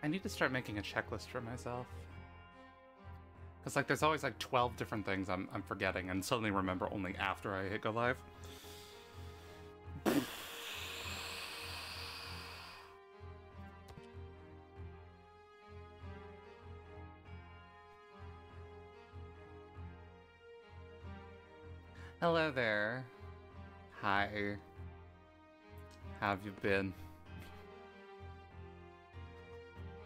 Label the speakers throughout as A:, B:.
A: I need to start making a checklist for myself. Because, like, there's always, like, 12 different things I'm forgetting and suddenly remember only after I hit go live. Hello there. Hi. How have you been?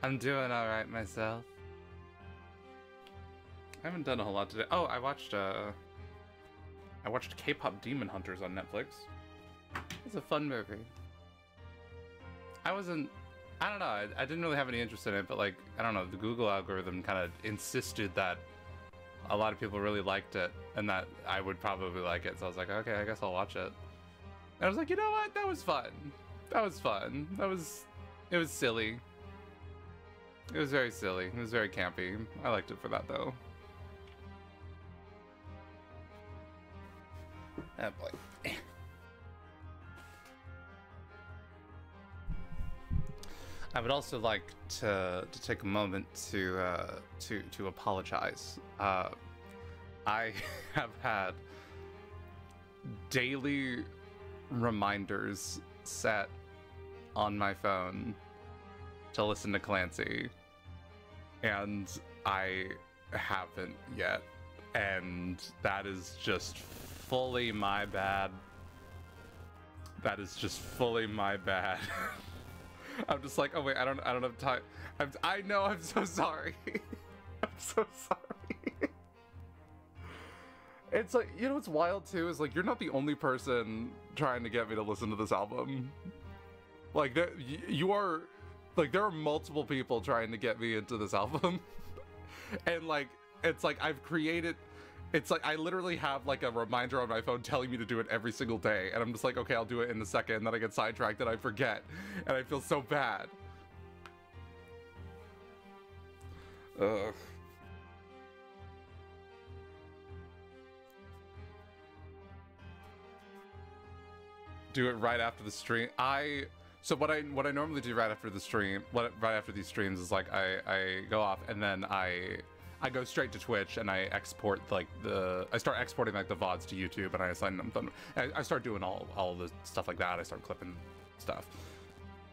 A: I'm doing alright myself. I haven't done a whole lot today. Oh, I watched K-pop Demon Hunters on Netflix. It's a fun movie. I don't know, I didn't really have any interest in it, but like, I don't know, the Google algorithm kind of insisted that a lot of people really liked it, and that I would probably like it, so I was like, okay, I guess I'll watch it. And I was like, you know what, that was fun. That was fun. It was silly. It was very silly. It was very campy. I liked it for that, though. Oh boy. I would also like to take a moment to apologize. I have had daily reminders set on my phone to listen to Clancy, and I haven't yet, and that is just fully my bad. That is just fully my bad. I'm just like, oh wait, I don't have time. I know, I'm so sorry. I'm so sorry. It's like, you know what's wild too is like, you're not the only person trying to get me to listen to this album. Like, you are, like, there are multiple people trying to get me into this album. And like, it's like I've created, it's like I literally have like a reminder on my phone telling me to do it every single day, and I'm just like, okay, I'll do it in a second, and then I get sidetracked and I forget, and I feel so bad. Ugh. Do it right after the stream. So what I normally do right after the stream, right after these streams is like I go off and then I go straight to Twitch and I export like I start exporting like the VODs to YouTube, and I assign them. I start doing all the stuff like that. I start clipping stuff.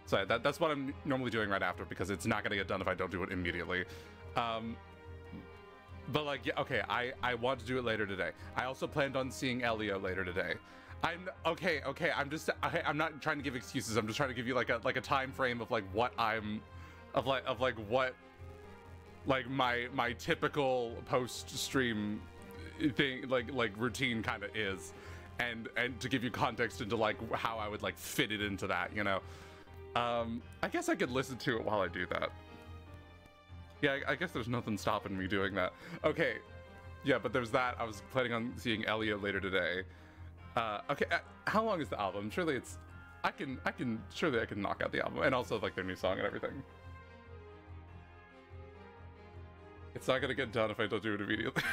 A: So that's what I'm normally doing right after, because it's not gonna get done if I don't do it immediately. But like, yeah, okay, I want to do it later today. I also planned on seeing Elio later today. I'm okay. I'm not trying to give excuses. I'm just trying to give you like a time frame of like what what like my typical post stream thing like routine kind of is, and to give you context into like how I would like fit it into that, you know. I guess I could listen to it while I do that. Yeah, I guess there's nothing stopping me doing that. Okay, yeah, but there's that. I was planning on seeing Elio later today. Okay, how long is the album? Surely it's, surely I can knock out the album, and also like their new song and everything. It's not gonna get done if I don't do it immediately.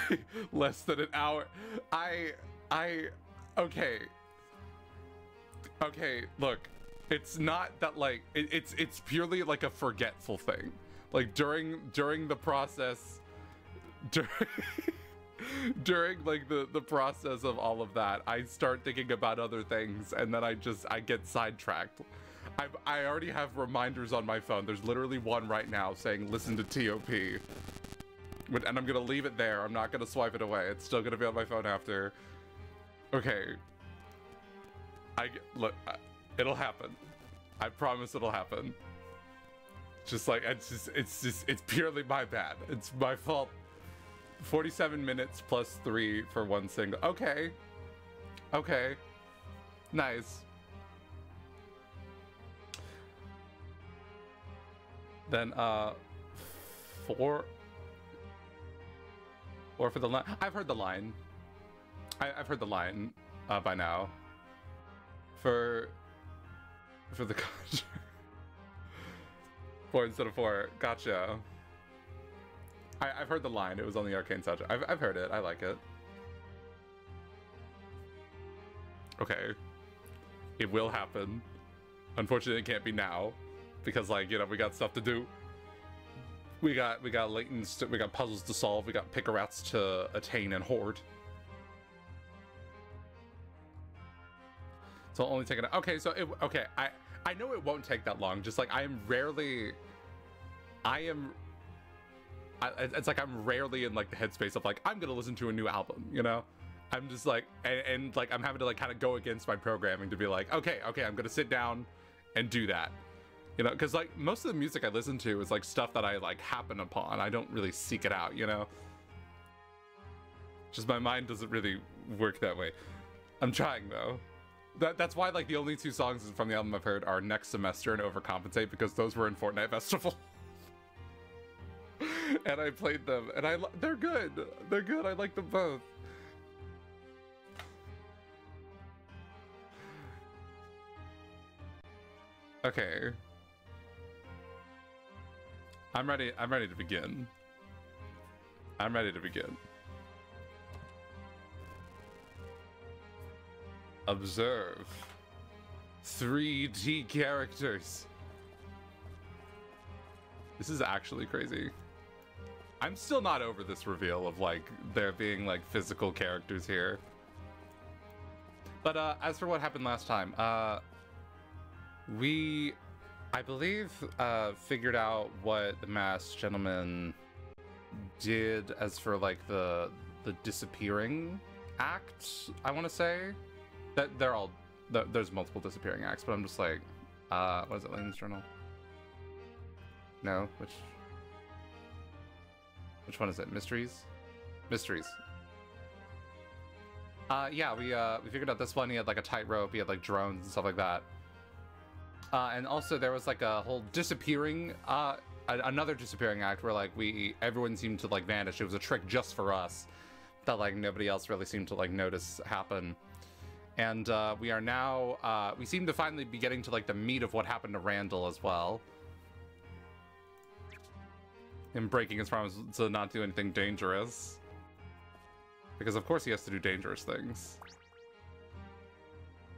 A: Less than an hour. Okay, look, it's not that like, it's purely like a forgetful thing. Like during the process, during like the process of all of that, I start thinking about other things, and then I get sidetracked. I already have reminders on my phone. There's literally one right now saying listen to TOP. And I'm gonna leave it there. I'm not gonna swipe it away. It's still gonna be on my phone after. Okay. Look, it'll happen. I promise it'll happen. Just like, it's purely my bad. It's my fault. 47 minutes plus 3 for one single. Okay. Okay. Nice. Then, 4 for the line. I've heard the line. I've heard the line by now. For the Conjure. 4 instead of 4. Gotcha. I've heard the line. It was on the Arcane soundtrack. I've heard it. I like it. Okay. It will happen. Unfortunately, it can't be now. Because, like, you know, we got stuff to do. We got Layton's, we got puzzles to solve, we got Picarats to attain and hoard. So only take it. Okay, so okay, I know it won't take that long. Just like it's like I'm rarely in like the headspace of like I'm gonna listen to a new album, you know. I'm just like and like I'm having to like kind of go against my programming to be like okay, I'm gonna sit down and do that, you know, because like most of the music I listen to is like stuff that I like happen upon. I don't really seek it out, you know. Just my mind doesn't really work that way. I'm trying though. That's why like the only 2 songs from the album I've heard are Next Semester and Overcompensate, because those were in Fortnite Festival. And I played them and they're good. They're good. I like them both. Okay. I'm ready to begin. I'm ready to begin. Observe. 3D characters. This is actually crazy. I'm still not over this reveal of like there being like physical characters here. But as for what happened last time, we, I believe, figured out what the Masked Gentleman did as for like the disappearing act, I want to say. That they're all, there's multiple disappearing acts, but I'm just like, what is it, Layton's Journal? No, which one is it? Mysteries? Mysteries. Yeah, we figured out this one. He had like a tightrope, he had like drones and stuff like that. And also there was like a whole disappearing, another disappearing act where like everyone seemed to like vanish. It was a trick just for us that like nobody else really seemed to like notice happen. And we are now, we seem to finally be getting to like the meat of what happened to Randall as well. Him breaking his promise to not do anything dangerous. Because of course he has to do dangerous things.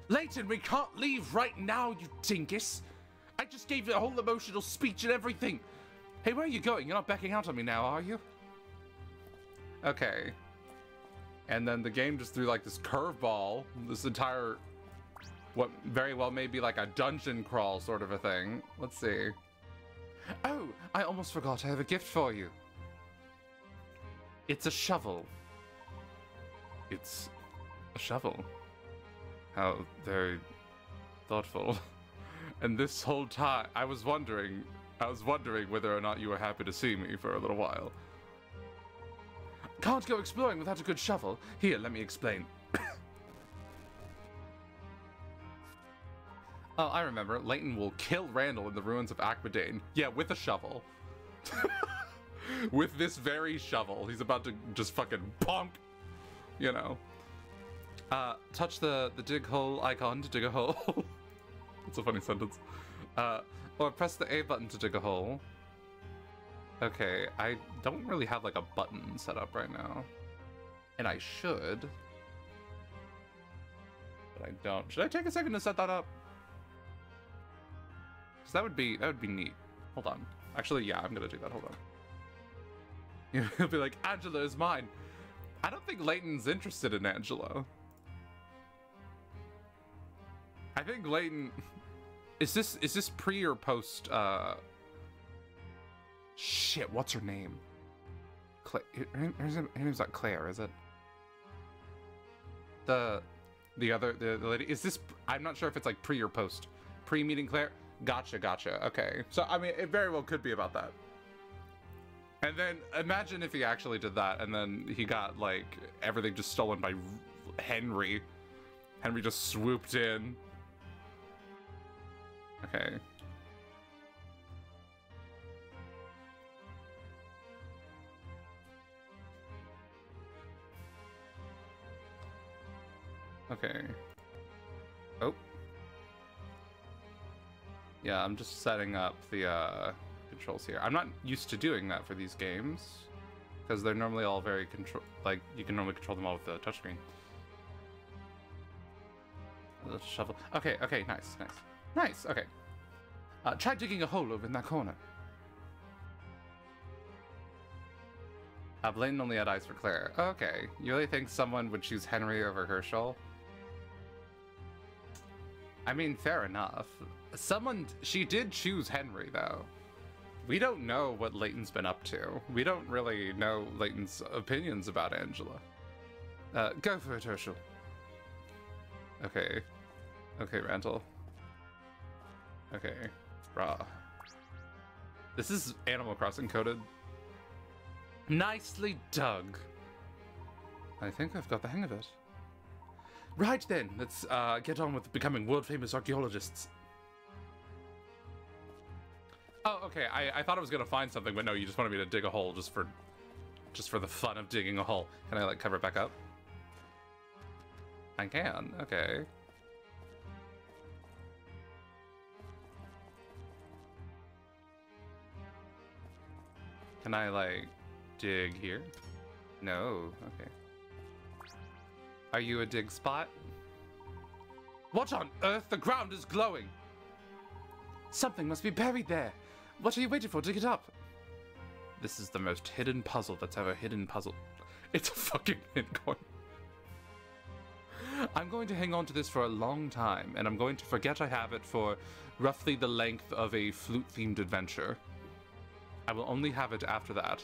A: Layton, we can't leave right now, you dingus! I just gave you a whole emotional speech and everything! Hey, where are you going? You're not backing out on me now, are you? Okay. And then the game just threw like this curveball, this entire, what very well may be like a dungeon crawl sort of a thing. Let's see. Oh, I almost forgot I have a gift for you. It's a shovel. It's a shovel. How very thoughtful. And this whole time, I was wondering whether or not you were happy to see me for a little while. Can't go exploring without a good shovel. Here, let me explain. Oh, I remember. Layton will kill Randall in the ruins of Akmadane. Yeah, with a shovel. With this very shovel. He's about to just fucking bonk. You know. Touch the dig hole icon to dig a hole. It's a funny sentence. Or press the A button to dig a hole. Okay, I don't really have like a button set up right now. And I should. But I don't. Should I take a second to set that up? Because that would be neat. Hold on. Actually, yeah, I'm gonna do that. Hold on. He'll be like, Angela is mine. I don't think Layton's interested in Angela. I think Layton... Is this pre or post, Shit, what's her name? Her name's not Claire, is it? The lady, is this, I'm not sure if it's like pre or post. Pre-meeting Claire? Gotcha, okay. So, I mean, it very well could be about that. And then, imagine if he actually did that, and then he got, like, everything just stolen by Henry. Henry just swooped in. Okay. Okay. Oh. Yeah, I'm just setting up the controls here. I'm not used to doing that for these games because they're normally all very like you can normally control them all with the touchscreen. The shovel. Okay, nice. Okay. Try digging a hole over in that corner. Blaine only had eyes for Claire. Okay, you really think someone would choose Henry over Herschel? I mean, fair enough. She did choose Henry, though. We don't know what Layton's been up to. We don't really know Layton's opinions about Angela. Go for it, Herschel. Okay. Okay, Randall. Okay. Rah. This is Animal Crossing coded. Nicely dug. I think I've got the hang of it. Right then, let's get on with becoming world-famous archaeologists. Oh, okay. I thought I was gonna find something, but no, you just wanted me to dig a hole just for the fun of digging a hole. Can I like cover it back up? I can. Okay. Can I like dig here? No. Okay. Are you a dig spot? What on earth? The ground is glowing. Something must be buried there. What are you waiting for? Dig it up. This is the most hidden puzzle that's ever hidden puzzle. It's a fucking hint coin. I'm going to hang on to this for a long time, and I'm going to forget I have it for roughly the length of a flute-themed adventure. I will only have it after that.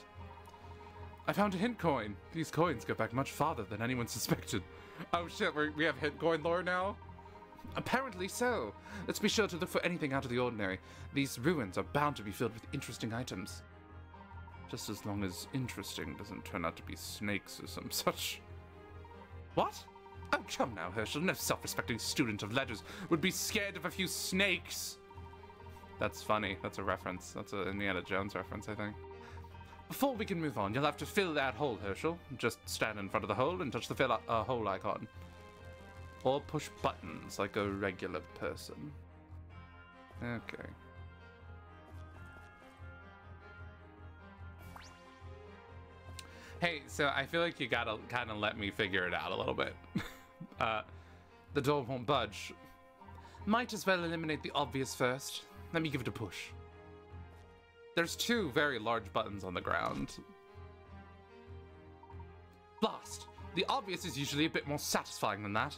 A: I found a hint coin. These coins go back much farther than anyone suspected. Oh shit, we have hint coin lore now? Apparently so. Let's be sure to look for anything out of the ordinary. These ruins are bound to be filled with interesting items. Just as long as interesting doesn't turn out to be snakes or some such. What? Oh, come now, Herschel. No self-respecting student of letters would be scared of a few snakes. That's funny. That's a reference. That's an Indiana Jones reference, I think. Before we can move on, you'll have to fill that hole, Herschel. Just stand in front of the hole and touch the fill hole icon. Or push buttons like a regular person. Okay. Hey, so I feel like you gotta kind of let me figure it out a little bit. The door won't budge. Might as well eliminate the obvious first. Let me give it a push. There's two very large buttons on the ground. Blast! The obvious is usually a bit more satisfying than that.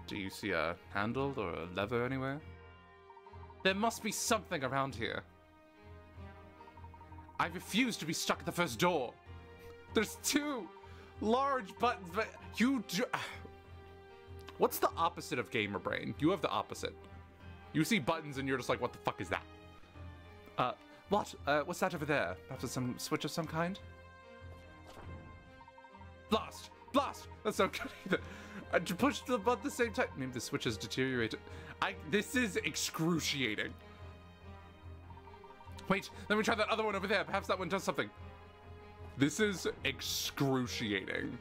A: Do you see a handle or a lever anywhere? There must be something around here. I refuse to be stuck at the first door. There's two large buttons, but you do... What's the opposite of gamer brain? You have the opposite. You see buttons and you're just like, what the fuck is that? What's that over there? Perhaps some switch of some kind? Blast! Blast! That's not good either. I pushed the button at the same time. Maybe the switch has deteriorated. This is excruciating. Wait, let me try that other one over there. Perhaps that one does something. This is excruciating.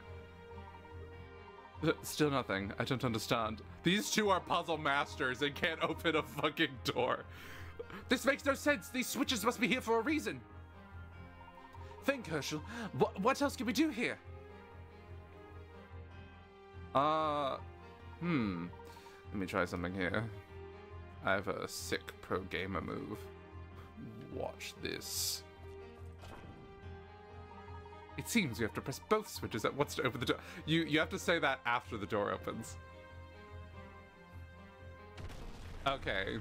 A: Still nothing. I don't understand. These two are puzzle masters and can't open a fucking door. This makes no sense. These switches must be here for a reason. Think, Herschel. What else can we do here? Let me try something here. I have a sick pro gamer move. Watch this. It seems you have to press both switches at once to open the door. You have to say that after the door opens. Okay.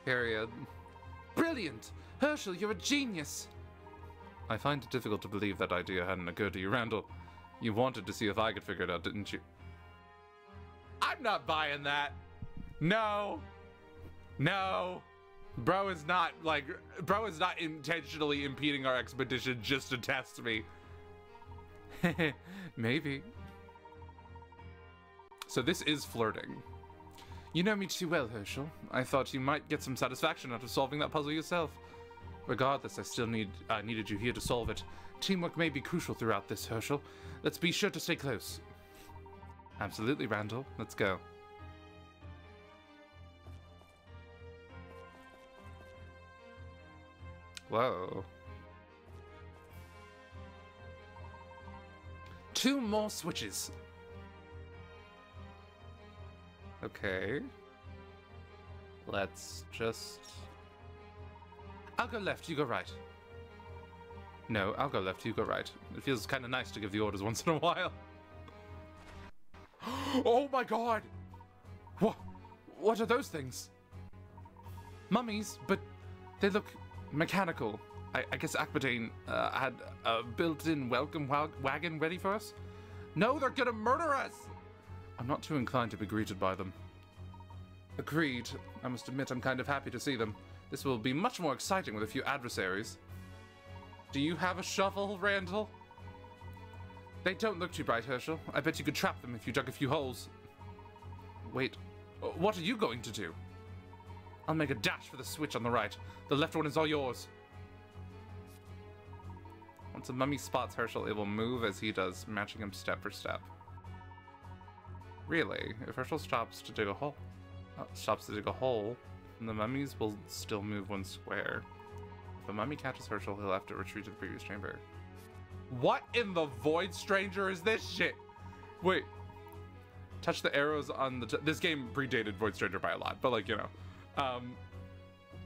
A: Period. Brilliant! Herschel, you're a genius! I find it difficult to believe that idea hadn't occurred to you, Randall. You wanted to see if I could figure it out, didn't you? I'm not buying that. No. No. Bro is not intentionally impeding our expedition just to test me. Maybe. So this is flirting. You know me too well, Herschel. I thought you might get some satisfaction out of solving that puzzle yourself. Regardless, I still needed you here to solve it. Teamwork may be crucial throughout this, Herschel. Let's be sure to stay close. Absolutely, Randall. Let's go. Whoa. 2 more switches. Okay. Let's just I'll go left, you go right. No, I'll go left, you go right. It feels kind of nice to give the orders once in a while. Oh my god! What are those things? Mummies, but they look mechanical. I guess Akbadain had a built-in welcome wagon ready for us? No, they're gonna murder us! I'm not too inclined to be greeted by them. Agreed. I must admit I'm kind of happy to see them. This will be much more exciting with a few adversaries. Do you have a shovel, Randall? They don't look too bright, Herschel. I bet you could trap them if you dug a few holes. Wait, what are you going to do? I'll make a dash for the switch on the right. The left one is all yours. Once a mummy spots Herschel, it will move as he does, matching him step for step. Really? If Herschel stops to dig a hole, then the mummies will still move one square. If a mummy catches Herschel, he'll have to retreat to the previous chamber. What in the void, stranger, is this shit? Wait. Touch the arrows on the... This game predated Void Stranger by a lot, but like, you know.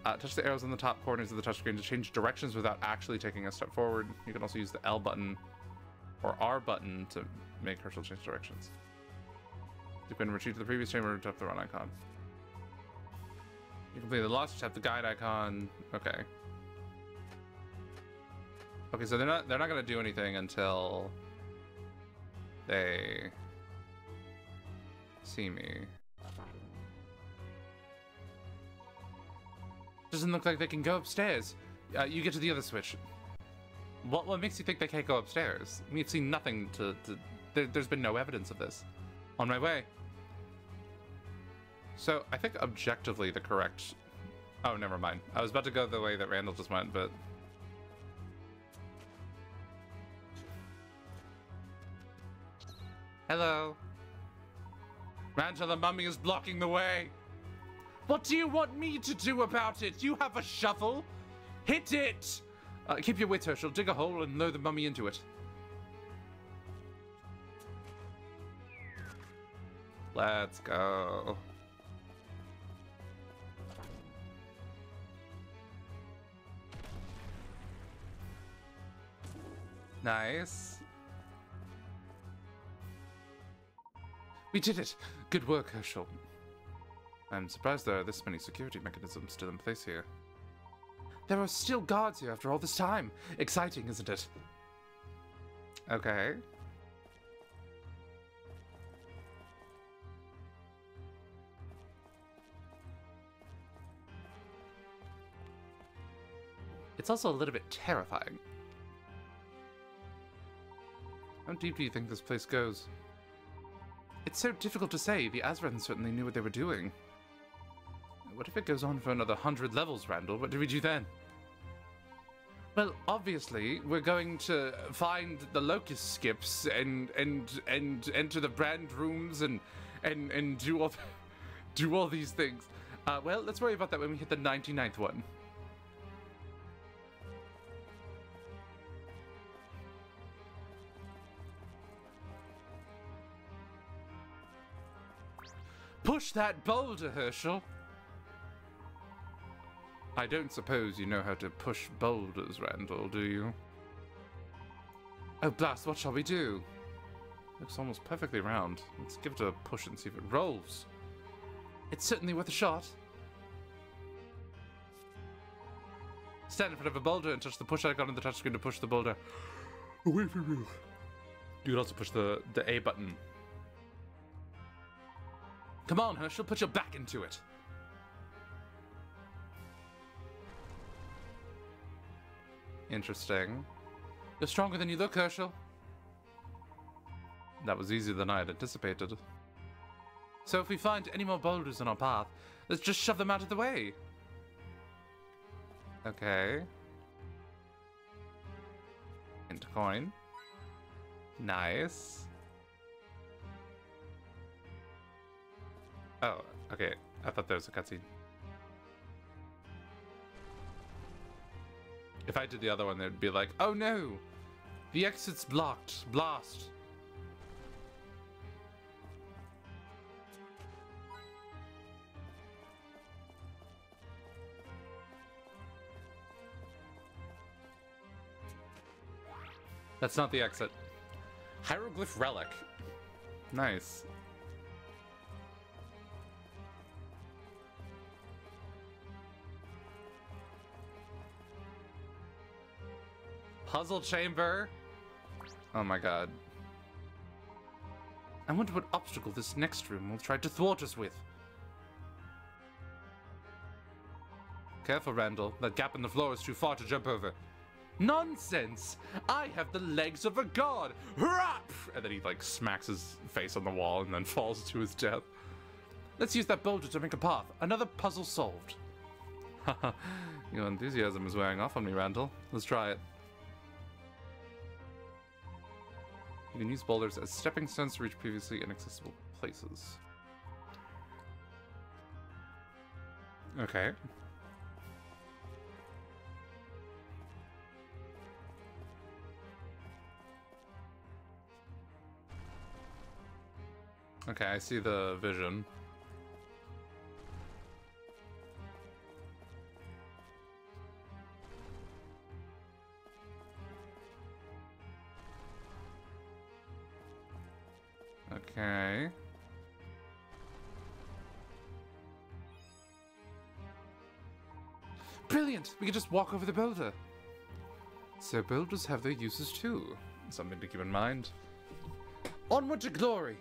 A: Touch the arrows on the top corners of the touchscreen to change directions without actually taking a step forward. You can also use the L button or R button to make Herschel change directions. You can retreat to the previous chamber and tap the run icon. You completed the lost, tap the guide icon. Okay. Okay, so they're not gonna do anything until they see me. Doesn't look like they can go upstairs. You get to the other switch. What makes you think they can't go upstairs? We've seen nothing there's been no evidence of this. On my way. So, I think objectively the correct... Oh, never mind. I was about to go the way that Randall just went, but... Hello. Randall, the mummy is blocking the way. What do you want me to do about it? You have a shovel? Hit it! Keep your wits, Herschel. Dig a hole and lower the mummy into it. Let's go. Nice. We did it! Good work, Herschel. I'm surprised there are this many security mechanisms still in place here. There are still guards here after all this time. Exciting, isn't it? Okay. It's also a little bit terrifying. How deep do you think this place goes? It's so difficult to say. The Azrans certainly knew what they were doing. What if it goes on for another 100 levels, Randall? What do we do then? Well, obviously, we're going to find the locust skips and enter the brand rooms and do all these things. Well, let's worry about that when we hit the 99th one. Push that boulder, Herschel! I don't suppose you know how to push boulders, Randall, do you? Oh, blast, what shall we do? Looks almost perfectly round. Let's give it a push and see if it rolls. It's certainly worth a shot. Stand in front of a boulder and touch the push icon on the touchscreen to push the boulder away from you. You can also push the A button. Come on, Herschel, put your back into it. Interesting. You're stronger than you look, Herschel. That was easier than I had anticipated. So if we find any more boulders on our path, let's just shove them out of the way. Okay. Into coin. Nice. Oh, okay. I thought there was a cutscene. If I did the other one, they'd be like, oh no! The exit's blocked. Blast. That's not the exit. Hieroglyph relic. Nice. Puzzle chamber. Oh my god. I wonder what obstacle this next room will try to thwart us with. Careful, Randall. That gap in the floor is too far to jump over. Nonsense! I have the legs of a god! Hurrah! And then he, like, smacks his face on the wall and then falls to his death. Let's use that boulder to make a path. Another puzzle solved. Haha, your enthusiasm is wearing off on me, Randall. Let's try it. You can use boulders as stepping stones to reach previously inaccessible places. Okay. Okay, I see the vision. Okay. Brilliant! We can just walk over the boulder. So boulders have their uses too. Something to keep in mind. Onward to glory!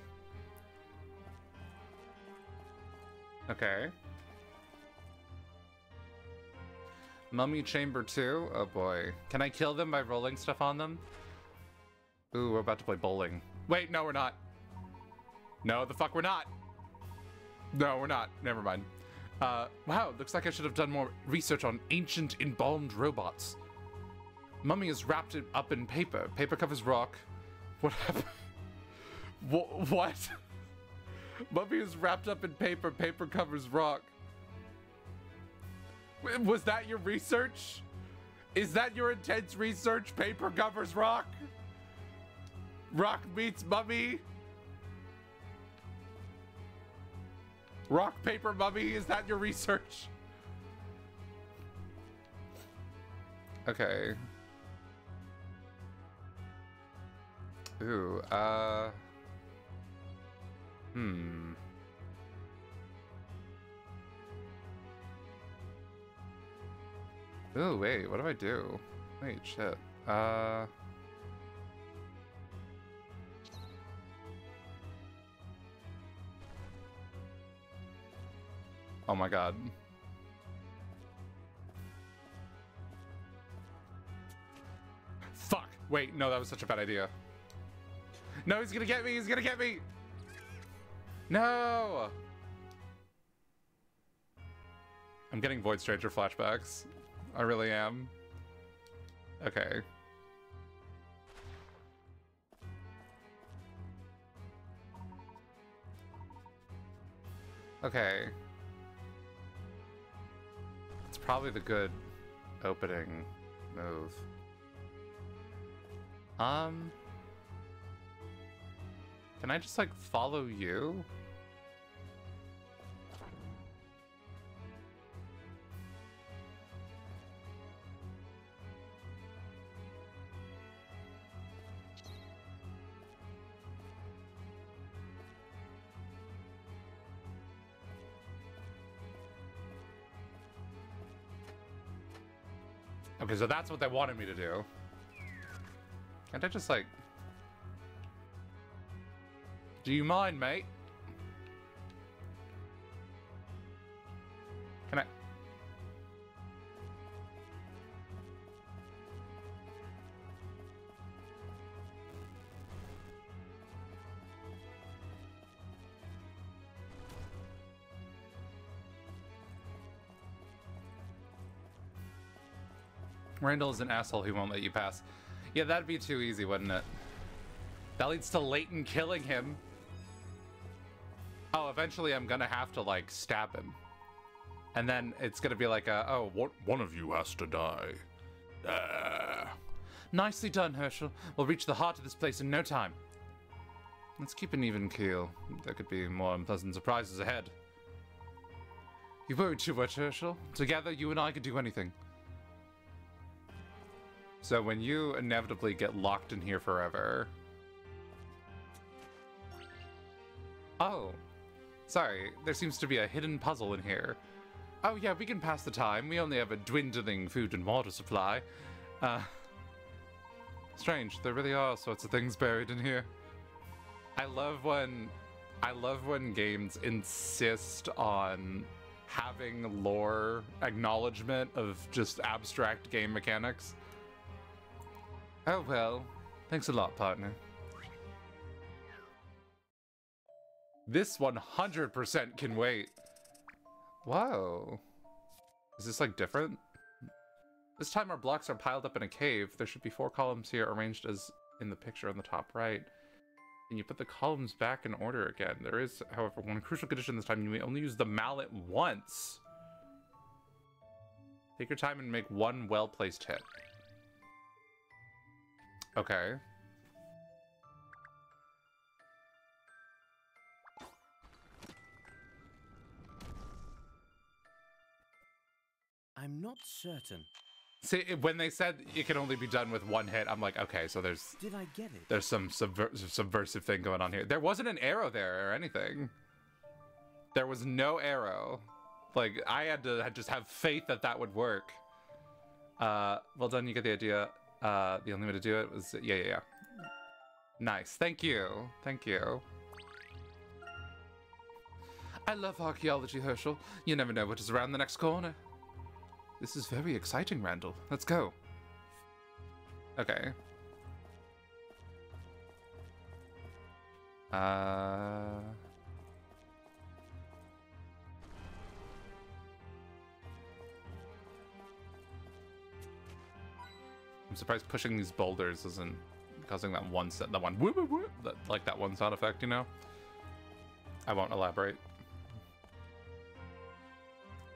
A: Okay. Mummy Chamber 2? Oh boy. Can I kill them by rolling stuff on them? Ooh, we're about to play bowling. Wait, no we're not. No, the fuck we're not. No, we're not. Never mind. Wow, looks like I should have done more research on ancient embalmed robots. Mummy is wrapped up in paper. Paper covers rock. What happened? What? Mummy is wrapped up in paper. Paper covers rock. Was that your research? Is that your intense research? Paper covers rock? Rock meets mummy? Rock, paper, mummy? Is that your research? Okay. Ooh, Ooh, wait, what do I do? Wait, shit. Oh my god. Fuck! Wait, no, that was such a bad idea. No, he's gonna get me! He's gonna get me! No! I'm getting Void Stranger flashbacks. I really am. Okay. Okay. It's probably the good opening move. Can I just, like, follow you? Okay, so that's what they wanted me to do. Can't I just, like... Do you mind, mate? Can I... Randall is an asshole who won't let you pass. Yeah, that'd be too easy, wouldn't it? That leads to Leighton killing him. Oh, eventually I'm gonna have to, like, stab him. And then it's gonna be like, oh, one of you has to die. Nicely done, Herschel. We'll reach the heart of this place in no time. Let's keep an even keel. There could be more unpleasant surprises ahead. You worried too much, Herschel. Together, you and I could do anything. So when you inevitably get locked in here forever... Oh, sorry, there seems to be a hidden puzzle in here. Oh yeah, we can pass the time. We only have a dwindling food and water supply. Strange, there really are all sorts of things buried in here. I love when games insist on having lore acknowledgement of just abstract game mechanics. Oh well, thanks a lot, partner. This 100% can wait. Whoa. Is this like different? This time our blocks are piled up in a cave. There should be 4 columns here arranged as in the picture on the top right. And you put the columns back in order again. There is, however, one crucial condition this time. You may only use the mallet once. Take your time and make one well-placed hit. Okay.
B: I'm not certain.
A: See, when they said it can only be done with one hit, I'm like, okay, so there's...
B: Did I get it?
A: There's some subversive thing going on here. There wasn't an arrow there or anything. There was no arrow. Like, I had to just have faith that that would work. Well done, you get the idea. The only way to do it was... Yeah. Nice, thank you. Thank you. I love archaeology, Herschel. You never know what is around the next corner. This is very exciting, Randall. Let's go. Okay. I'm surprised pushing these boulders isn't causing that one set, that one woo woo woo, like that one sound effect, you know? I won't elaborate.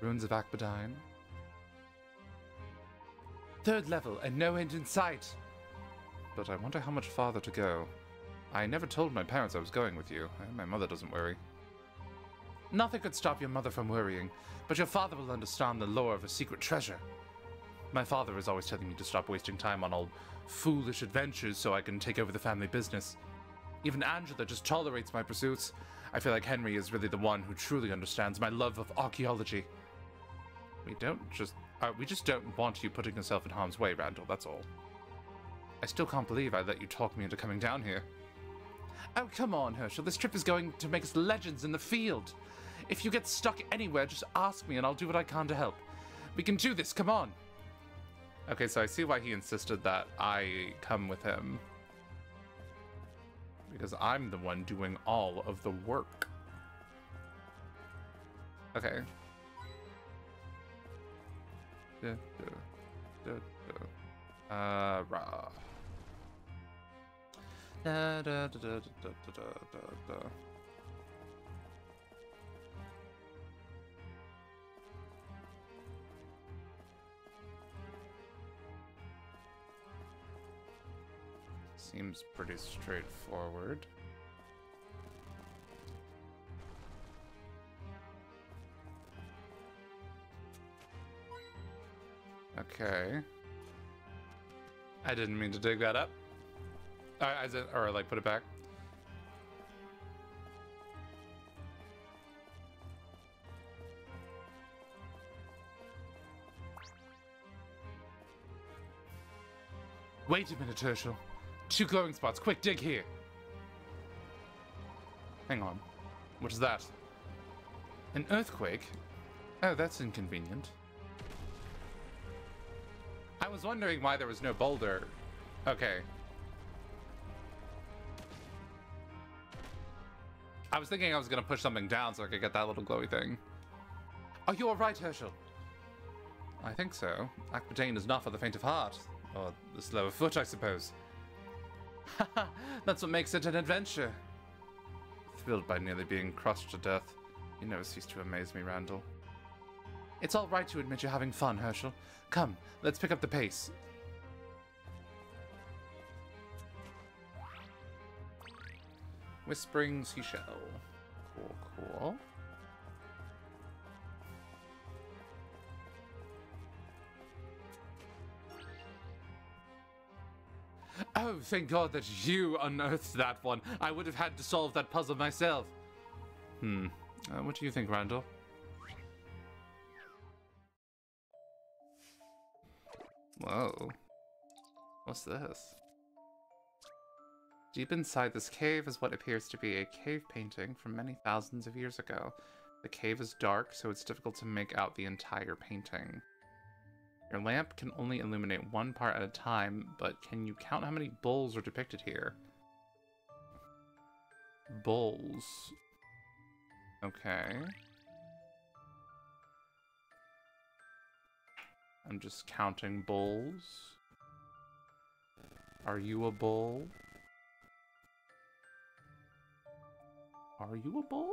A: Ruins of Akbadine. 3rd level and no end in sight. But I wonder how much farther to go. I never told my parents I was going with you. My mother doesn't worry. Nothing could stop your mother from worrying, but your father will understand the lore of a secret treasure. My father is always telling me to stop wasting time on all foolish adventures so I can take over the family business. Even Angela just tolerates my pursuits. I feel like Henry is really the one who truly understands my love of archaeology. We just don't want you putting yourself in harm's way, Randall, that's all. I still can't believe I let you talk me into coming down here. Oh, come on, Herschel. This trip is going to make us legends in the field. If you get stuck anywhere, just ask me and I'll do what I can to help. We can do this, come on. Okay, so I see why he insisted that I come with him. Because I'm the one doing all of the work. Okay. Rah. Seems pretty straightforward. Okay. I didn't mean to dig that up. Or like put it back. Wait a minute, Herschel. 2 glowing spots. Quick, dig here. Hang on. What is that? An earthquake? Oh, that's inconvenient. I was wondering why there was no boulder. Okay. I was thinking I was gonna push something down so I could get that little glowy thing. Are you alright, Herschel? I think so. Akbadine is not for the faint of heart. Or the slow of foot, I suppose. Haha, that's what makes it an adventure. Thrilled by nearly being crushed to death. You never cease to amaze me, Randall. It's all right to admit you're having fun, Herschel. Come, let's pick up the pace. Whispering Seashell. Cool, cool. thank God that you unearthed that one. I would have had to solve that puzzle myself. What do you think, Randall? Whoa. What's this? Deep inside this cave is what appears to be a cave painting from many thousands of years ago. The cave is dark, so it's difficult to make out the entire painting. Your lamp can only illuminate one part at a time, but can you count how many bowls are depicted here? Bowls. Okay. I'm just counting bowls. Are you a bowl? Are you a bowl?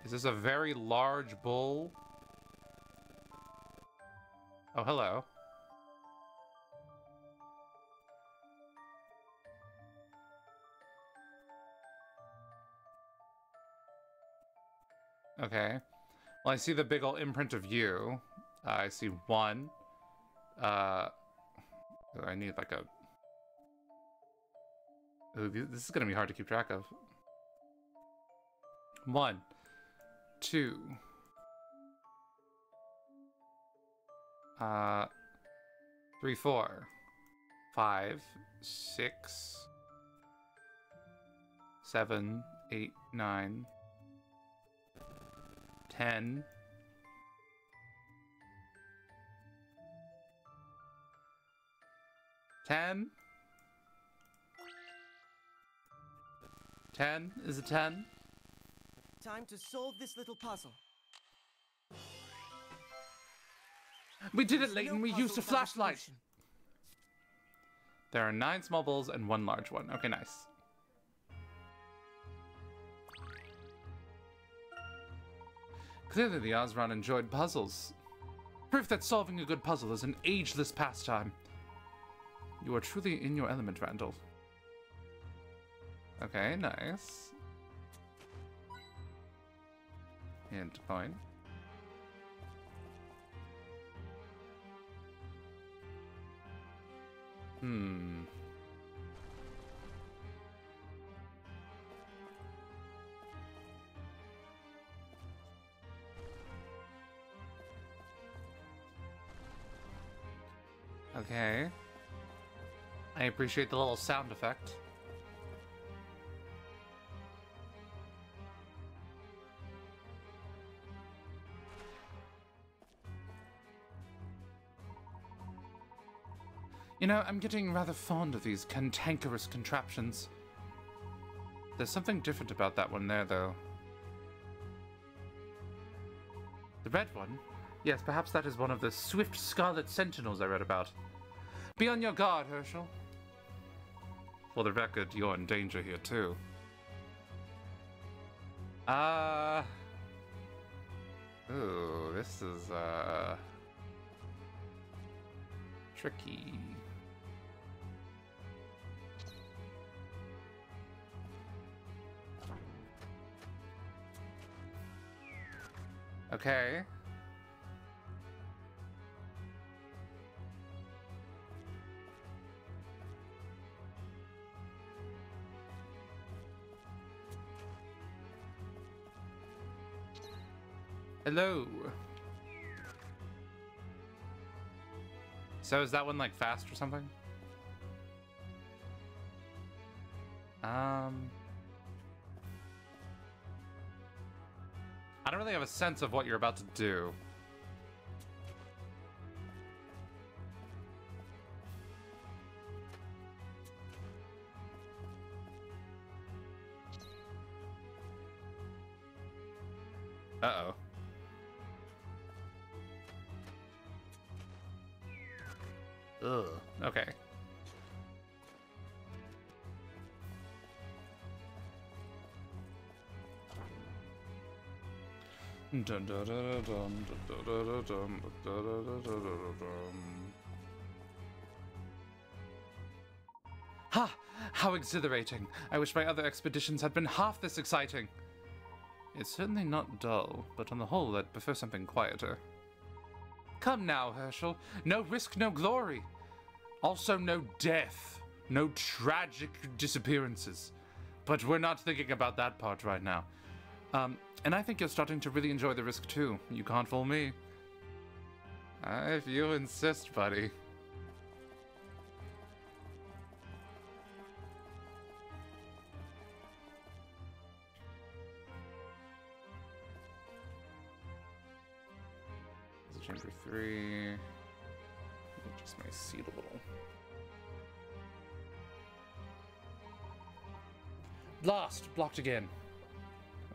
A: Is this a very large bowl? Oh, hello. Okay. Well, I see the big old imprint of you. I see one. I need like a... Ooh, this is gonna be hard to keep track of. 1, 2. 3, 4. 5, 6. 7, 8, 9. 10. 10? 10? Is it 10?
B: Time to solve this little puzzle.
A: We did it, Layton. We used a flashlight. There are 9 small bowls and 1 large one. Okay, nice. Clearly the Osron enjoyed puzzles. Proof that solving a good puzzle is an ageless pastime. You are truly in your element, Randall. Okay, nice. And coin. Okay. I appreciate the little sound effect. You know, I'm getting rather fond of these cantankerous contraptions. There's something different about that one there, though. The red one? Yes, perhaps that is one of the swift scarlet sentinels I read about. Be on your guard, Herschel. For the record, you're in danger here, too. Ooh, this is, tricky. Okay. Hello. So is that one like fast or something? I don't really have a sense of what you're about to do. Uh-oh. Ugh. Okay. Ha! How exhilarating! I wish my other expeditions had been half this exciting. It's certainly not dull, but on the whole, I'd prefer something quieter. Come now, Herschel. No risk, no glory. Also, no death. No tragic disappearances. But we're not thinking about that part right now. And I think you're starting to really enjoy the risk, too. You can't fool me. If you insist, buddy. Chamber 3. Adjust my seat a little. Blast! Blocked again.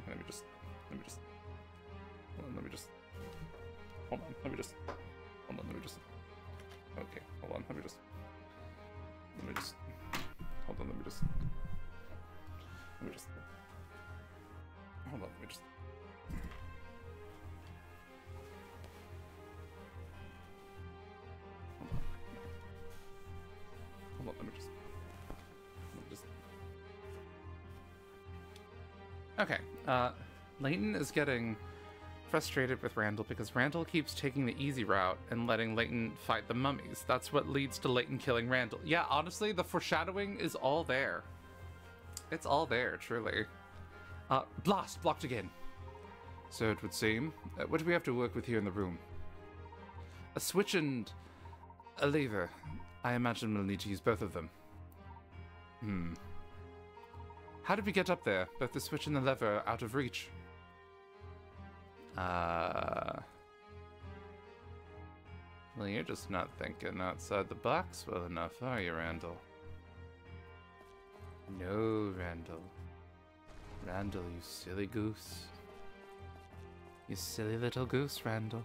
A: Let me just. Hold on, let me just. Okay, hold on, let me just. Hold on, let me just. Hold on, let me just. Okay, Layton is getting frustrated with Randall because Randall keeps taking the easy route and letting Layton fight the mummies. That's what leads to Layton killing Randall. Yeah, honestly, the foreshadowing is all there. It's all there, truly. Blast! Blocked again. So it would seem. What do we have to work with here in the room? A switch and a lever. I imagine we'll need to use both of them. How did we get up there? Both the switch and the lever are out of reach. Well, you're just not thinking outside the box well enough, are you, Randall? No, Randall. Randall, you silly goose. You silly little goose, Randall.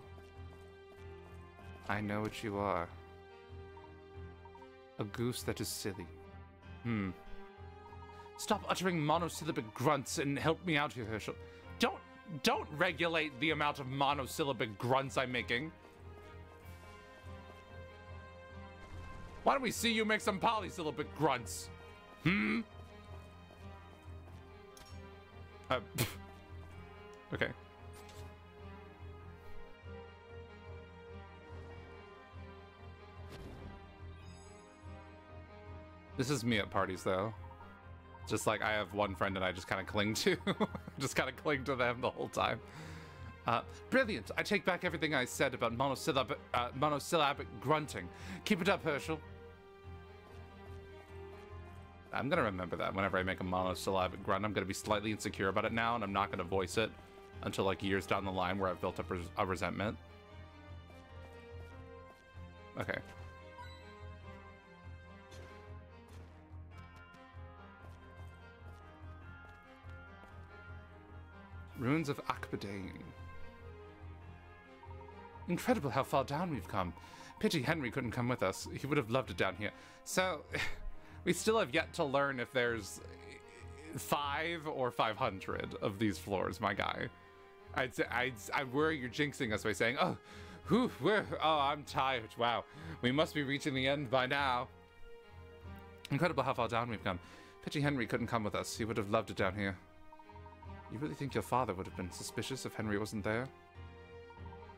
A: I know what you are. A goose that is silly. Stop uttering monosyllabic grunts and help me out here, Herschel. Don't regulate the amount of monosyllabic grunts I'm making. Why don't we see you make some polysyllabic grunts? Okay. This is me at parties, though. Just like I have one friend and I just kind of cling to. Just kind of cling to them the whole time. Brilliant. I take back everything I said about monosyllabic grunting. Keep it up, Herschel. I'm going to remember that whenever I make a monosyllabic grunt. I'm going to be slightly insecure about it now, and I'm not going to voice it until like years down the line where I've built up a resentment. Okay. Ruins of Akbadain. Incredible how far down we've come. Pity Henry couldn't come with us. He would have loved it down here. So, we still have yet to learn if there's 5 or 500 of these floors, my guy. I worry you're jinxing us by saying, oh, I'm tired. Wow, we must be reaching the end by now. Incredible how far down we've come. Pity Henry couldn't come with us. He would have loved it down here. You really think your father would have been suspicious if Henry wasn't there?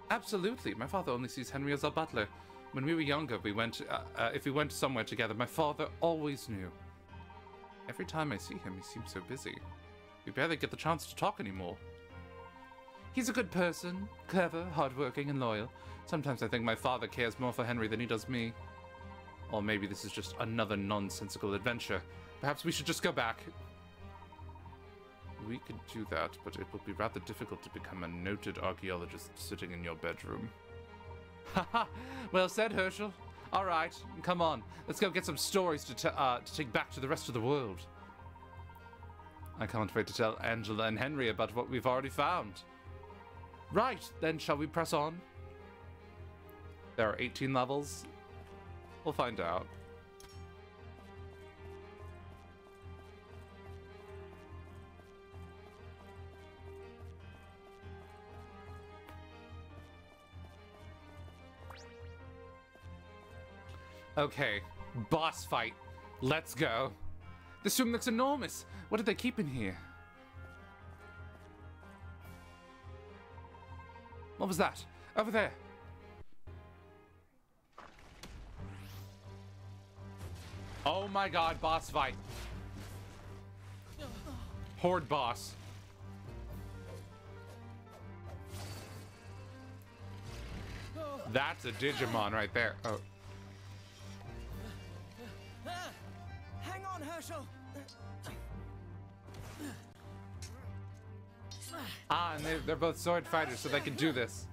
A: Absolutely. My father only sees Henry as our butler. When we were younger, if we went somewhere together, my father always knew. Every time I see him, he seems so busy. We barely get the chance to talk anymore. He's a good person, clever, hardworking, and loyal. Sometimes I think my father cares more for Henry than he does me. Or maybe this is just another nonsensical adventure. Perhaps we should just go back. We could do that, but it will be rather difficult to become a noted archaeologist sitting in your bedroom. Haha, well said, Herschel. All right, come on. Let's go get some stories to take back to the rest of the world. I can't wait to tell Angela and Henry about what we've already found. Right, then shall we press on? There are 18 levels. We'll find out. Okay, boss fight. Let's go. This room looks enormous. What do they keep in here? was that? Over there. Oh my god, boss fight. Horde boss. That's a Digimon right there. Oh.
B: Hang on, Herschel.
A: Ah, and they're both sword fighters, so they can do this.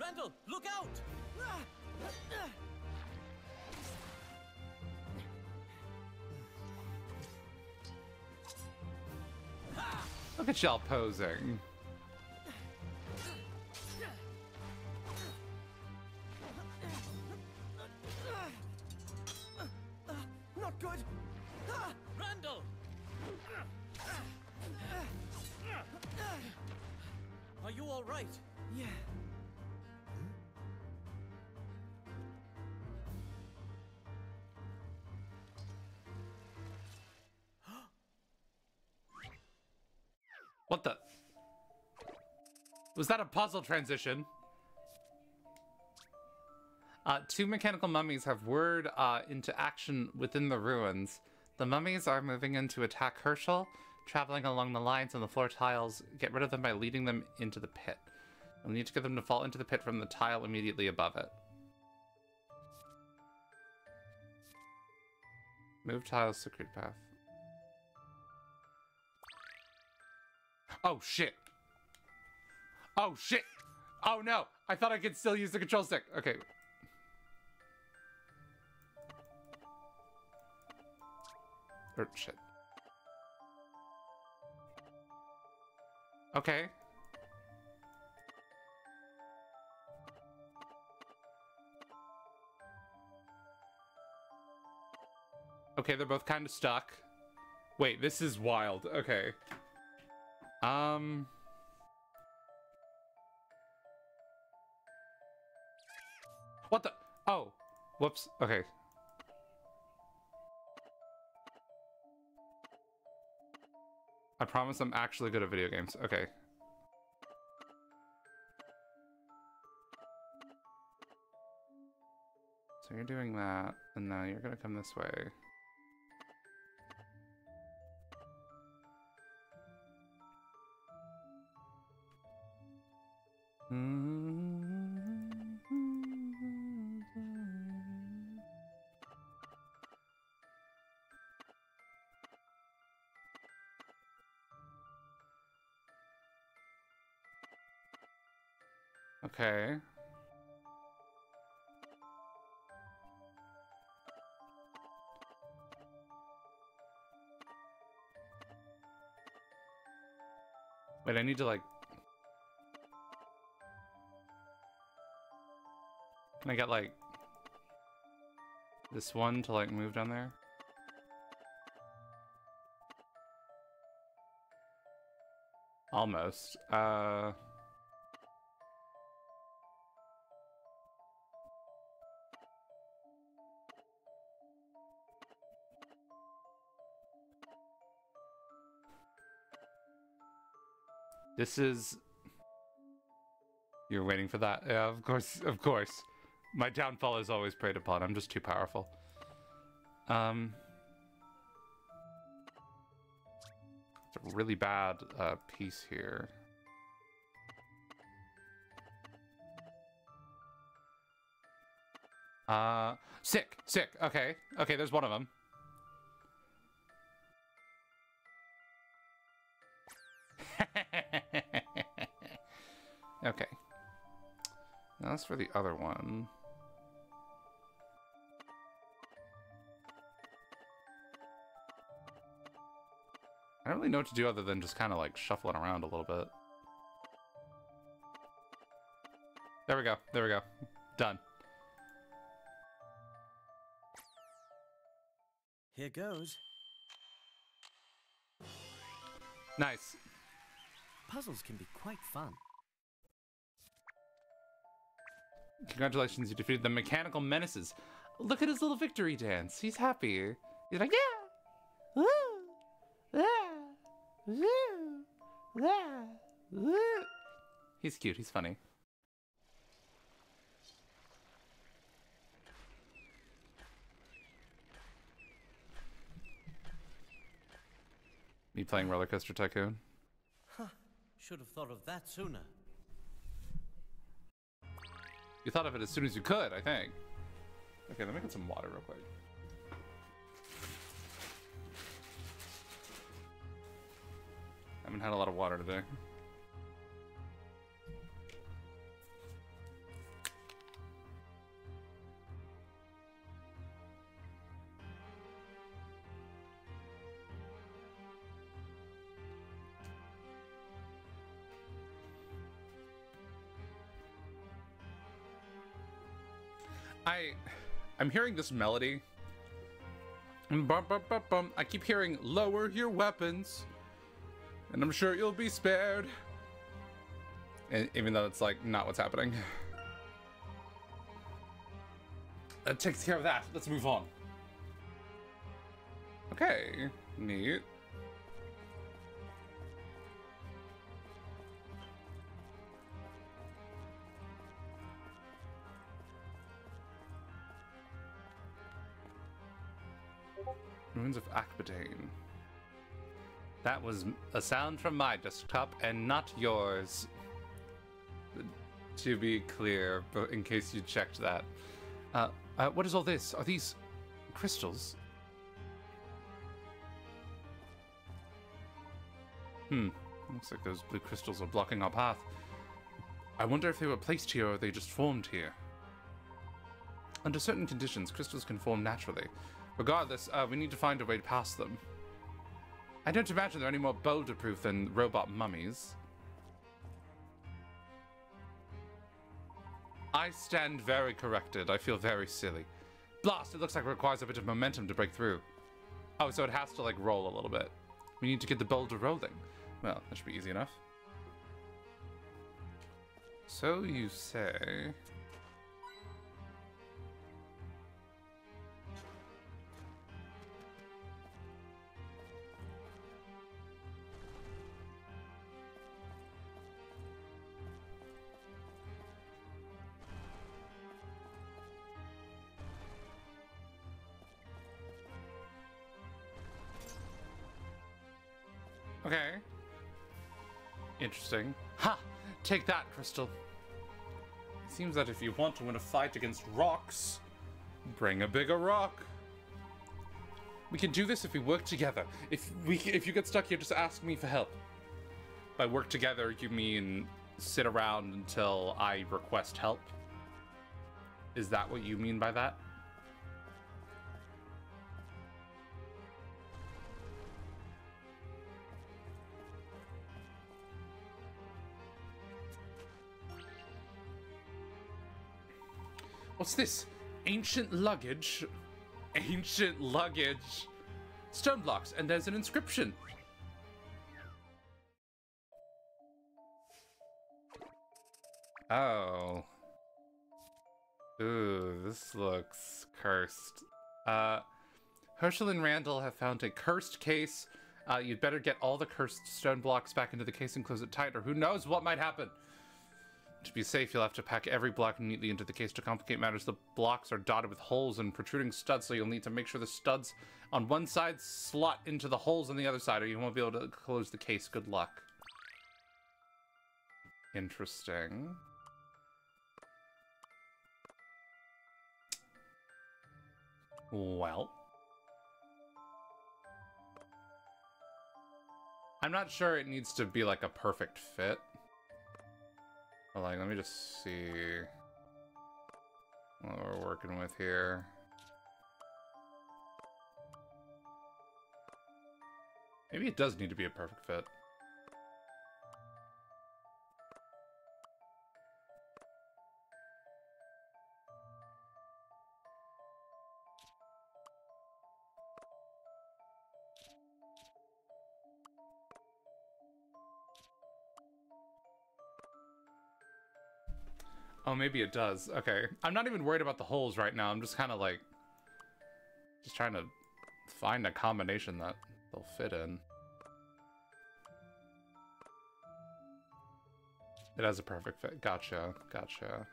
C: Randall, look out!
A: Look at y'all posing.
B: Not good.
C: Randall! Are you all right?
B: Yeah.
A: What the? Was that a puzzle transition? Two mechanical mummies have whirred into action within the ruins. The mummies are moving in to attack Herschel, traveling along the lines on the floor tiles. Get rid of them by leading them into the pit. You'll need to get them to fall into the pit from the tile immediately above it. Move tiles, secret path. Oh shit! Oh shit! Oh no! I thought I could still use the control stick. Okay. Or shit. Okay. Okay, they're both kind of stuck. Wait, this is wild. Okay. What the? Oh. Whoops. Okay. I promise I'm actually good at video games. Okay. So you're doing that, and now you're gonna come this way. Okay. Wait, I need to like... Can I get like... this one to like move down there? Almost. This is... You're waiting for that? Yeah, of course, of course. My downfall is always preyed upon. I'm just too powerful. It's a really bad piece here. Sick, sick. Okay, okay, there's one of them. Okay. Now that's for the other one. I don't really know what to do other than just kind of like shuffle it around a little bit. There we go. There we go. Done.
B: Here goes.
A: Nice.
B: Puzzles can be quite fun.
A: Congratulations, you defeated the mechanical menaces. Look at his little victory dance. He's happy. He's like, yeah! Woo! Yeah! Woo! Yeah! Woo! He's cute. He's funny. Me playing Roller Coaster Tycoon.
C: Should have thought of that sooner.
A: You thought of it as soon as you could, I think. Okay, let me get some water real quick. I haven't had a lot of water today. I'm hearing this melody. Bum, bum, bum, bum. I keep hearing lower your weapons, and I'm sure you'll be spared. And even though it's like not what's happening. That takes care of that. Let's move on. Okay, neat. Ruins of Akbadane. That was a sound from my desktop and not yours. To be clear, but in case you checked that. What is all this? Are these crystals? Looks like those blue crystals are blocking our path. I wonder if they were placed here or they just formed here. Under certain conditions, crystals can form naturally. Regardless, we need to find a way to pass them. I don't imagine they're any more boulder-proof than robot mummies. I stand very corrected. I feel very silly. Blast! It looks like it requires a bit of momentum to break through. Oh, so it has to, like, roll a little bit. We need to get the boulder rolling. Well, that should be easy enough. So you say... Okay. Interesting. Ha! Take that, Crystal. It seems that if you want to win a fight against rocks, bring a bigger rock. We can do this if we work together. If you get stuck here, just ask me for help. By work together, you mean sit around until I request help? Is that what you mean by that? What's this? Ancient luggage? Ancient luggage. Stone blocks, and there's an inscription. Oh. Ooh, this looks cursed. Herschel and Randall have found a cursed case. You'd better get all the cursed stone blocks back into the case and close it tight, or who knows what might happen. To be safe, you'll have to pack every block neatly into the case. To complicate matters, the blocks are dotted with holes and protruding studs, so you'll need to make sure the studs on one side slot into the holes on the other side, or you won't be able to close the case. Good luck. Interesting. Well. I'm not sure it needs to be like a perfect fit. Like, let me just see what we're working with here. Maybe it does need to be a perfect fit. Oh, maybe it does. Okay. I'm not even worried about the holes right now. I'm just kind of like... just trying to find a combination that they'll fit in. It has a perfect fit. Gotcha. Gotcha.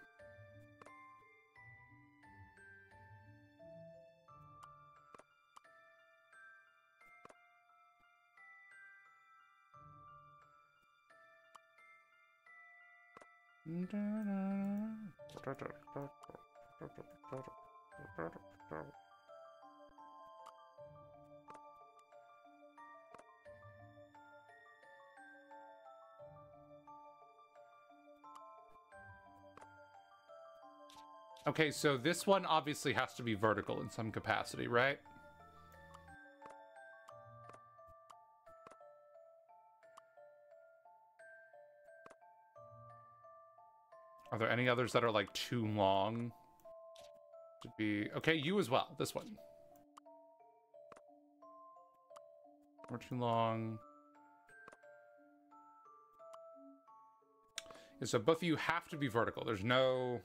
A: Okay, so this one obviously has to be vertical in some capacity, right? Are there any others that are like too long to be... Okay, you as well, this one. Or too long. Yeah, so both of you have to be vertical. There's no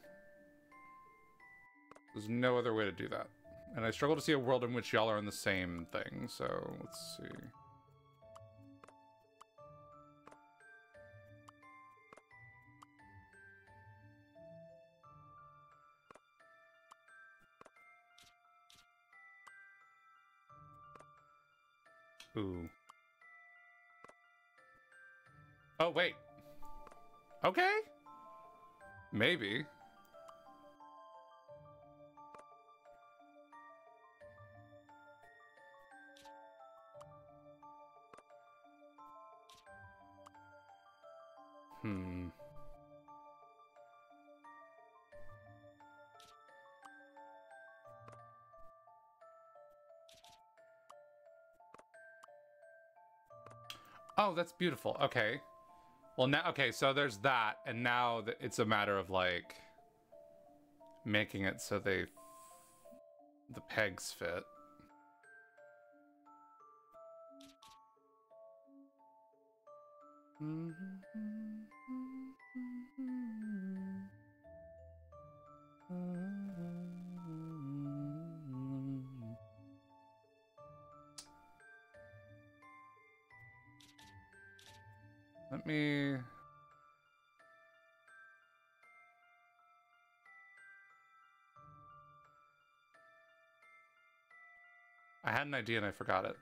A: other way to do that. And I struggle to see a world in which y'all are in the same thing, so let's see. Ooh. Oh, wait. Okay. Maybe. Oh, that's beautiful. Okay. Well, now, okay, so there's that, and now it's a matter of, like, making it so the pegs fit. Let me... I had an idea and I forgot it.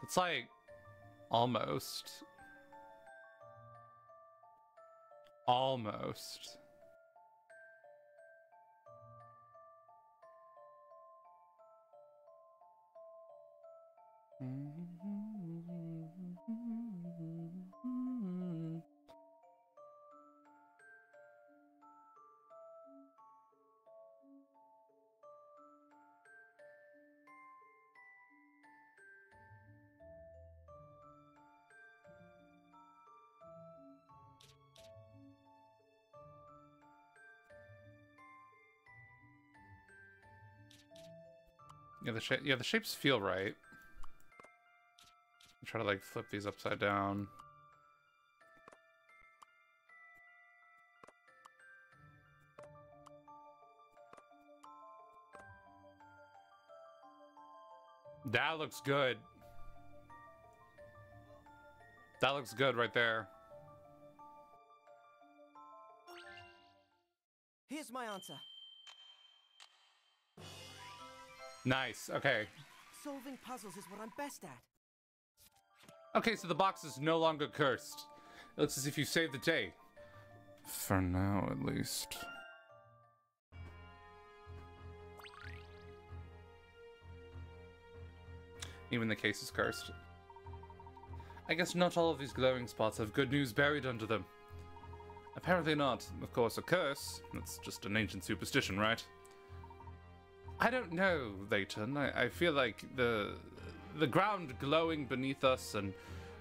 A: It's like almost. Almost. Yeah, the shapes feel right. Try to like flip these upside down. That looks good. That looks good right there.
B: Here's my answer.
A: Nice, okay.
B: Solving puzzles is what I'm best at.
A: Okay, so the box is no longer cursed. It looks as if you saved the day. For now, at least. Even the case is cursed. I guess not all of these glowing spots have good news buried under them. Apparently not. Of course, a curse. That's just an ancient superstition, right? I don't know, Layton. I feel like the ground glowing beneath us and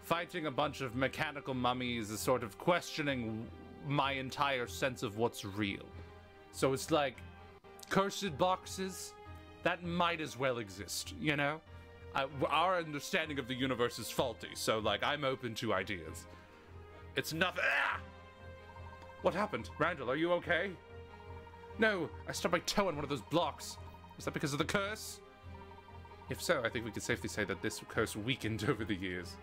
A: fighting a bunch of mechanical mummies is sort of questioning my entire sense of what's real. So it's like, cursed boxes? That might as well exist, you know? Our understanding of the universe is faulty, so like, I'm open to ideas. It's nothing. Ah! What happened? Randall, are you okay? No, I stubbed my toe on one of those blocks. Was that because of the curse? If so, I think we can safely say that this curse weakened over the years.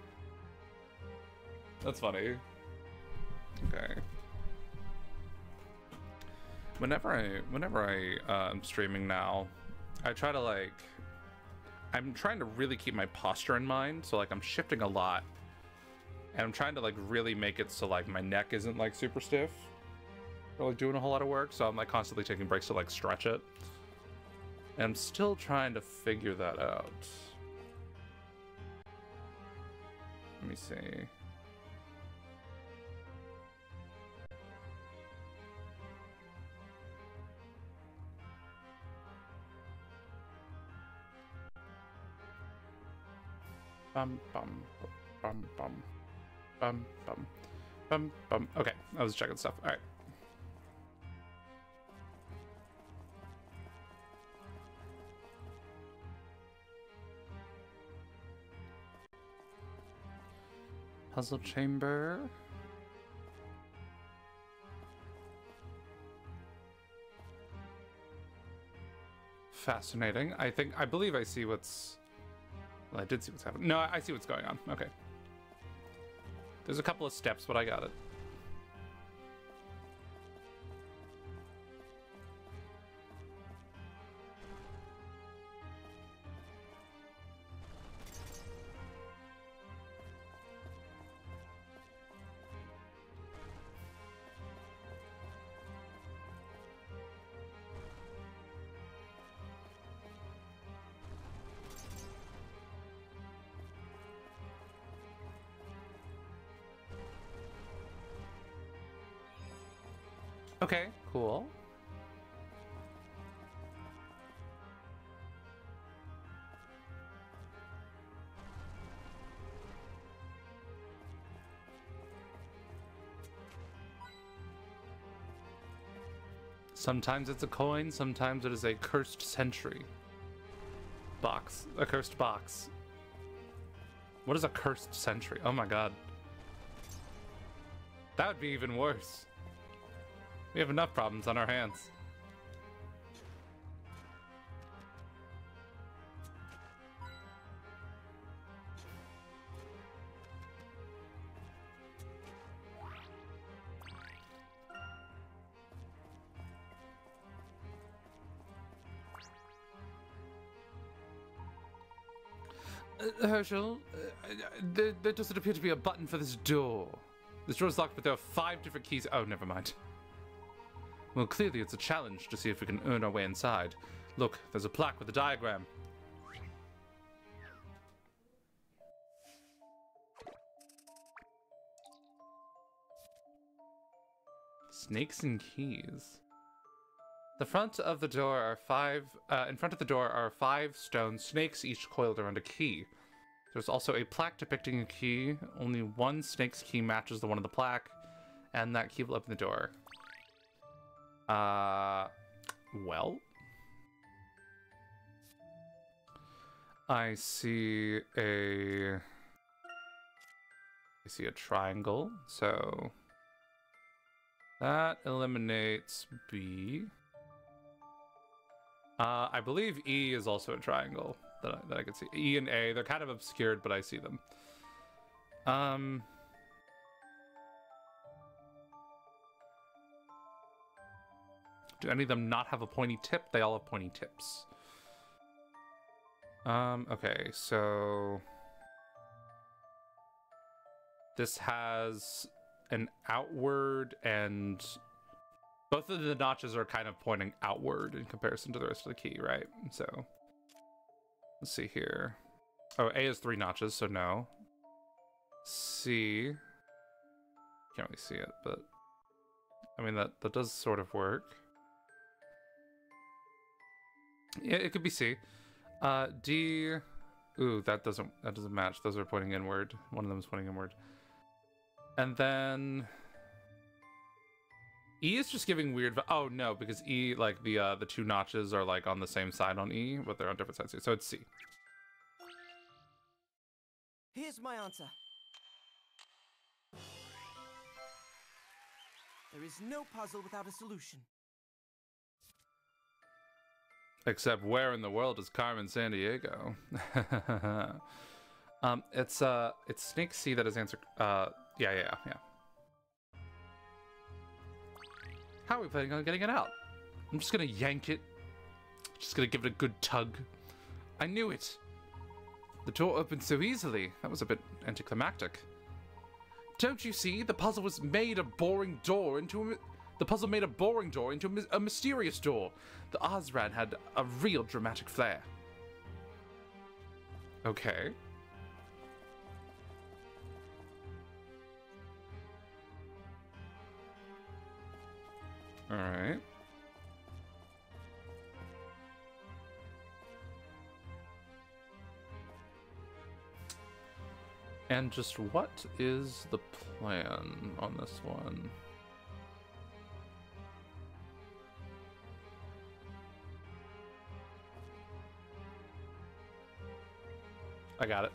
A: That's funny. Okay. Whenever I am streaming now, I try to like, I'm trying to really keep my posture in mind. So like I'm shifting a lot, and I'm trying to like really make it so like my neck isn't like super stiff, or like doing a whole lot of work. So I'm like constantly taking breaks to like stretch it. And I'm still trying to figure that out. Let me see. Bum bum bum bum bum bum bum bum. Okay, I was checking stuff. All right. Puzzle chamber. Fascinating. I believe I see what's... Well, I did see what's happening. No, I see what's going on. Okay. There's a couple of steps, but I got it. Okay, cool. Sometimes it's a coin, sometimes it is a cursed sentry. Box. A cursed box. What is a cursed sentry? Oh my god. That would be even worse. We have enough problems on our hands. Herschel, there doesn't appear to be a button for this door. This door is locked, but there are 5 different keys. Oh, never mind. Well, clearly it's a challenge to see if we can earn our way inside. Look, there's a plaque with a diagram. Snakes and keys. The front of the door are 5. In front of the door are 5 stone snakes, each coiled around a key. There's also a plaque depicting a key. Only one snake's key matches the one on the plaque, and that key will open the door. Well, I see a triangle, so that eliminates B. I believe E is also a triangle that I can see. E and A, they're kind of obscured, but I see them. Do any of them not have a pointy tip? They all have pointy tips. Okay, so this has an outward, and both of the notches are kind of pointing outward in comparison to the rest of the key, right? So let's see here. Oh, A has 3 notches, so no. C, can't really see it, but I mean that does sort of work. Yeah, it could be C. D, ooh, that doesn't match. Those are pointing inward. One of them is pointing inward. And then E is just giving weird. Oh no, because E, like the 2 notches are like on the same side on E, but they're on different sides here. So it's C.
B: Here's my answer. There is no puzzle without a solution.
A: Except where in the world is Carmen Sandiego? It's Snake C that has answered Yeah. How are we planning on getting it out? I'm just gonna yank it. Just gonna give it a good tug. I knew it. The door opened so easily. That was a bit anticlimactic. Don't you see? The puzzle made a boring door into a mysterious door. The Ozran had a real dramatic flair. Okay. All right. And just what is the plan on this one? I got it.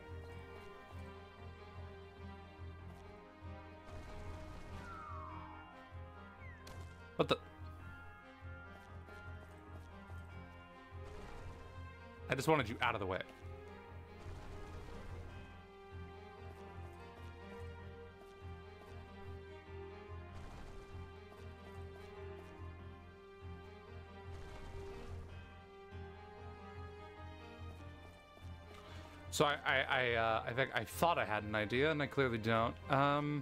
A: What the? I just wanted you out of the way. So I think I thought I had an idea, and I clearly don't. All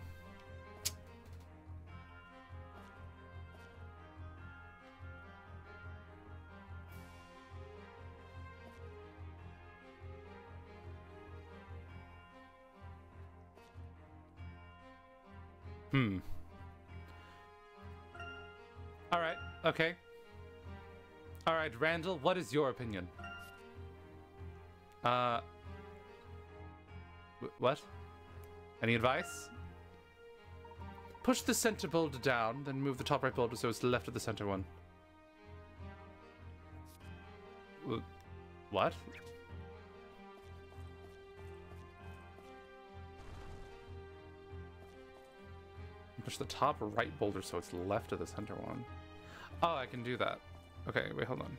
A: right. Okay. All right, Randall. What is your opinion? What? Any advice? Push the center boulder down, then move the top right boulder so it's to the left of the center one. What? Push the top right boulder so it's left of the center one. Oh, I can do that. Okay, wait, hold on.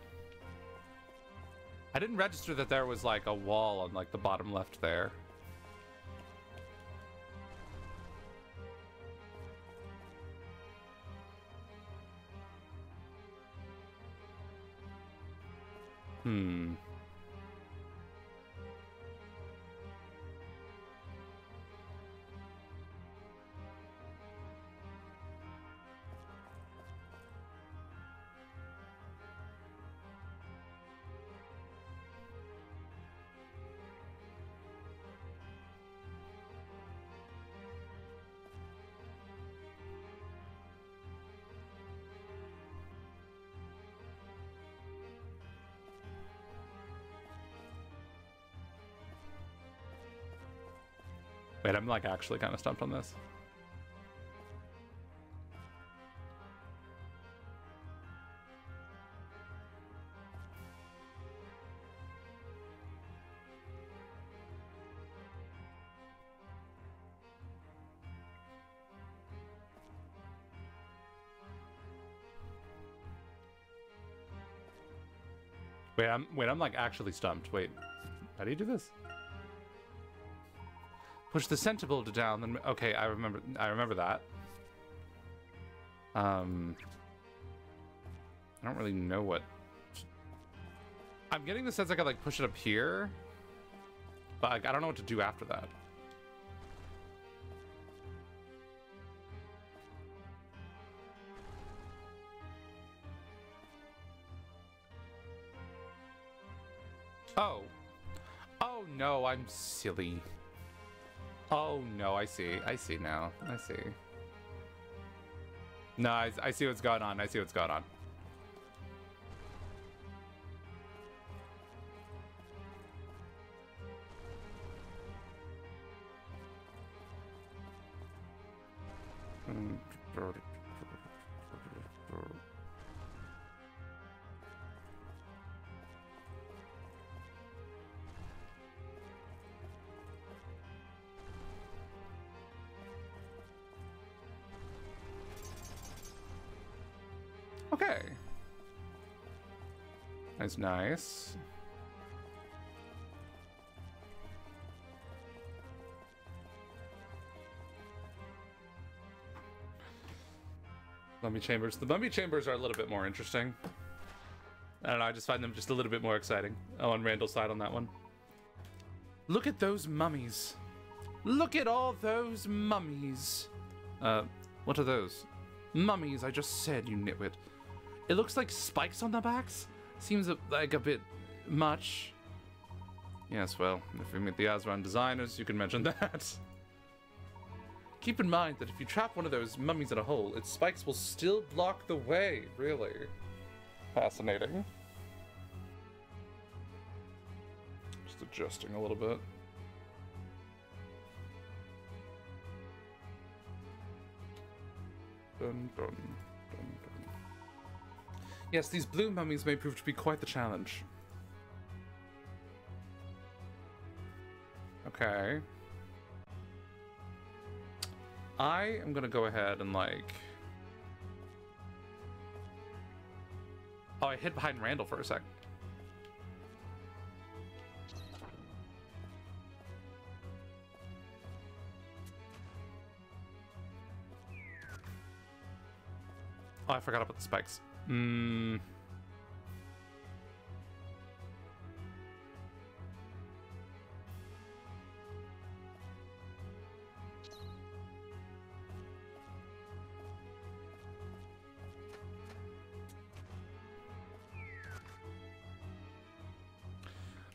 A: I didn't register that there was like a wall on like the bottom left there. Wait, I'm like actually kind of stumped on this. Wait, I'm like actually stumped. Wait, how do you do this? Push the center boulder down, then okay, I remember that. I don't really know what. I'm getting the sense I could like push it up here, but like, I don't know what to do after that. Oh. Oh no, I'm silly. Oh no, I see now. I see. No, I see what's going on. I see what's going on. Okay. That's nice. Mummy chambers. The mummy chambers are a little bit more interesting. I don't know, I just find them just a little bit more exciting. Oh, on Randall's side on that one. Look at those mummies. Look at all those mummies. What are those? Mummies, I just said, you nitwit. It looks like spikes on their backs. Seems like a bit much. Yes, well, if we meet the Azran designers, you can mention that. Keep in mind that if you trap one of those mummies in a hole, its spikes will still block the way, really. Fascinating. Just adjusting a little bit. Dun, dun, dun, dun. Yes, these blue mummies may prove to be quite the challenge. Okay. I am gonna go ahead and like... Oh, I hid behind Randall for a sec. Oh, I forgot about the spikes.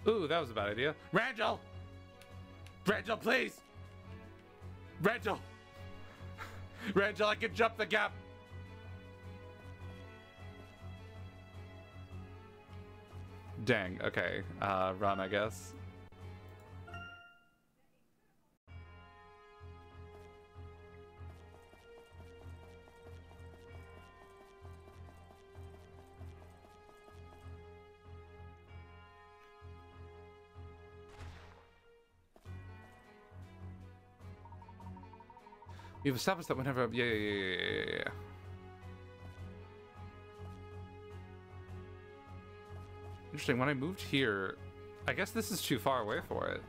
A: Ooh, that was a bad idea. Randall! Randall, please! Randall! Randall, I can jump the gap! Dang, okay. Run, I guess. We've established that whenever... Yeah. Interesting, when I moved here, I guess this is too far away for it.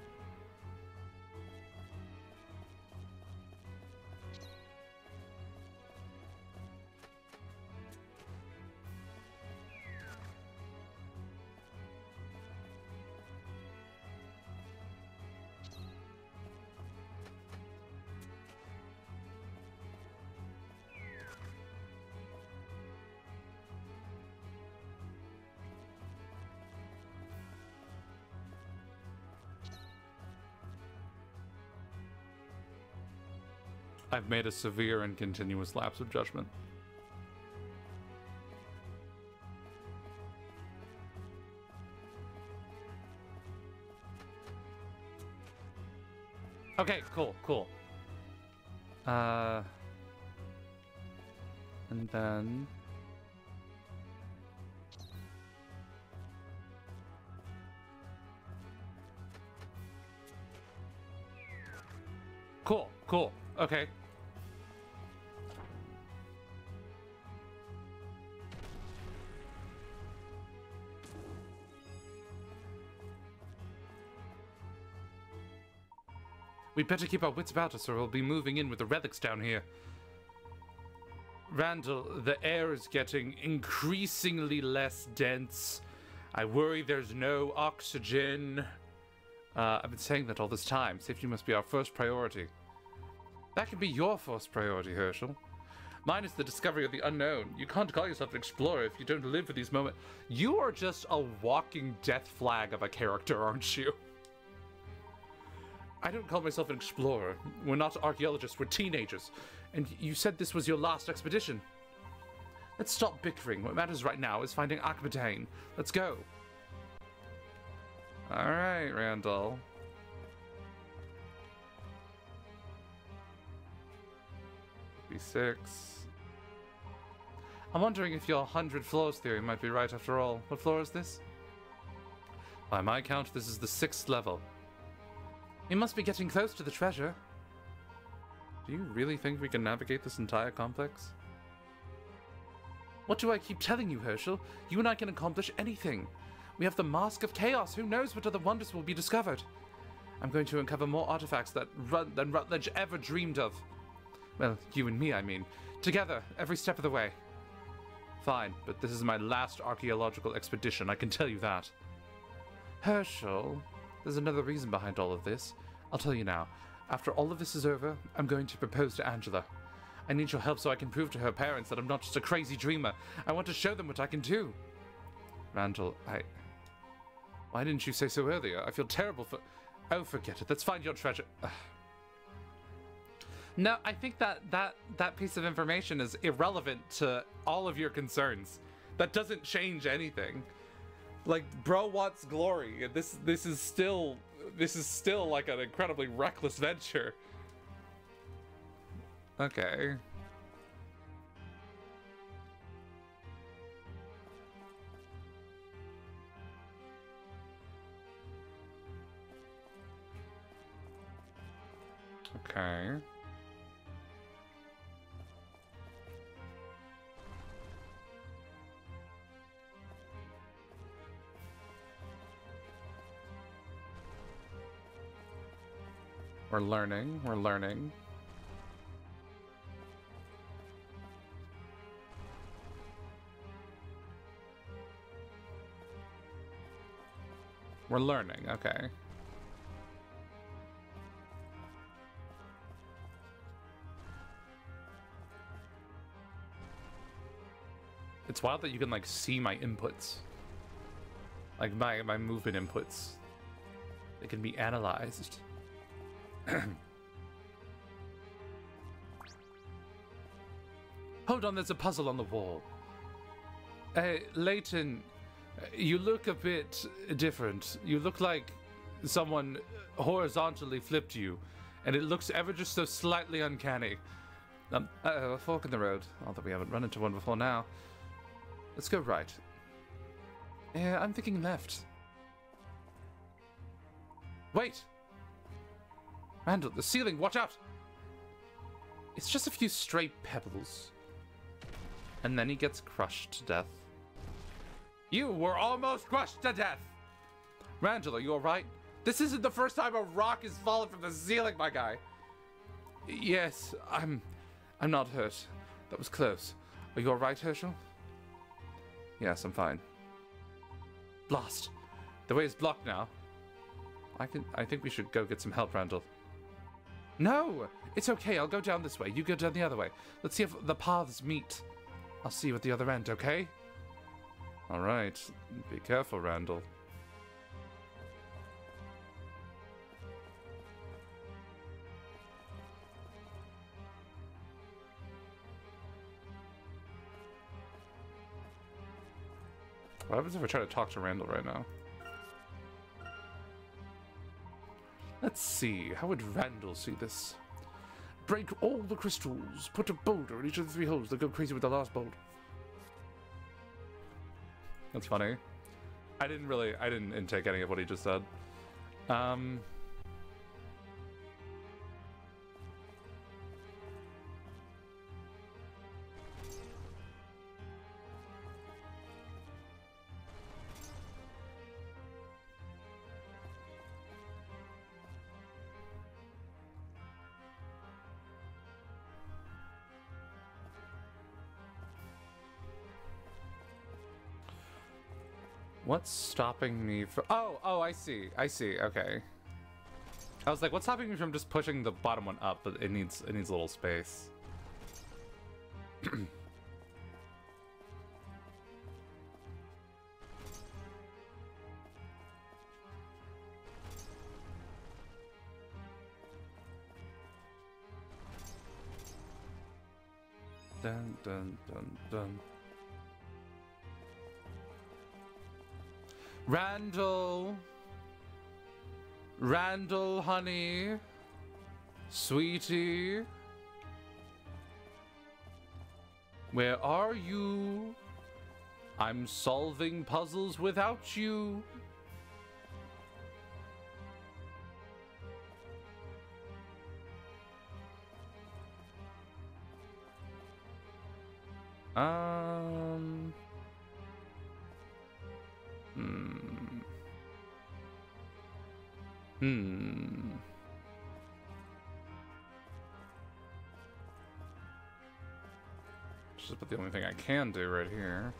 A: I've made a severe and continuous lapse of judgment. Okay, cool. And then... Cool. Okay. We'd better keep our wits about us or we'll be moving in with the relics down here. Randall, the air is getting increasingly less dense. I worry there's no oxygen. I've been saying that all this time. Safety must be our first priority. That can be your first priority, Herschel. Mine is the discovery of the unknown. You can't call yourself an explorer if you don't live for these moments. You are just a walking death flag of a character, aren't you? I don't call myself an explorer. We're not archaeologists, we're teenagers. And you said this was your last expedition. Let's stop bickering. What matters right now is finding Akhenaten. Let's go. Alright, Randall. B6. I'm wondering if your 100 floors theory might be right after all. What floor is this? By my count, this is the 6th level. We must be getting close to the treasure. Do you really think we can navigate this entire complex? What do I keep telling you, Herschel? You and I can accomplish anything. We have the Mask of Chaos. Who knows what other wonders will be discovered? I'm going to uncover more artifacts than Rutledge ever dreamed of. Well, you and me, I mean. Together, every step of the way. Fine, but this is my last archaeological expedition, I can tell you that. Herschel, there's another reason behind all of this. I'll tell you now. After all of this is over, I'm going to propose to Angela. I need your help so I can prove to her parents that I'm not just a crazy dreamer. I want to show them what I can do. Randall, why didn't you say so earlier? I feel terrible for... Oh, forget it. Let's find your treasure. Ugh. No, I think that piece of information is irrelevant to all of your concerns. That doesn't change anything. Like, bro wants glory. This is still like an incredibly reckless venture. Okay. Okay. We're learning. We're learning. We're learning, okay. It's wild that you can, like, see my inputs. Like, my movement inputs. They can be analyzed. Hold on, there's a puzzle on the wall. Layton, you look a bit different. You look like someone horizontally flipped you, and it looks ever just so slightly uncanny. A fork in the road. Not that we haven't run into one before now. Let's go right. Yeah, I'm thinking left. Wait! Randall, the ceiling, watch out! It's just a few stray pebbles. And then he gets crushed to death. You were almost crushed to death! Randall, are you alright? This isn't the first time a rock has fallen from the ceiling, my guy. Yes, I'm not hurt. That was close. Are you alright, Herschel? Yes, I'm fine. Blast! The way is blocked now. I think we should go get some help, Randall. No! It's okay, I'll go down this way. You go down the other way. Let's see if the paths meet. I'll see you at the other end, okay? Alright. Be careful, Randall. What happens if I try to talk to Randall right now? Let's see, how would Randall see this? Break all the crystals. Put a boulder in each of the 3 holes. They'll go crazy with the last boulder. That's funny. I didn't intake any of what he just said. What's stopping me from... Oh, I see. Okay. I was like, what's stopping me from just pushing the bottom one up? But it needs a little space. Dun, dun, dun, dun. Randall, honey, sweetie, where are you? I'm solving puzzles without you. but the only thing I can do right here.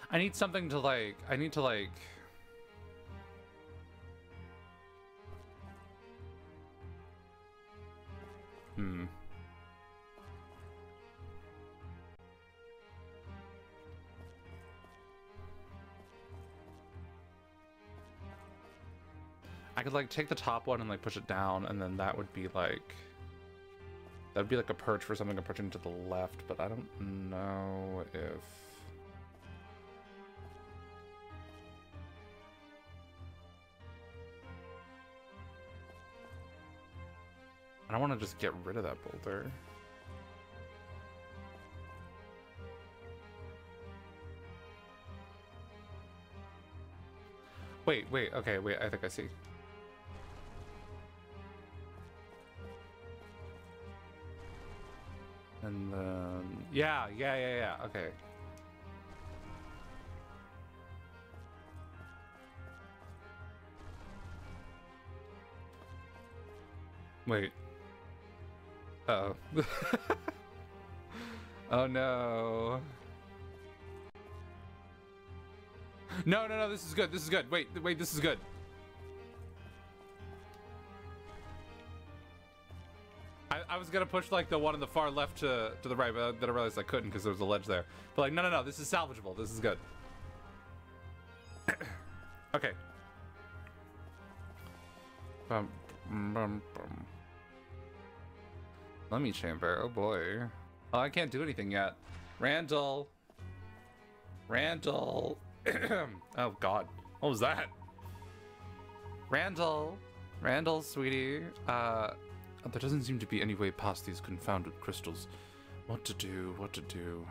A: I need something to like, I need to like... I could like take the top one and like push it down, and then that would be like... That would be like a perch for something approaching to the left, but I don't know if... I don't want to just get rid of that boulder. Wait, okay, wait, I think I see. And then, yeah, okay. Wait. Uh-oh. Oh no. No, this is good, this is good. Wait, this is good. I was gonna push like the one on the far left to the right, but then I realized I couldn't because there was a ledge there. But like, no, this is salvageable, this is good. Okay. Mummy chamber, oh boy. Oh, I can't do anything yet. Randall. Oh god, what was that? Randall, sweetie. There doesn't seem to be any way past these confounded crystals. What to do?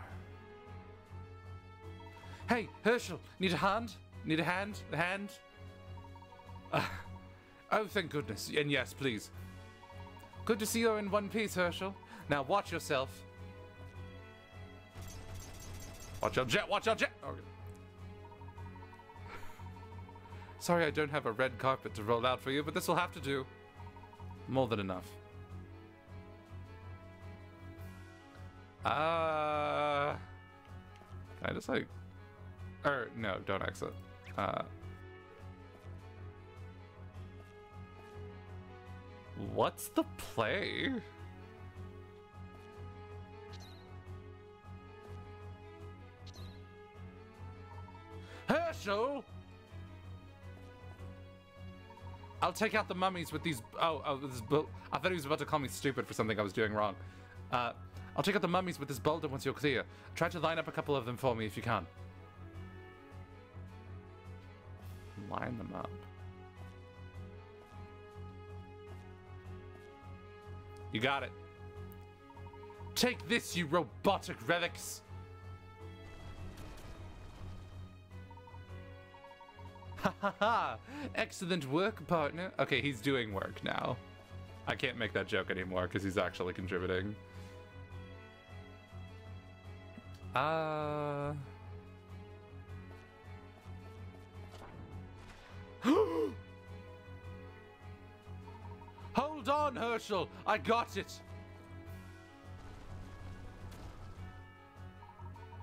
A: Hey, Herschel, need a hand? Need a hand? A hand? Oh, thank goodness. And yes, please. Good to see you in one piece, Herschel. Now watch yourself. Watch out, Jet! Watch out, Jet! Okay. Sorry I don't have a red carpet to roll out for you, but this will have to do. More than enough. Can I just like... no, don't exit. What's the play? Herschel! I'll take out the mummies with these... this I thought he was about to call me stupid for something I was doing wrong. I'll take out the mummies with this boulder once you're clear. Try to line up a couple of them for me if you can. Line them up. You got it. Take this, you robotic relics! Ha ha ha! Excellent work, partner. Okay, he's doing work now. I can't make that joke anymore because he's actually contributing. Hold on, Herschel! I got it!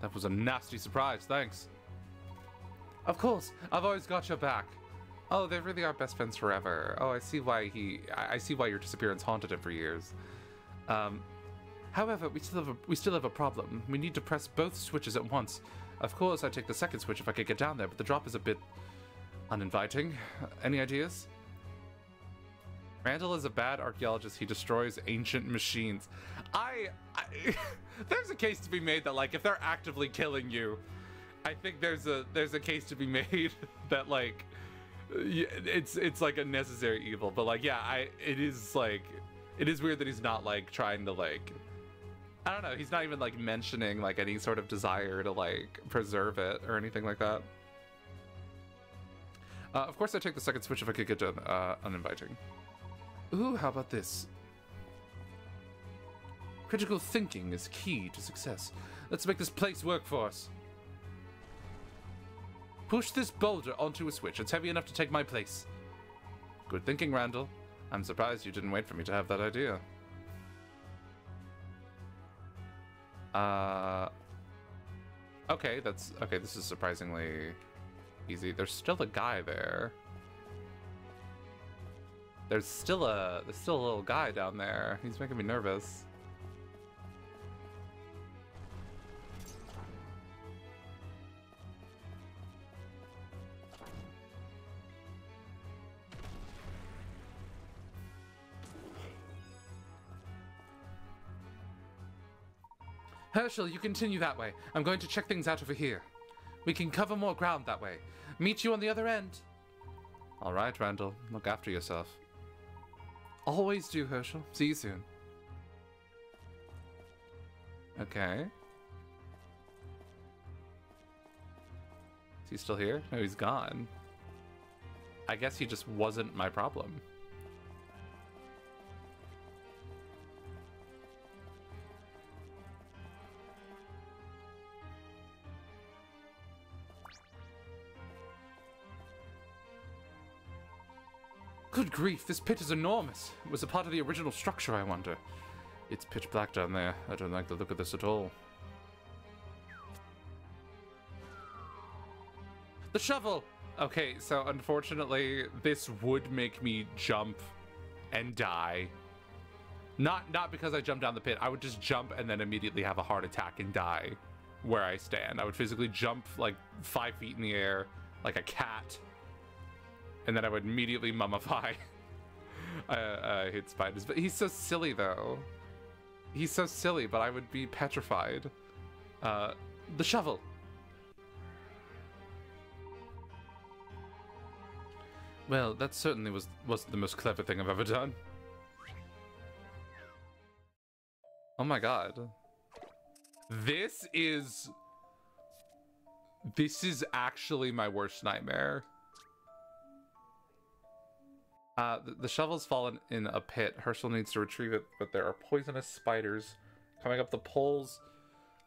A: That was a nasty surprise, thanks. Of course, I've always got your back. Oh, they really are best friends forever. Oh, I see why your disappearance haunted him for years. However, we still have a problem. We need to press both switches at once. Of course, I'd take the second switch if I could get down there, but the drop is a bit uninviting. Any ideas? Randall is a bad archaeologist. He destroys ancient machines. There's a case to be made that, like, if they're actively killing you, I think there's a case to be made that, like, Yeah, it's like a necessary evil, but like yeah, it is weird that he's not like trying to like, I don't know, he's not even like mentioning like any sort of desire to like preserve it or anything like that. Of course, I take the second switch if I could get done uninviting. Ooh, how about this? Critical thinking is key to success. Let's make this place work for us. Push this boulder onto a switch. It's heavy enough to take my place. Good thinking, Randall. I'm surprised you didn't wait for me to have that idea. Okay, okay, this is surprisingly easy. There's still a guy there. There's still a little guy down there. He's making me nervous. Herschel, you continue that way. I'm going to check things out over here. We can cover more ground that way. Meet you on the other end. All right, Randall. Look after yourself. Always do, Herschel. See you soon. Okay. Is he still here? No, he's gone. I guess he just wasn't my problem. Good grief, this pit is enormous. It was a part of the original structure, I wonder. It's pitch black down there. I don't like the look of this at all. The shovel! Okay, so unfortunately, this would make me jump and die. Not because I jumped down the pit. I would just jump and then immediately have a heart attack and die where I stand. I would physically jump like 5 feet in the air like a cat. And then I would immediately mummify. I hate spiders. But he's so silly, though. He's so silly, but I would be petrified. The shovel. Well, that certainly wasn't the most clever thing I've ever done. Oh my god. This is actually my worst nightmare. The shovel's fallen in a pit. Herschel needs to retrieve it, but there are poisonous spiders coming up the poles.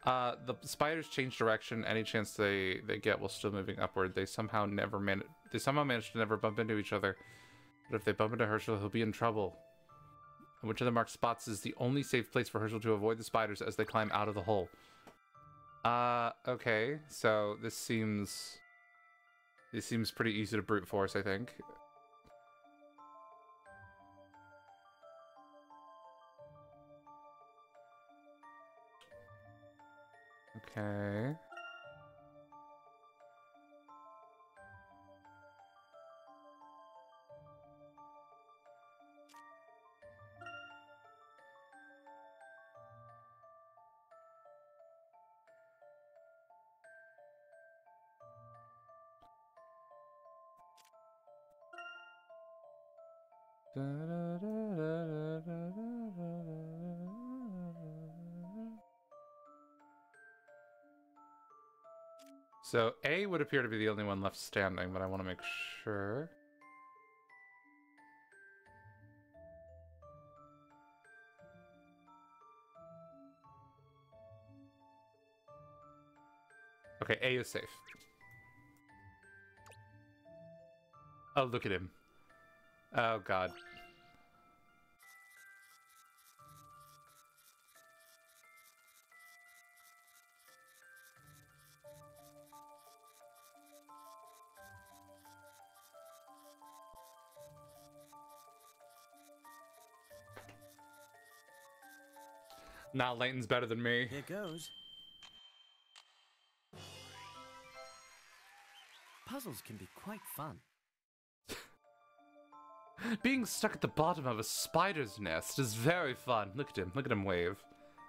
A: The spiders change direction any chance they get while still moving upward. They somehow manage to never bump into each other. But if they bump into Herschel, he'll be in trouble. Which of the marked spots is the only safe place for Herschel to avoid the spiders as they climb out of the hole? Okay, so this seems pretty easy to brute force, I think. Okay. So A would appear to be the only one left standing, but I want to make sure. Okay, A is safe. Oh, look at him. Oh, God. Nah, Layton's better than me.
B: Here goes. Puzzles can be quite fun.
A: Being stuck at the bottom of a spider's nest is very fun. Look at him. Look at him wave.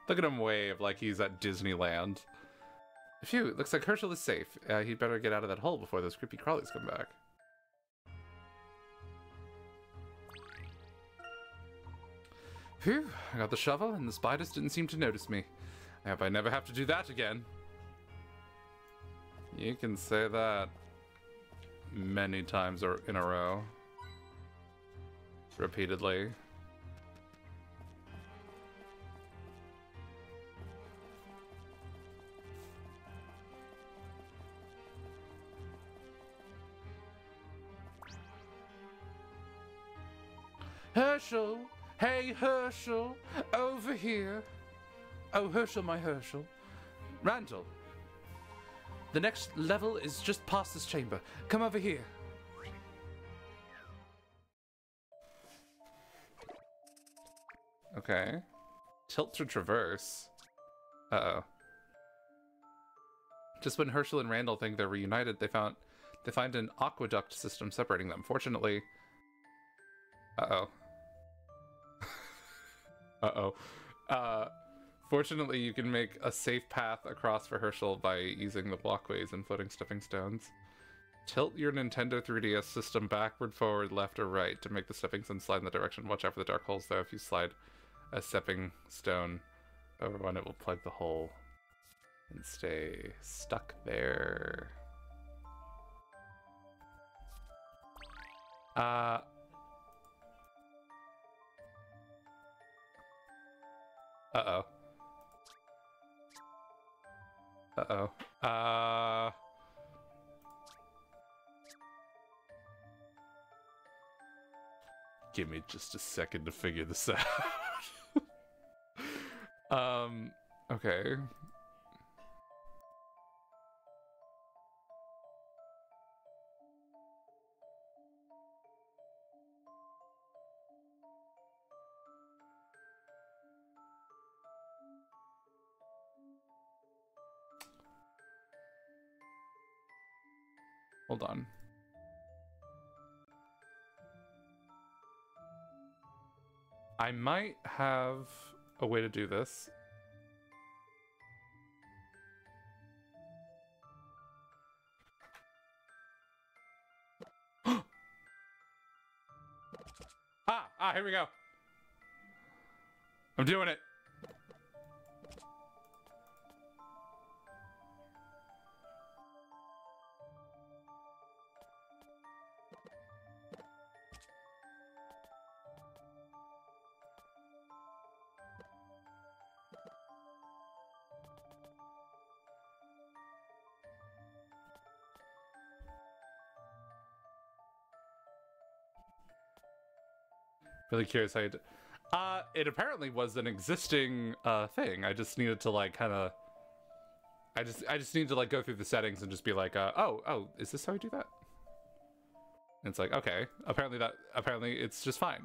A: Look at him wave like he's at Disneyland. Phew, looks like Herschel is safe. He'd better get out of that hole before those creepy crawlies come back. Phew, I got the shovel and the spiders didn't seem to notice me. I hope I never have to do that again. You can say that many times or in a row. Repeatedly. Herschel! Hey, Herschel! Over here! Oh, Herschel, my Herschel. Randall. The next level is just past this chamber. Come over here. Okay. Tilt to traverse. Uh-oh. Just when Herschel and Randall think they're reunited, they find an aqueduct system separating them. Fortunately... Uh-oh. Uh-oh. Fortunately, you can make a safe path across for Herschel by using the walkways and floating stepping stones. Tilt your Nintendo 3DS system backward, forward, left, or right to make the stepping stone slide in the direction. Watch out for the dark holes, though. If you slide a stepping stone over one, it will plug the hole and stay stuck there. Uh-oh. Uh-oh. Give me just a second to figure this out. Okay. Hold on. I might have a way to do this. Here we go. I'm doing it. Really curious how you did. It apparently was an existing thing. I just needed to like kind of. I just need to like go through the settings and just be like, oh, is this how we do that? And it's like, okay, apparently it's just fine.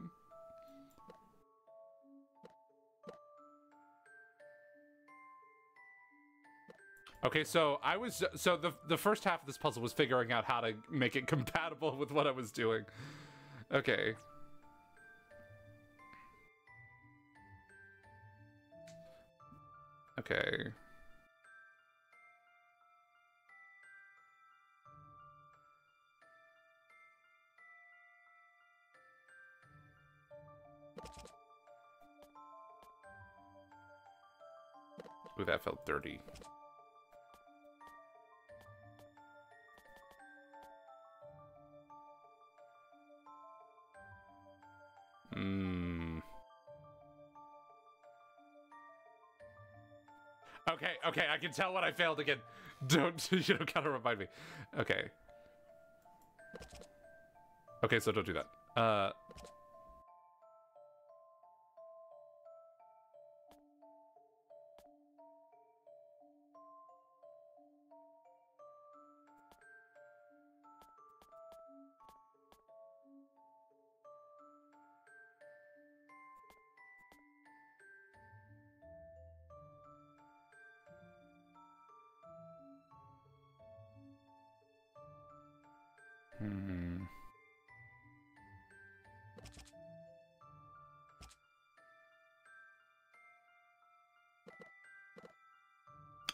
A: Okay, so the first half of this puzzle was figuring out how to make it compatible with what I was doing. Okay. Okay. Ooh, that felt dirty. Okay, I can tell when I failed again. You don't gotta remind me. Okay. Okay, so don't do that.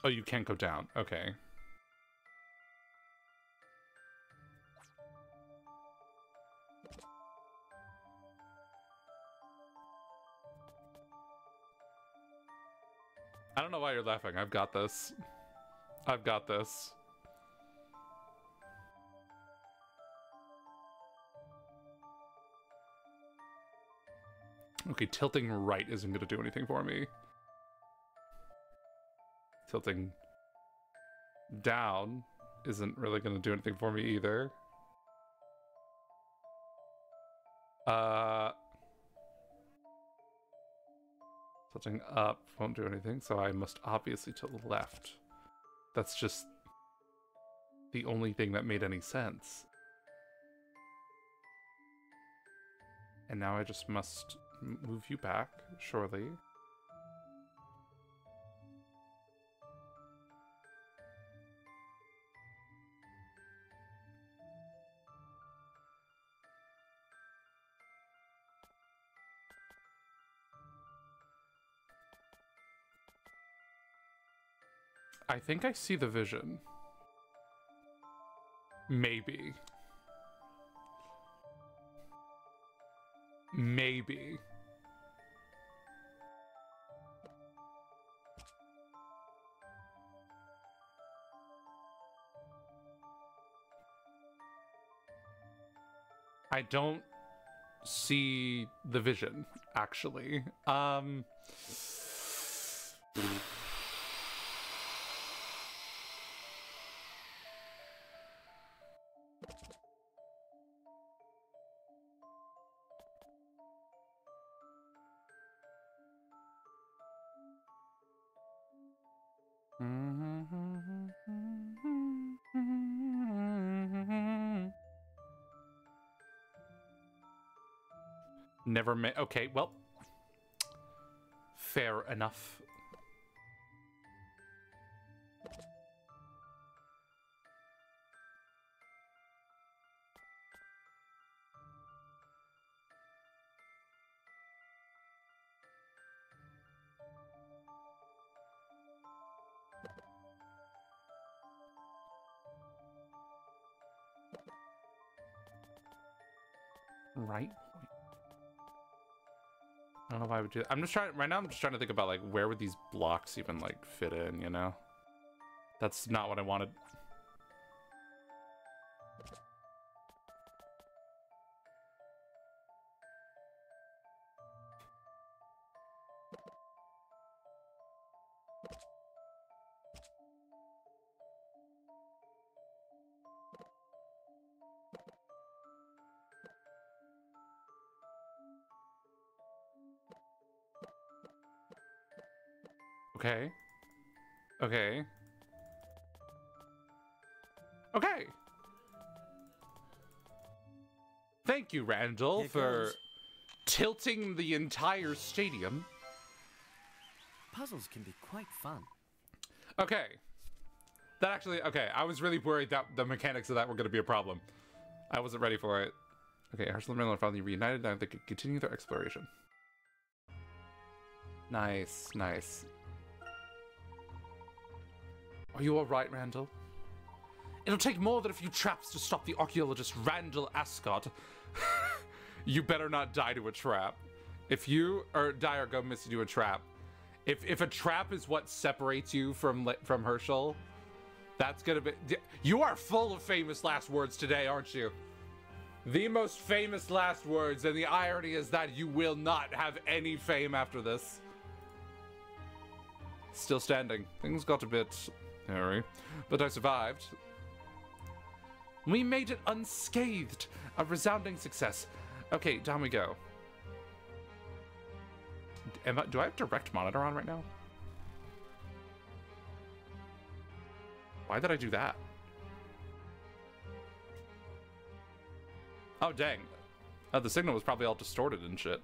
A: Oh, you can't go down. Okay. I don't know why you're laughing. I've got this. I've got this. Okay, tilting right isn't going to do anything for me. Tilting down isn't really going to do anything for me either. Tilting up won't do anything, so I must obviously tilt left. That's just the only thing that made any sense. And now I just must move you back, surely. I think I see the vision. Maybe. Maybe. I don't see the vision, actually. Never met. Okay, well, fair enough. Right. I don't know why I would do that. I'm just trying right now. I'm just trying to think about like where would these blocks even like fit in, you know? That's not what I wanted. Okay. Okay. Okay. Thank you, Randall, for tilting the entire stadium.
B: Puzzles can be quite fun.
A: Okay. That actually, okay, I was really worried that the mechanics of that were going to be a problem. I wasn't ready for it. Okay, Herschel and Randall are finally reunited, and they could continue their exploration. Nice, nice. Are you alright, Randall? It'll take more than a few traps to stop the archaeologist Randall Ascot. You better not die to a trap. If you die or go missing to a trap, if a trap is what separates you from Herschel, that's gonna be... You are full of famous last words today, aren't you? The most famous last words, and the irony is that you will not have any fame after this. Still standing. Things got a bit hairy, but I survived. We made it unscathed. A resounding success. Okay, down we go. Do I have direct monitor on right now? Why did I do that? Oh, dang. Oh, the signal was probably all distorted and shit.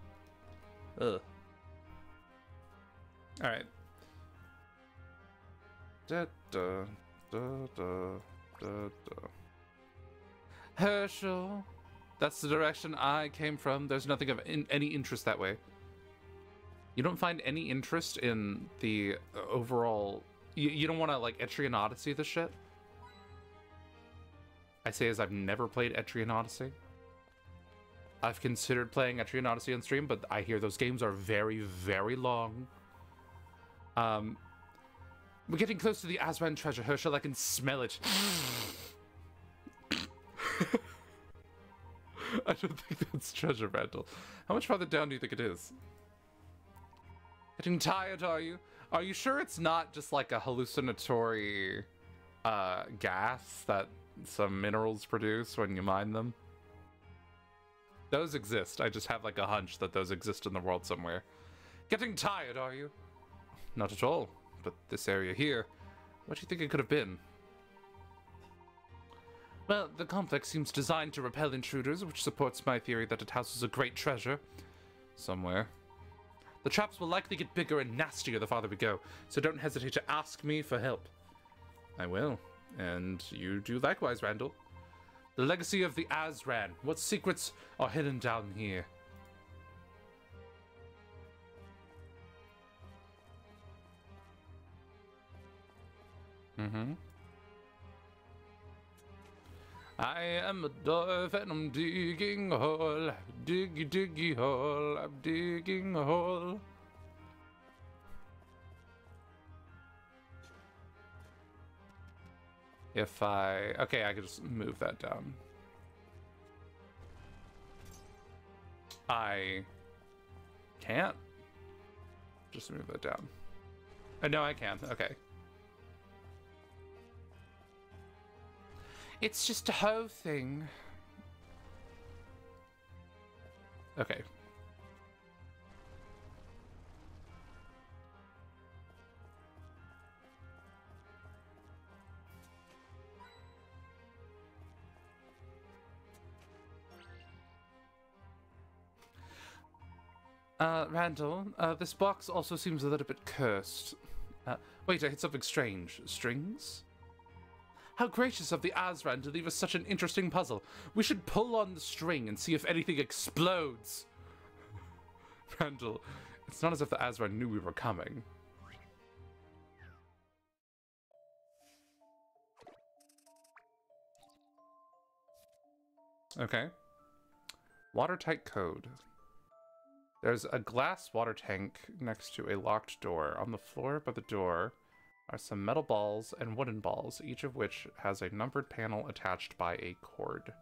A: Ugh. Alright. Da, da, da, da, da, da. Herschel. That's the direction I came from. There's nothing of any interest that way. You don't find any interest in the overall... You don't want to, like, Etrian Odyssey this shit? I say as I've never played Etrian Odyssey. I've considered playing Etrian Odyssey on stream, but I hear those games are very, very long. We're getting close to the Azran treasure, Herschel. I can smell it. I don't think that's treasure, Randall. How much farther down do you think it is? Getting tired, are you? Are you sure it's not just like a hallucinatory gas that some minerals produce when you mine them? Those exist. I just have like a hunch that those exist in the world somewhere. Getting tired, are you? Not at all. But this area here, what do you think it could have been? Well, the complex seems designed to repel intruders, which supports my theory that it houses a great treasure somewhere. The traps will likely get bigger and nastier the farther we go, so don't hesitate to ask me for help. I will, and you do likewise, Randall. The legacy of the Azran. What secrets are hidden down here? I am a dove and I'm digging a hole. Diggy, diggy hole. I'm digging a hole. If I... Okay, I could just move that down. I can't just move that down. No, I can. Okay. It's just a hoe thing. Okay. Randall, this box also seems a little bit cursed. Wait, I hit something strange. Strings? How gracious of the Azran to leave us such an interesting puzzle. We should pull on the string and see if anything explodes. Randall, it's not as if the Azran knew we were coming. Okay. Watertight code. There's a glass water tank next to a locked door. On the floor by the door are some metal balls and wooden balls, each of which has a numbered panel attached by a cord.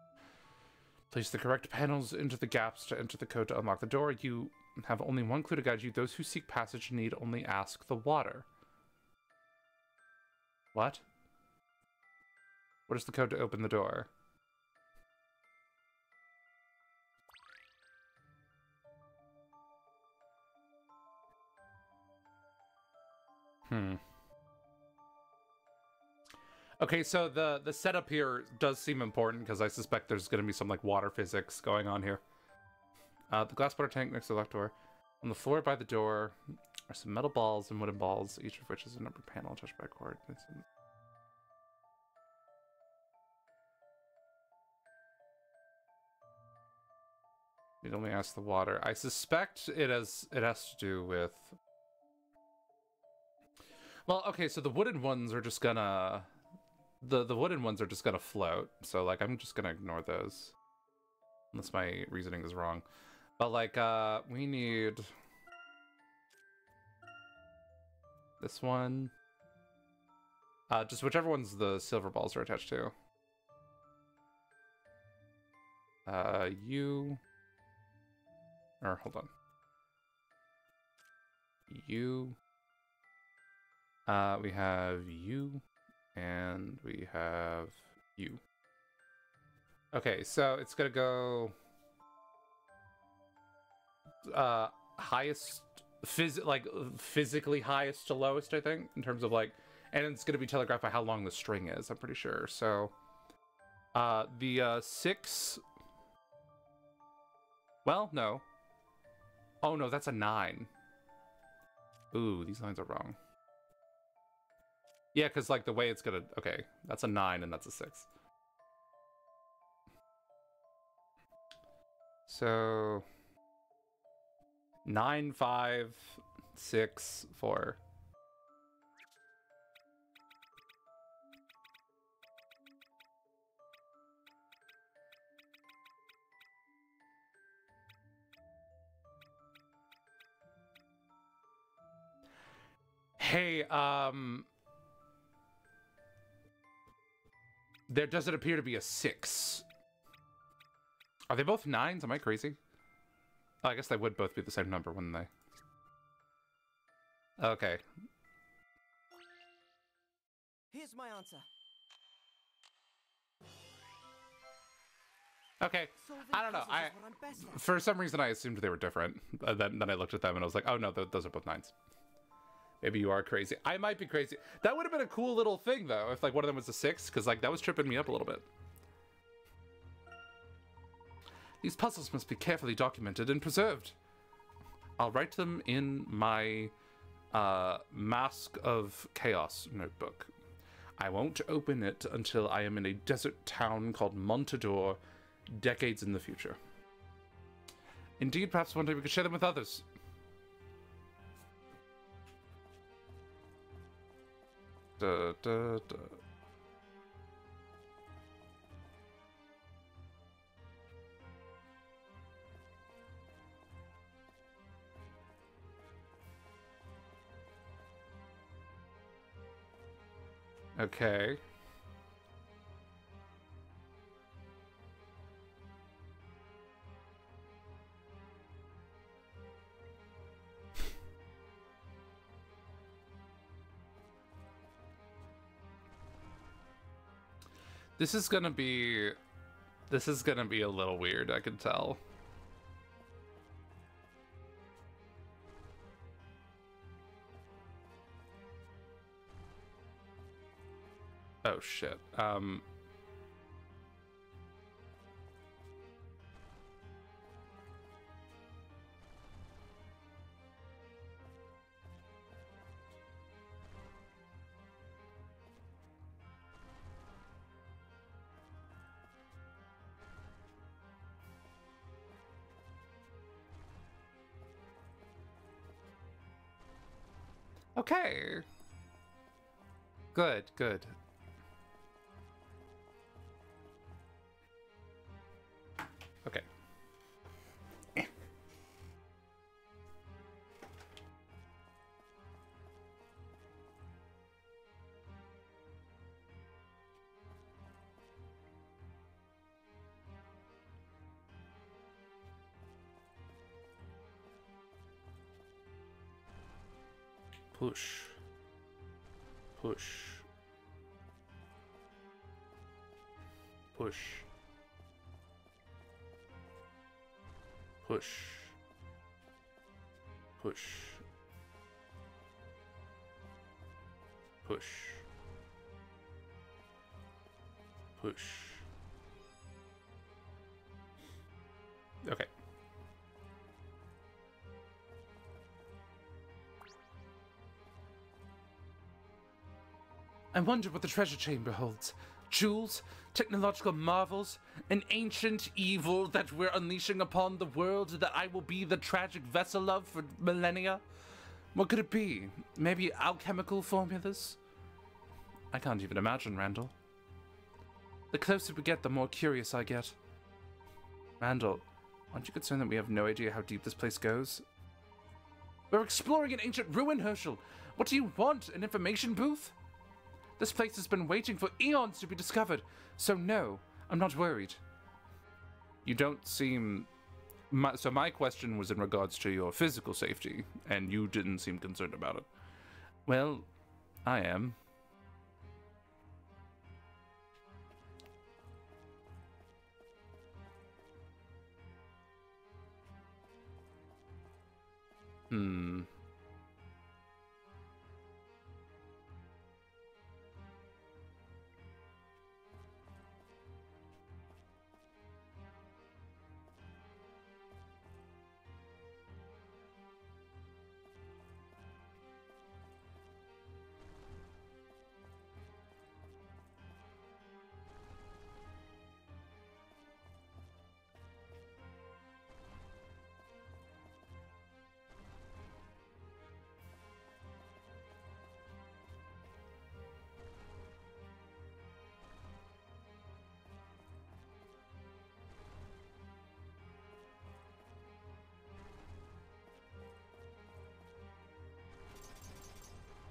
A: Place the correct panels into the gaps to enter the code to unlock the door. You have only one clue to guide you. Those who seek passage need only ask the water. What? What is the code to open the door? Okay, so the setup here does seem important because I suspect there's going to be some like water physics going on here. The glass water tank next to the left door. On the floor by the door are some metal balls and wooden balls, each of which is a numbered panel touched by a cord. You'd only ask the water. I suspect it has to do with... Well, okay, so the wooden ones are just gonna... The wooden ones are just gonna float, so, like, I'm just gonna ignore those. Unless my reasoning is wrong. But, like, we need... this one. Just whichever ones the silver balls are attached to. You... Or, hold on. You... we have you, and we have you. Okay, so it's gonna go highest, physically highest to lowest, I think, in terms of like, and it's gonna be telegraphed by how long the string is, I'm pretty sure. So, the 6. Well, no. Oh no, that's a 9. Ooh, these lines are wrong. Yeah, because, like, the way it's gonna... Okay, that's a 9 and that's a 6. So... 9, 5, 6, 4. Hey, There doesn't appear to be a 6. Are they both 9s? Am I crazy? Oh, I guess they would both be the same number, wouldn't they? Okay.
B: Here's my answer.
A: Okay.
B: Solving
A: I don't know.
B: puzzles is what I'm best at.
A: For some reason, I assumed they were different. Then I looked at them and I was like, oh no, those are both 9s. Maybe you are crazy. I might be crazy. That would have been a cool little thing, though, if like one of them was a 6, because like that was tripping me up a little bit. These puzzles must be carefully documented and preserved. I'll write them in my Mask of Chaos notebook. I won't open it until I am in a desert town called Montador, decades in the future. Indeed, perhaps one day we could share them with others. Da, da, da. Okay. This is gonna be a little weird, I can tell. Oh shit. Okay. Good, good. Okay. Push. Push. Push. Push. Push. Push. Push. Okay. I wonder what the treasure chamber holds. Jewels, technological marvels, an ancient evil that we're unleashing upon the world that I will be the tragic vessel of for millennia? What could it be? Maybe alchemical formulas? I can't even imagine, Randall. The closer we get, the more curious I get. Randall, aren't you concerned that we have no idea how deep this place goes? We're exploring an ancient ruin, Herschel. What do you want? An information booth? This place has been waiting for eons to be discovered, so no, I'm not worried. You don't seem... So my question was in regards to your physical safety, and you didn't seem concerned about it. Well, I am.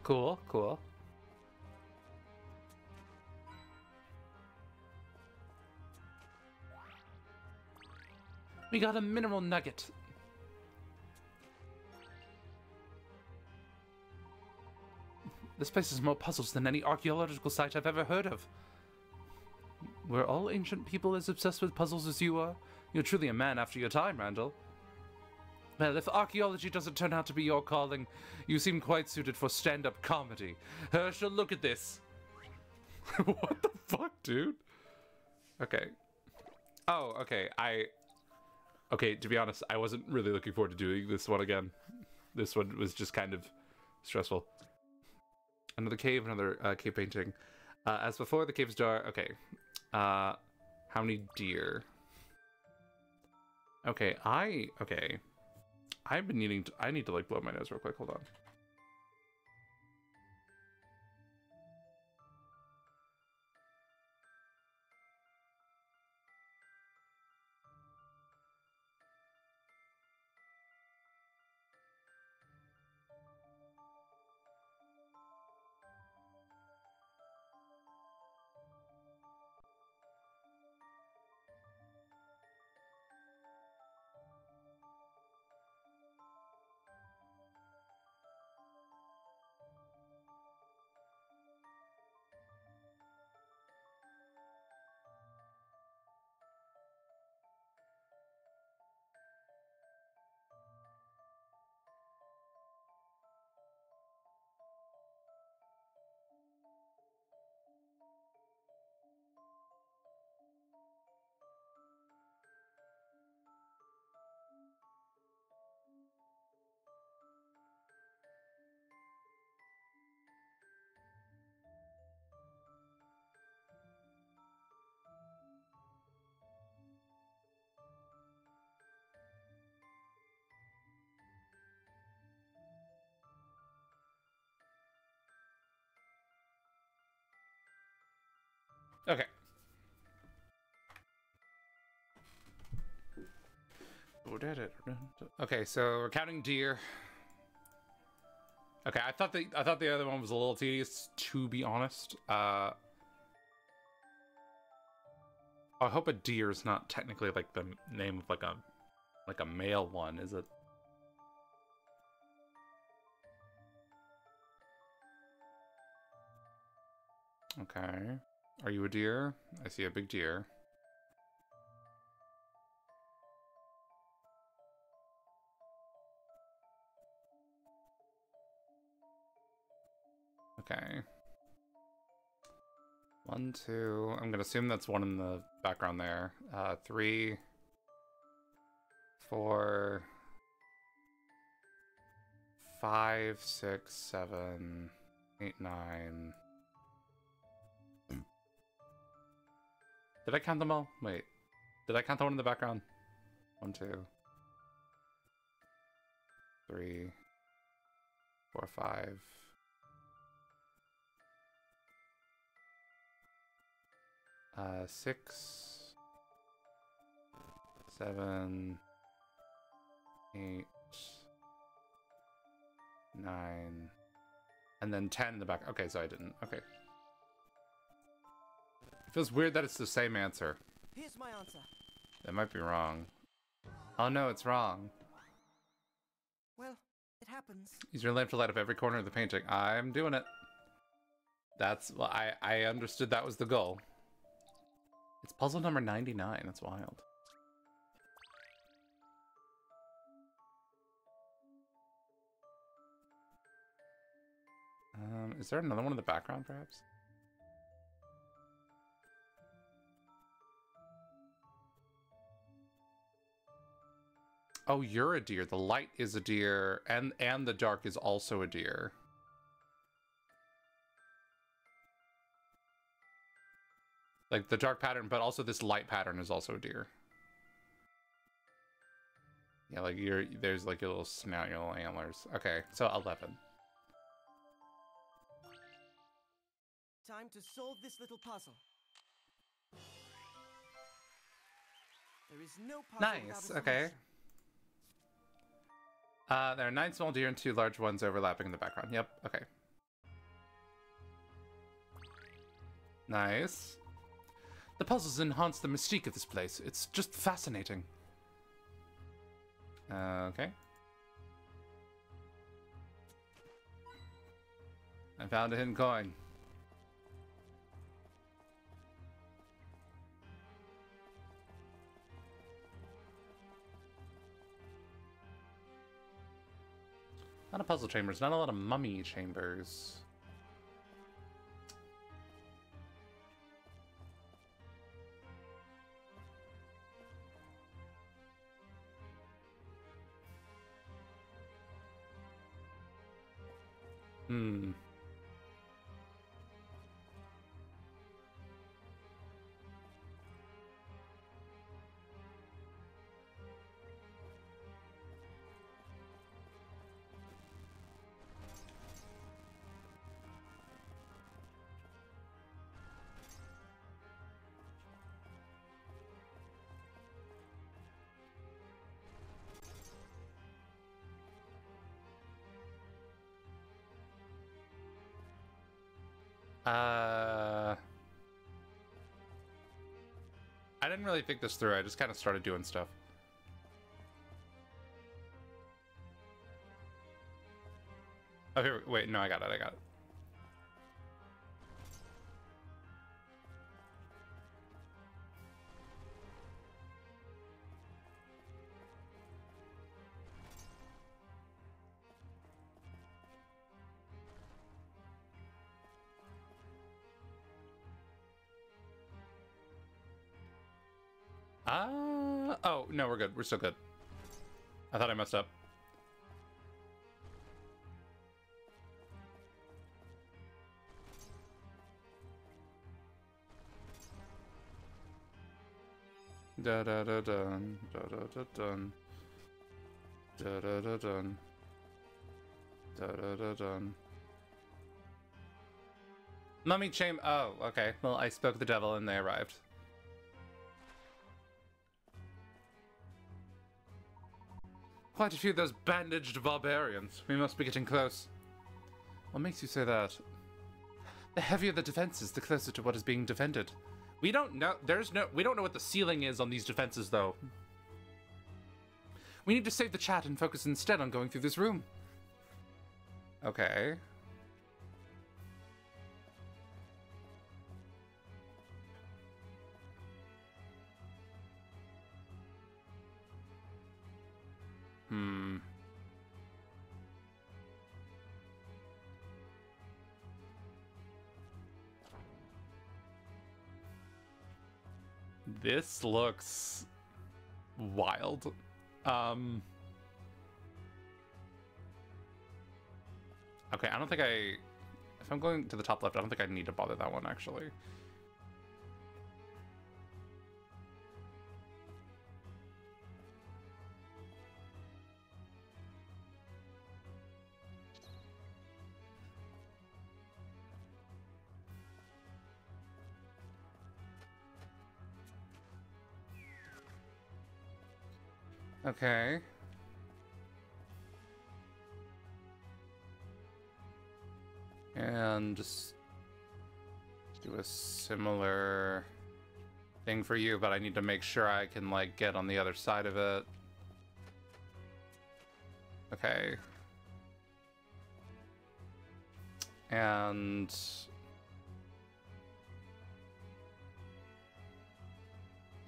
A: Cool, cool. We got a mineral nugget. This place has more puzzles than any archaeological site I've ever heard of. Were all ancient people as obsessed with puzzles as you are? You're truly a man after your time, Randall. Well, if archaeology doesn't turn out to be your calling, you seem quite suited for stand-up comedy. Herschel, look at this. What the fuck, dude? Okay. Oh, okay. Okay, to be honest, I wasn't really looking forward to doing this one again. This one was just kind of stressful. Another cave, another cave painting. As before, the cave's dark. Okay. How many deer? Okay, I've been needing to, I need to like blow my nose real quick. Hold on. Okay. Okay, so we're counting deer. Okay, I thought the other one was a little tedious, to be honest. I hope a deer is not technically like the name of like a male one, is it? Okay. Are you a deer? I see a big deer. Okay. 1, 2. I'm gonna assume that's one in the background there. 3, 4, 5, 6, 7, 8, 9. Did I count them all? Wait. Did I count the one in the background? 1, 2, 3, 4, 5. 6, 7, 8, 9, and then 10 in the back. Okay, so I didn't. Okay. It feels weird that it's the same answer.
B: Here's my answer.
A: That might be wrong. Oh no, it's wrong.
B: Well, it happens.
A: Use your lamp to light up every corner of the painting. I'm doing it. That's, well, I understood that was the goal. It's puzzle number 99. That's wild. Is there another one in the background, perhaps? Oh, you're a deer. The light is a deer, and the dark is also a deer. Like the dark pattern, but also this light pattern is also a deer. Yeah, like there's like your little snout, your little antlers. Okay, so 11.
B: Time to solve this little puzzle. There is no puzzle without a
A: Nice.
B: solution.
A: Okay. There are 9 small deer and 2 large ones overlapping in the background. Yep. Okay. Nice. The puzzles enhance the mystique of this place. It's just fascinating. Okay. I found a hidden coin. Not a puzzle chambers, not a lot of mummy chambers. Hmm. I didn't really think this through. I just kind of started doing stuff. Oh, here, wait, no, I got it. Oh, no, we're good. We're still good. I thought I messed up. Da da da dun, da da da dun, da da da dun, da da da dun. Mummy chamber. Oh, okay. Well, I spoke the devil and they arrived. Quite a few of those bandaged barbarians. We must be getting close. What makes you say that? The heavier the defenses, the closer to what is being defended. We don't know. We don't know what the ceiling is on these defenses, though. We need to save the chat and focus instead on going through this room. Okay. This looks wild. Okay, I don't think if I'm going to the top left, I don't think I need to bother that one, actually. Okay. And just do a similar thing for you, but I need to make sure I can, like, get on the other side of it. Okay. And...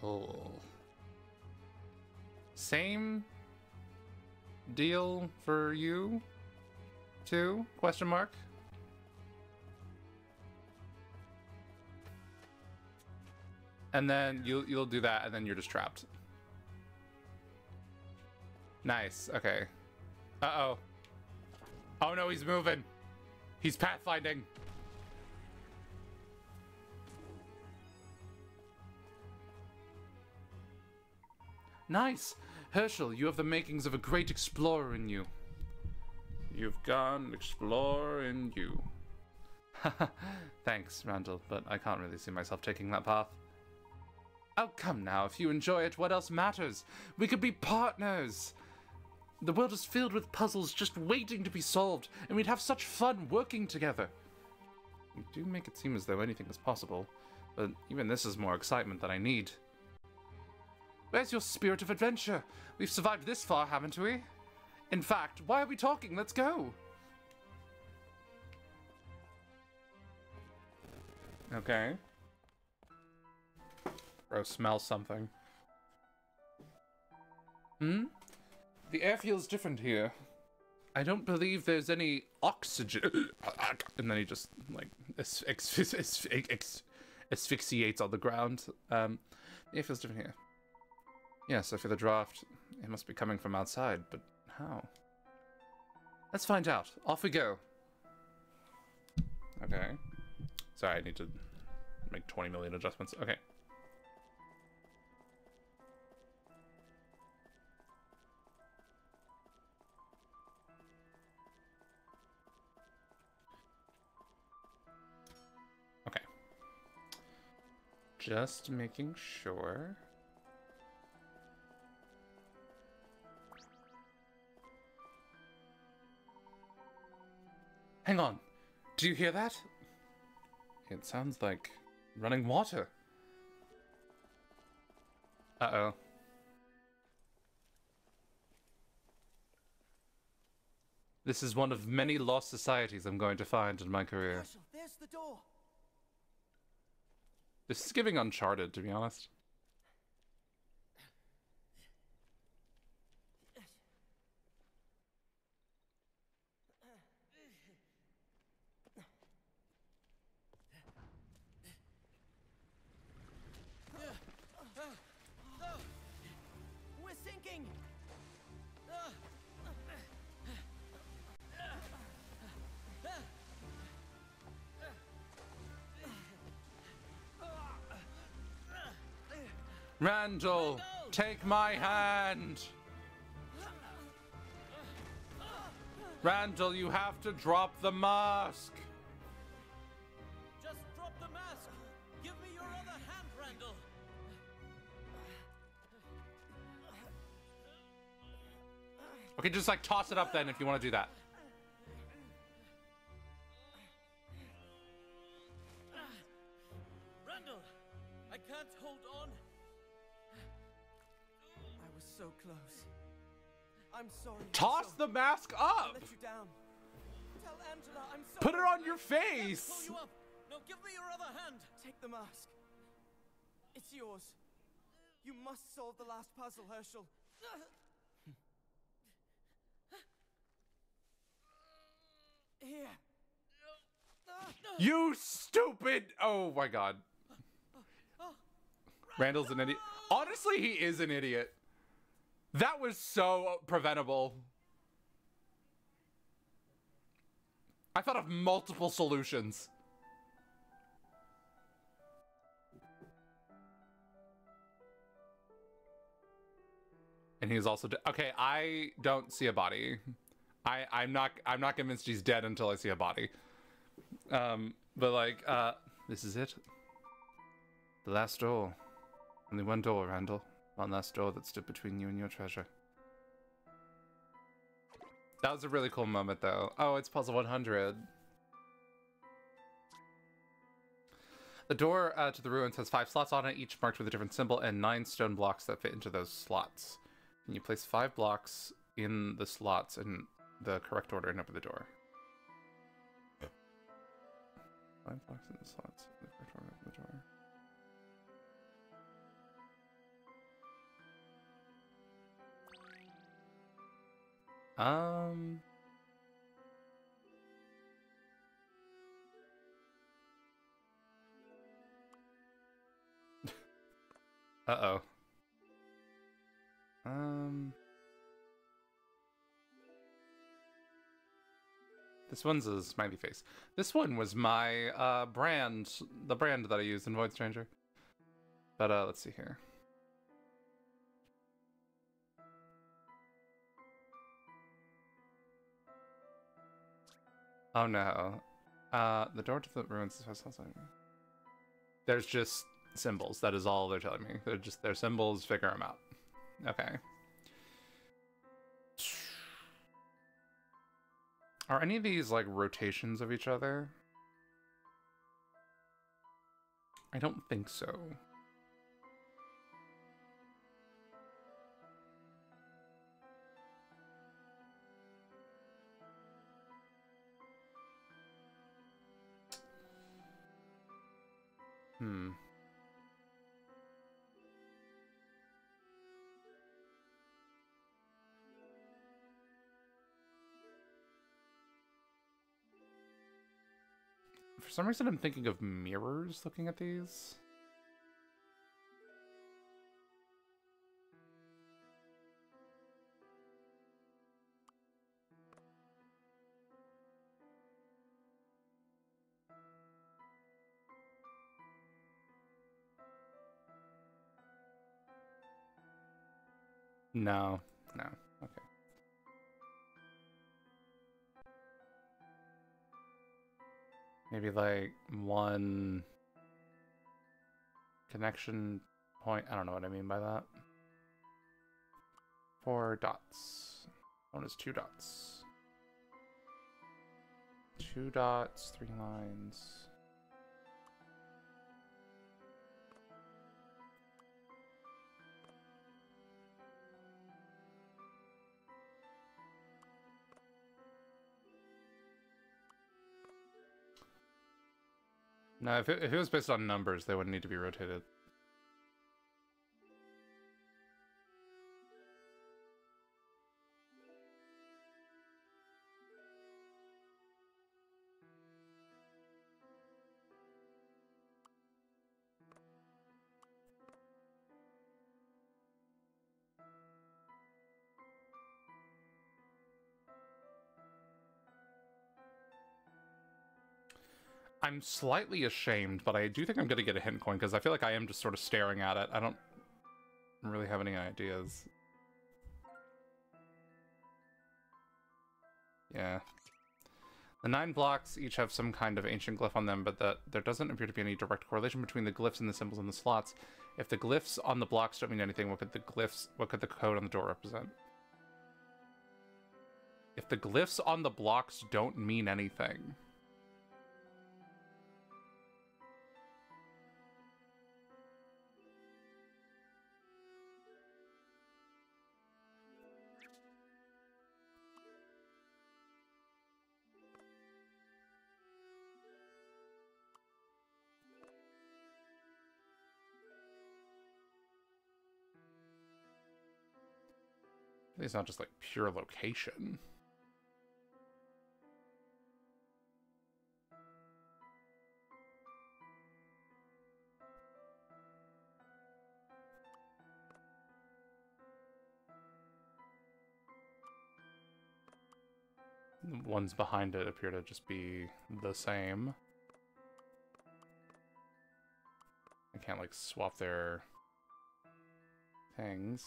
A: oh. Same deal for you too? Question mark. And then you'll do that, and then you're just trapped. Nice. Okay. Uh-oh. Oh no, he's moving. He's pathfinding. Nice. Herschel, you have the makings of a great explorer in you. You've gone explorer in you. Thanks, Randall, but I can't really see myself taking that path. Oh, come now. If you enjoy it, what else matters? We could be partners. The world is filled with puzzles just waiting to be solved, and we'd have such fun working together. You do make it seem as though anything is possible, but even this is more excitement than I need. Where's your spirit of adventure? We've survived this far, haven't we? In fact, why are we talking? Let's go. Okay. Bro, smell something. Hmm? The air feels different here. I don't believe there's any oxygen. And then he just, like, asphyxiates on the ground. The air feels different here. Yes, I feel the draft. It must be coming from outside, but how? Let's find out. Off we go. Okay. Sorry, I need to make 20 million adjustments. Okay. Okay. Just making sure. Hang on. Do you hear that? It sounds like running water. Uh-oh. This is one of many lost societies I'm going to find in my career.
B: Herschel, there's the door.
A: This is giving Uncharted, to be honest.
B: We're sinking.
A: Randall, take my hand. Randall, you have to drop the mask.
C: Just drop the mask. Give me your other hand, Randall.
A: Okay, just like toss it up then if you want to do that.
C: Randall, I can't hold on.
B: I was so close. I'm sorry.
A: Toss
B: Herschel.
A: the mask
B: I
A: up.
B: let you down. Tell Angela I'm sorry.
A: Put it on your
C: Pull
A: face.
C: you up. No, give me your other hand.
B: Take the mask. It's yours. You must solve the last puzzle, Herschel. Here.
A: You stupid. Oh my god. Randall's an idiot. Honestly, he is an idiot. That was so preventable. I thought of multiple solutions. And he's also okay. I don't see a body. I'm not convinced he's dead until I see a body. But like, this is it. The last door. Only one door, Randall. One last door that stood between you and your treasure. That was a really cool moment, though. Oh, it's puzzle 100. The door to the ruins has 5 slots on it, each marked with a different symbol, and 9 stone blocks that fit into those slots. And you place 5 blocks in the slots in the correct order and open the door. 5 blocks in the slots in the correct order and open the door. Uh-oh. This one's a smiley face. This one was my brand, the brand that I used in Void Stranger. But let's see here. Oh no. The door to the ruins is outside. There's just symbols. That is all they're telling me. They're symbols, figure them out. Okay. Are any of these like rotations of each other? I don't think so. Hmm. For some reason, I'm thinking of mirrors looking at these. No, no. Okay. Maybe like one connection point. I don't know what I mean by that. 4 dots. One is 2 dots. 2 dots, 3 lines. No, if it was based on numbers, they wouldn't need to be rotated. I'm slightly ashamed, but I do think I'm going to get a hint coin because I feel like I am just sort of staring at it. I don't really have any ideas. Yeah. The 9 blocks each have some kind of ancient glyph on them, but there doesn't appear to be any direct correlation between the glyphs and the symbols in the slots. If the glyphs on the blocks don't mean anything, what could the code on the door represent? If the glyphs on the blocks don't mean anything. It's not just like pure location. The ones behind it appear to just be the same. I can't like swap their things.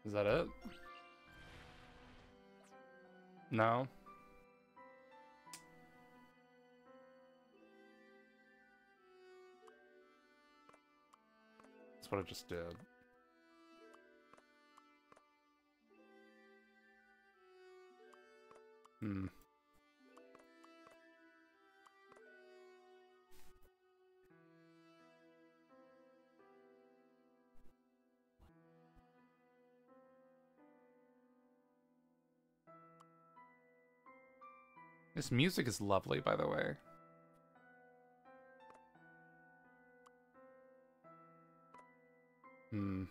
A: Is that it? No? That's what I just did. Hmm. This music is lovely, by the way. Hmm.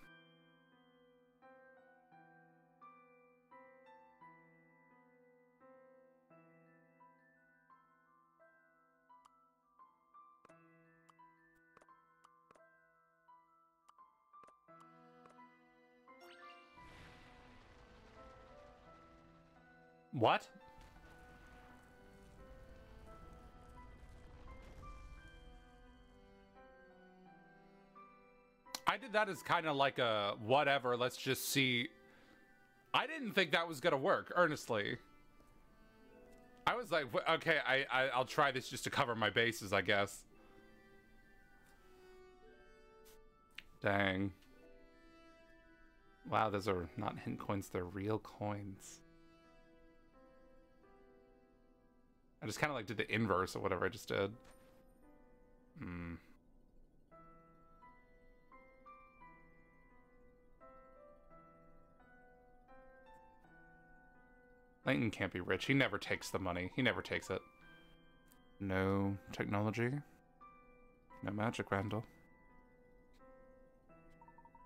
A: What? I did that as kind of like a whatever, let's just see. I didn't think that was gonna work, earnestly. I was like, okay, I'll try this just to cover my bases, I guess. Dang. Wow, those are not hint coins, they're real coins. I just kind of like did the inverse of whatever I just did. Hmm. Layton can't be rich. He never takes the money. He never takes it. No technology. No magic, Randall.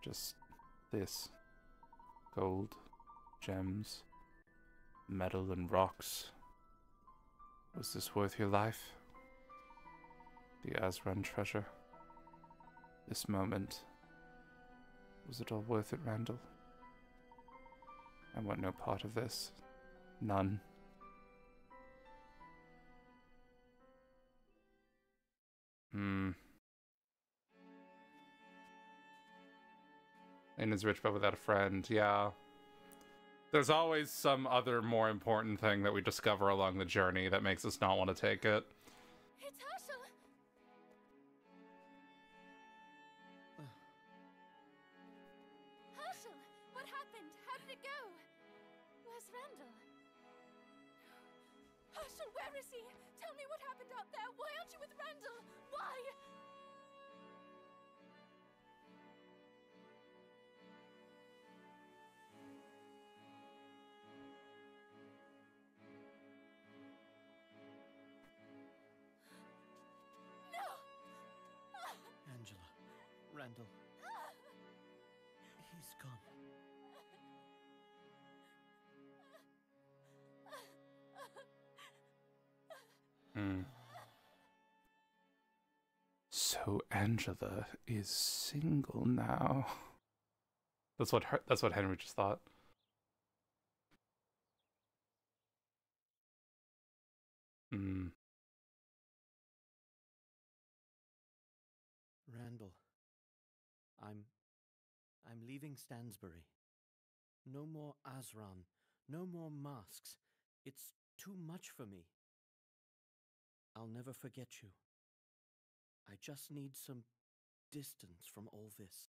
A: Just this. Gold, gems, metal, and rocks. Was this worth your life? The Azran treasure. This moment. Was it all worth it, Randall? I want no part of this. None. And is rich but without a friend, yeah. There's always some other more important thing that we discover along the journey that makes us not want to take it.
D: It's Herschel! Herschel! What happened? How did it go? Where's Randall? Herschel, where is he? Tell me what happened out there. Why aren't you with Randall? Why?
C: Angela. Randall. He's gone.
A: So Angela is single now. That's what Henry just thought.
C: Randall. I'm leaving Stansbury. No more Azran. No more masks. It's too much for me. I'll never forget you. I just need some distance from all this.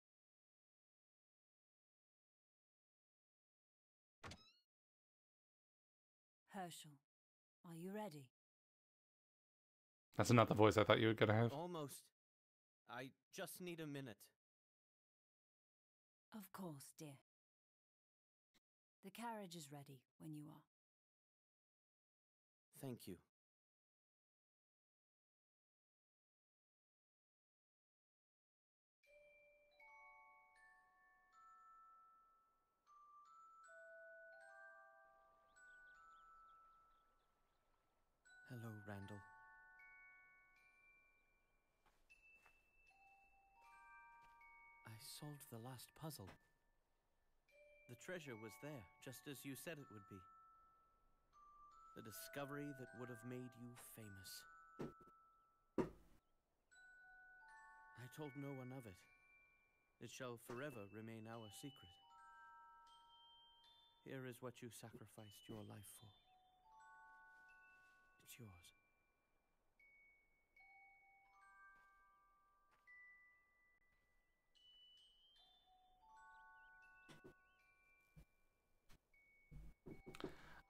D: Herschel, are you ready?
A: That's not the voice I thought you were gonna have.
C: Almost. I just need a minute.
D: Of course, dear. The carriage is ready when you are.
C: Thank you. Hello, Randall. I solved the last puzzle. The treasure was there, just as you said it would be. The discovery that would have made you famous. I told no one of it. It shall forever remain our secret. Here is what you sacrificed your life for. It's yours.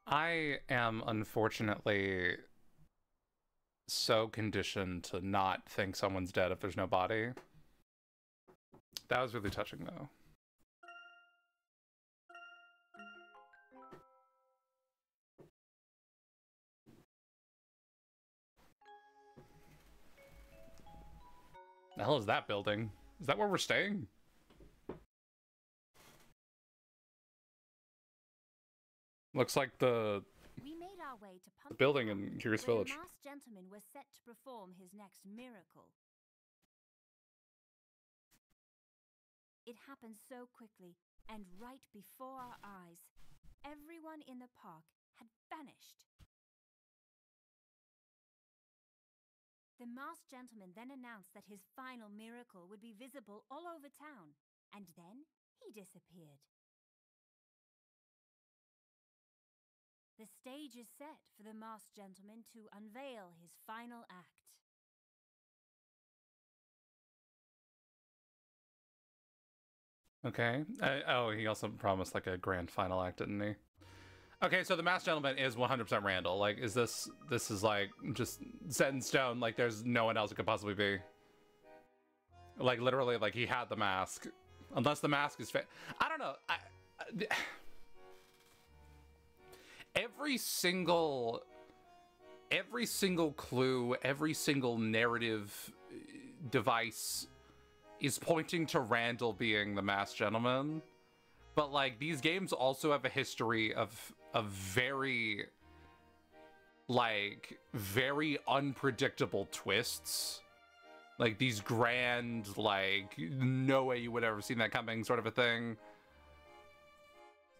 A: I am unfortunately so conditioned to not think someone's dead if there's no body. That was really touching, though. The hell is that building? Is that where we're staying? Looks like the
D: We made our way to Pumpkin
A: building
D: Park,
A: in Curious
D: where
A: Village.
D: the masked gentleman was set to perform his next miracle. It happened so quickly, and right before our eyes. Everyone in the park had vanished. The masked gentleman then announced that his final miracle would be visible all over town, and then he disappeared. The stage is set for the masked gentleman to unveil his final act.
A: Okay. Oh, he also promised like a grand final act, didn't he? Okay, so the masked gentleman is 100% Randall. Like, is this is like just set in stone? Like, there's no one else it could possibly be. Like, literally, like he had the mask, unless the mask is fake. I don't know. every single clue, every single narrative device is pointing to Randall being the masked gentleman. But like these games also have a history of very unpredictable twists. Like these grand, like, no way you would ever seen that coming sort of a thing.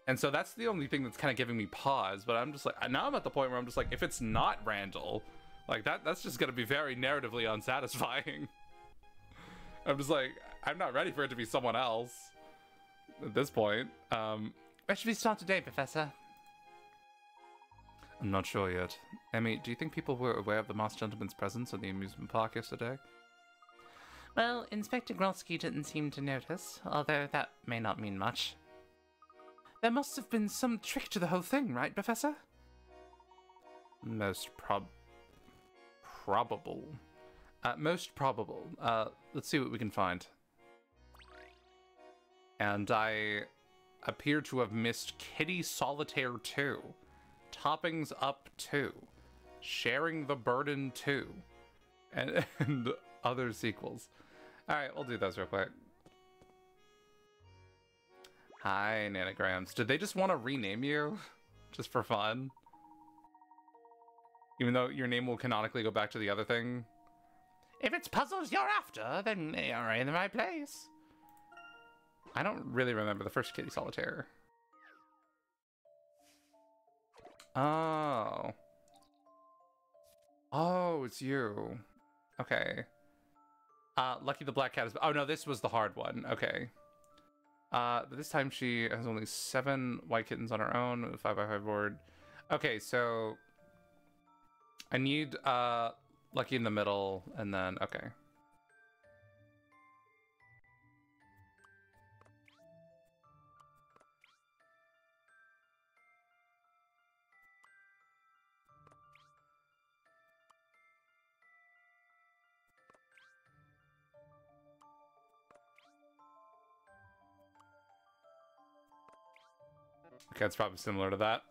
A: And so that's the only thing that's kind of giving me pause. But I'm just like, now I'm at the point where I'm just like, if it's not Randall, like that's just going to be very narratively unsatisfying. I'm just like, I'm not ready for it to be someone else at this point. Where should we start today, Professor? I'm not sure yet. Emmy, do you think people were aware of the masked gentleman's presence at the amusement park yesterday? Well, Inspector Gronsky didn't seem to notice, although that may not mean much. There must have been some trick to the whole thing, right, Professor? Most probable. Most probable. Let's see what we can find. And I appear to have missed Kitty Solitaire 2, Toppings Up 2, Sharing the Burden 2, and other sequels. Alright, we'll do those real quick. Hi, Nanograms. Did they just want to rename you? Just for fun? Even though your name will canonically go back to the other thing? If it's puzzles you're after, then you're in the right place. I don't really remember the first Kitty Solitaire. Oh. Oh, it's you. Okay. Lucky the Black Cat is... Oh, no, this was the hard one. Okay. But this time she has only 7 white kittens on her own with a 5x5 board. Okay, so... I need, Lucky in the middle, and then... Okay. Okay, it's probably similar to that.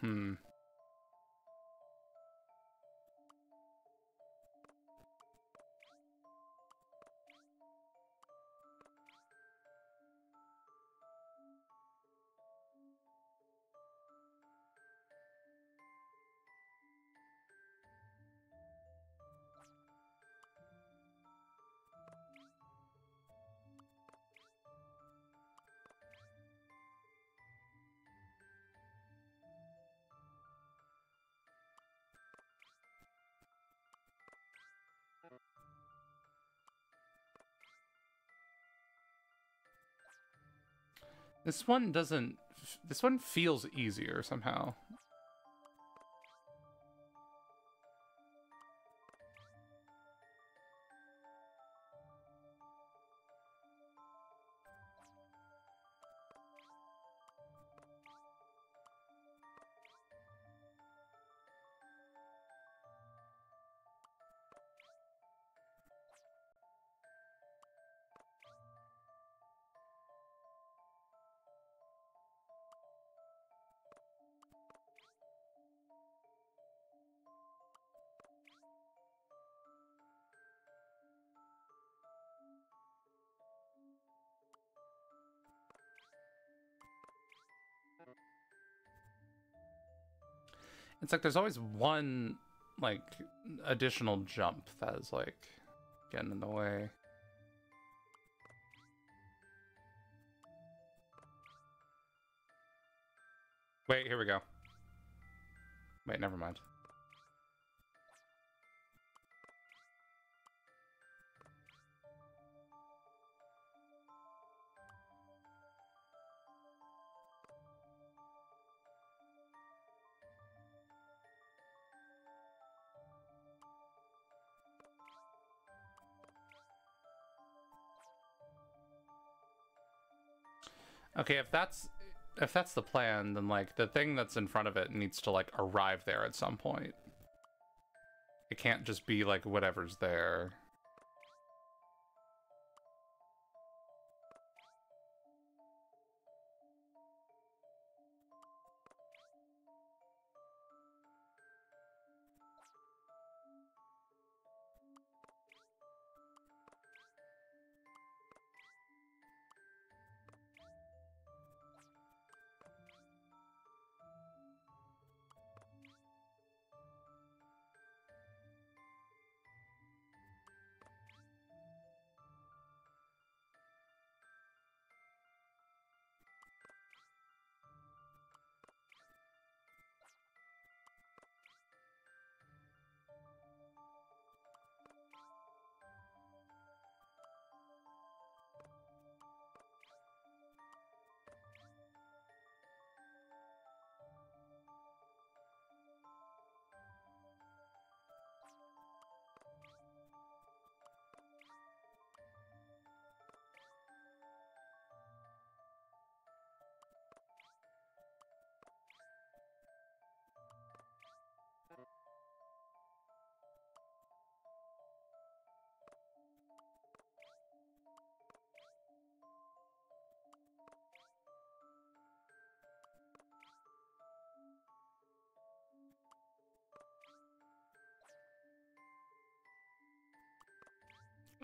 A: Hmm. This one doesn't... This one feels easier somehow. It's like there's always one, like, additional jump that is, like, getting in the way. Wait, here we go. Wait, never mind. Okay, if that's the plan, then like the thing that's in front of it needs to like arrive there at some point. It can't just be like whatever's there.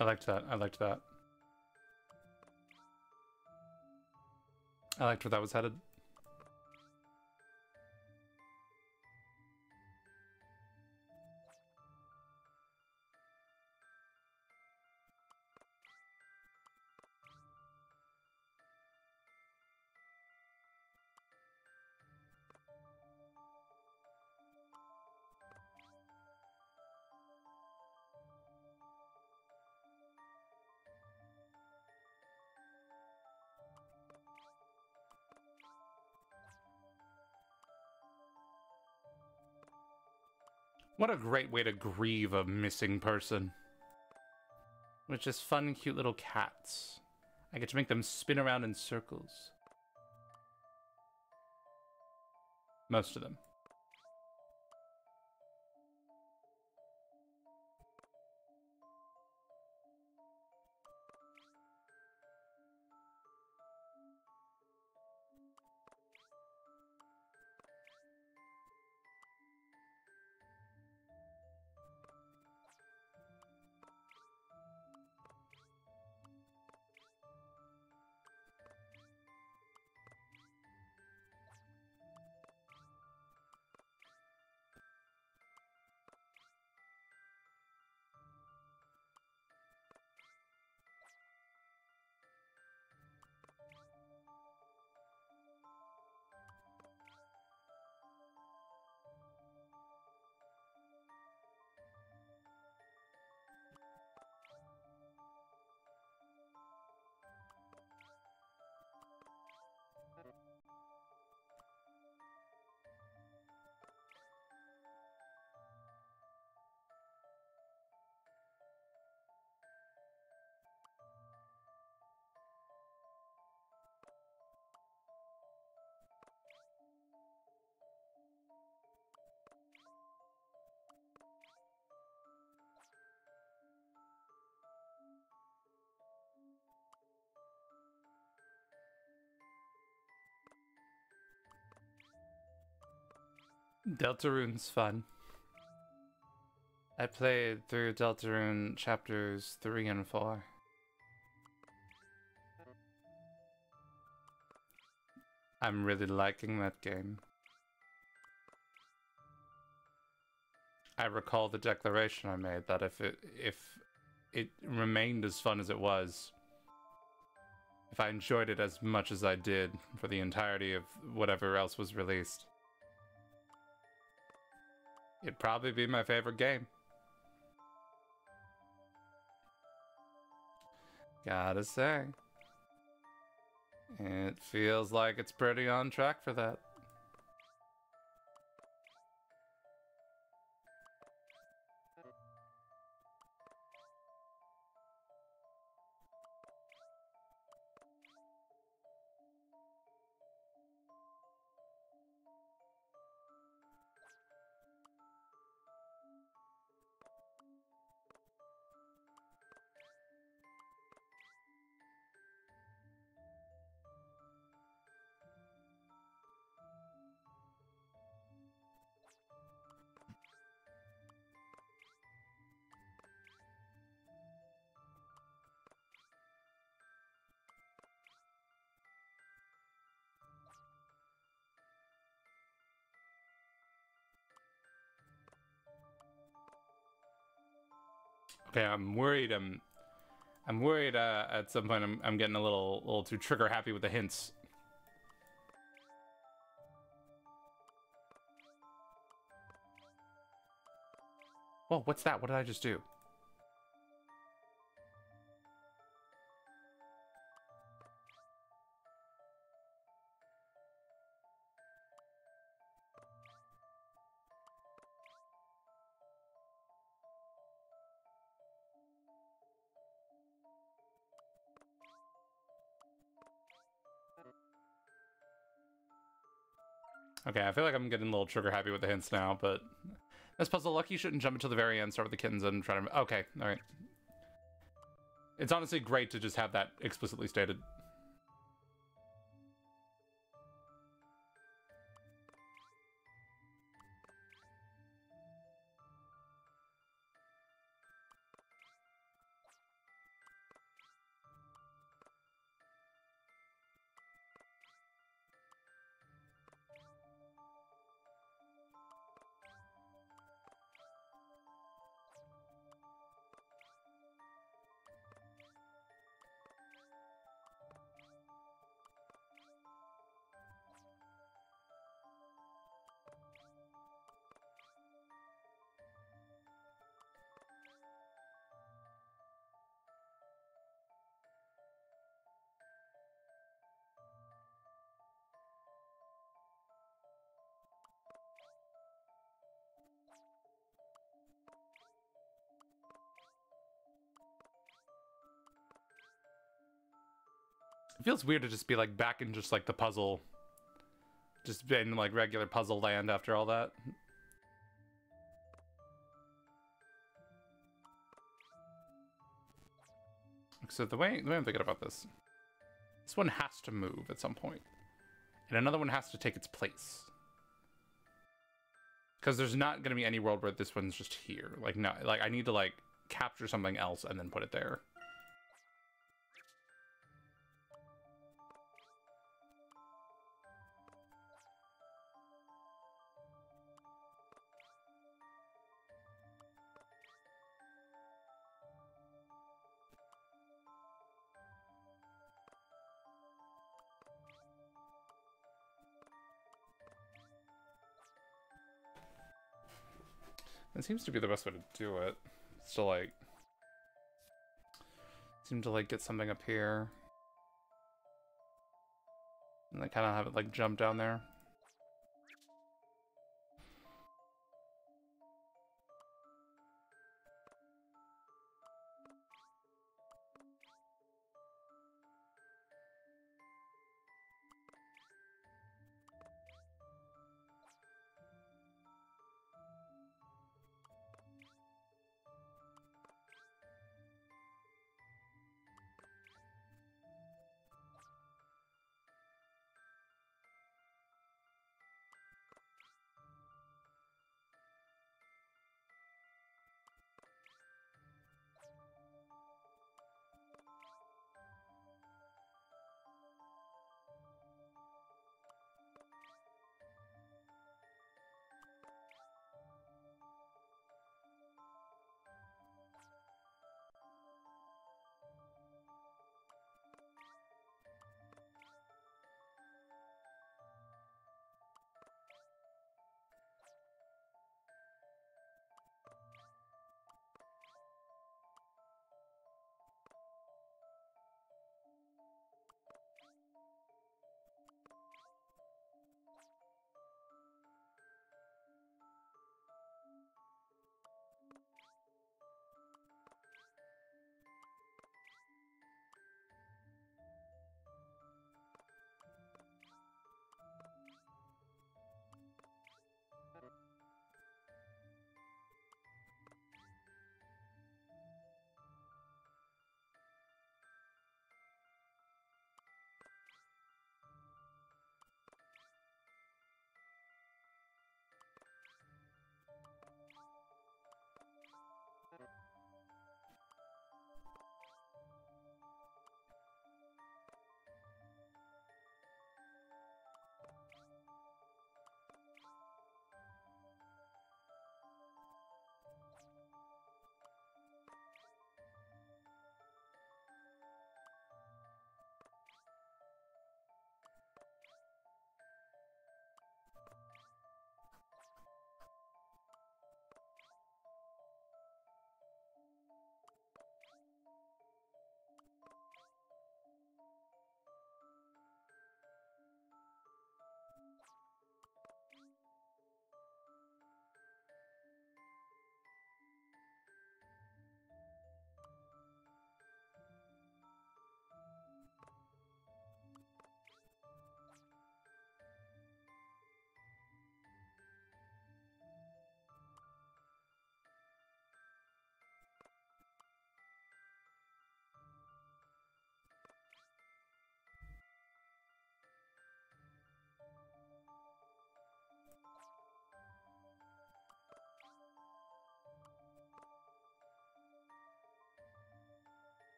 A: I liked that. I liked that. I liked where that was headed. What a great way to grieve a missing person. With just fun, cute little cats. I get to make them spin around in circles. Most of them. Deltarune's fun. I played through Deltarune chapters 3 and 4. I'm really liking that game. I recall the declaration I made that if it remained as fun as it was, if I enjoyed it as much as I did for the entirety of whatever else was released, it'd probably be my favorite game. Gotta say, it feels like it's pretty on track for that. Okay, I'm worried. I'm worried. At some point, I'm getting a little too trigger happy with the hints. Whoa, what's that? What did I just do? Okay, I feel like I'm getting a little trigger happy with the hints now, but this puzzle, Lucky shouldn't jump until the very end, start with the kittens, and try to... Okay, alright. It's honestly great to just have that explicitly stated. It feels weird to just be like back in just like the puzzle, just in like regular puzzle land after all that. So the way I'm thinking about this one has to move at some point, and another one has to take its place. Because there's not going to be any world where this one's just here. Like, no, like I need to like capture something else and then put it there. It seems to be the best way to do it. It's to like seem to like get something up here and then kind of have it like jump down there.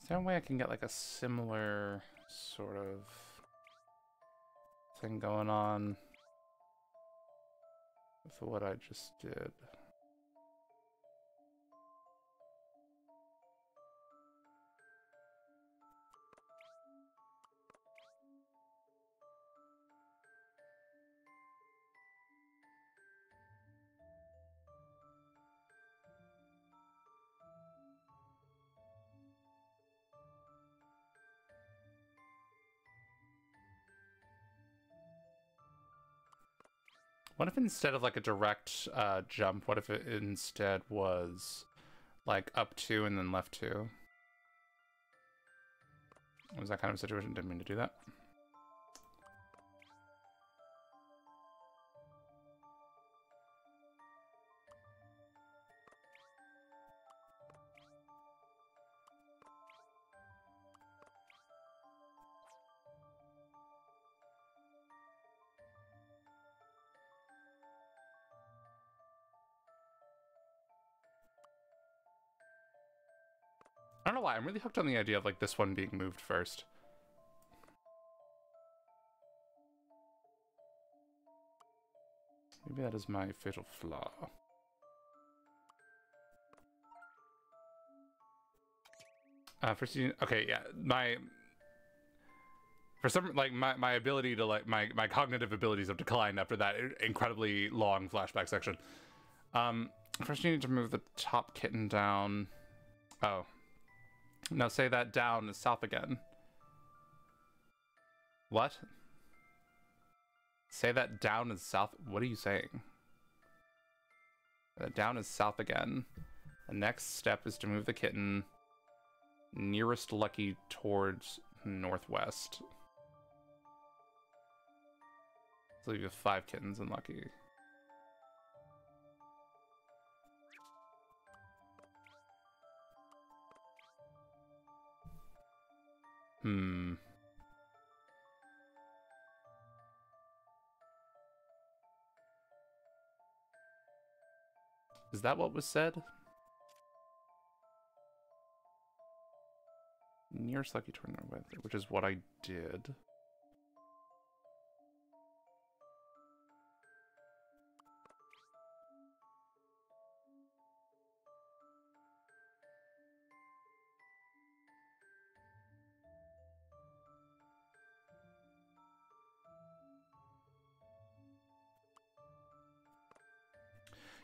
A: Is there a way I can get like a similar sort of thing going on with what I just did? What if instead of like a direct jump, what if it instead was like up 2 and then left 2? Was that kind of a situation? Didn't mean to do that. I don't know why, I'm really hooked on the idea of like this one being moved first. Maybe that is my fatal flaw. First, okay, yeah, for some, like, my ability to, like, my cognitive abilities have declined after that incredibly long flashback section. First you need to move the top kitten down. Oh. Now say that down is south again. What? Say that down is south? What are you saying? Down is south again. The next step is to move the kitten nearest Lucky towards northwest. So you have 5 kittens in Lucky. Is that what was said? Nearest Lucky toward northwest, which is what I did.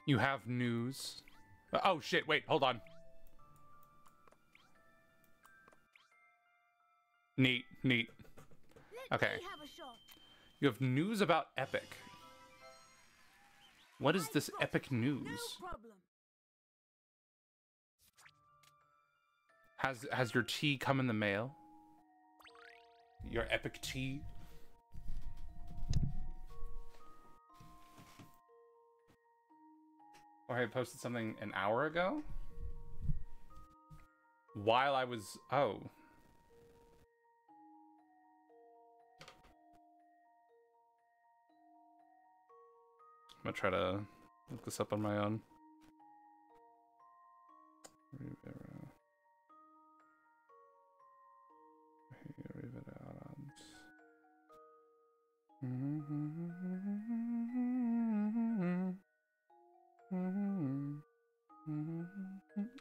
A: You have news. Oh shit, wait, hold on. Neat. Okay. You have news about Epic. What is this Epic news? Has your tea come in the mail? Your Epic tea? Or I posted something an hour ago? While I was... Oh. I'm gonna try to look this up on my own.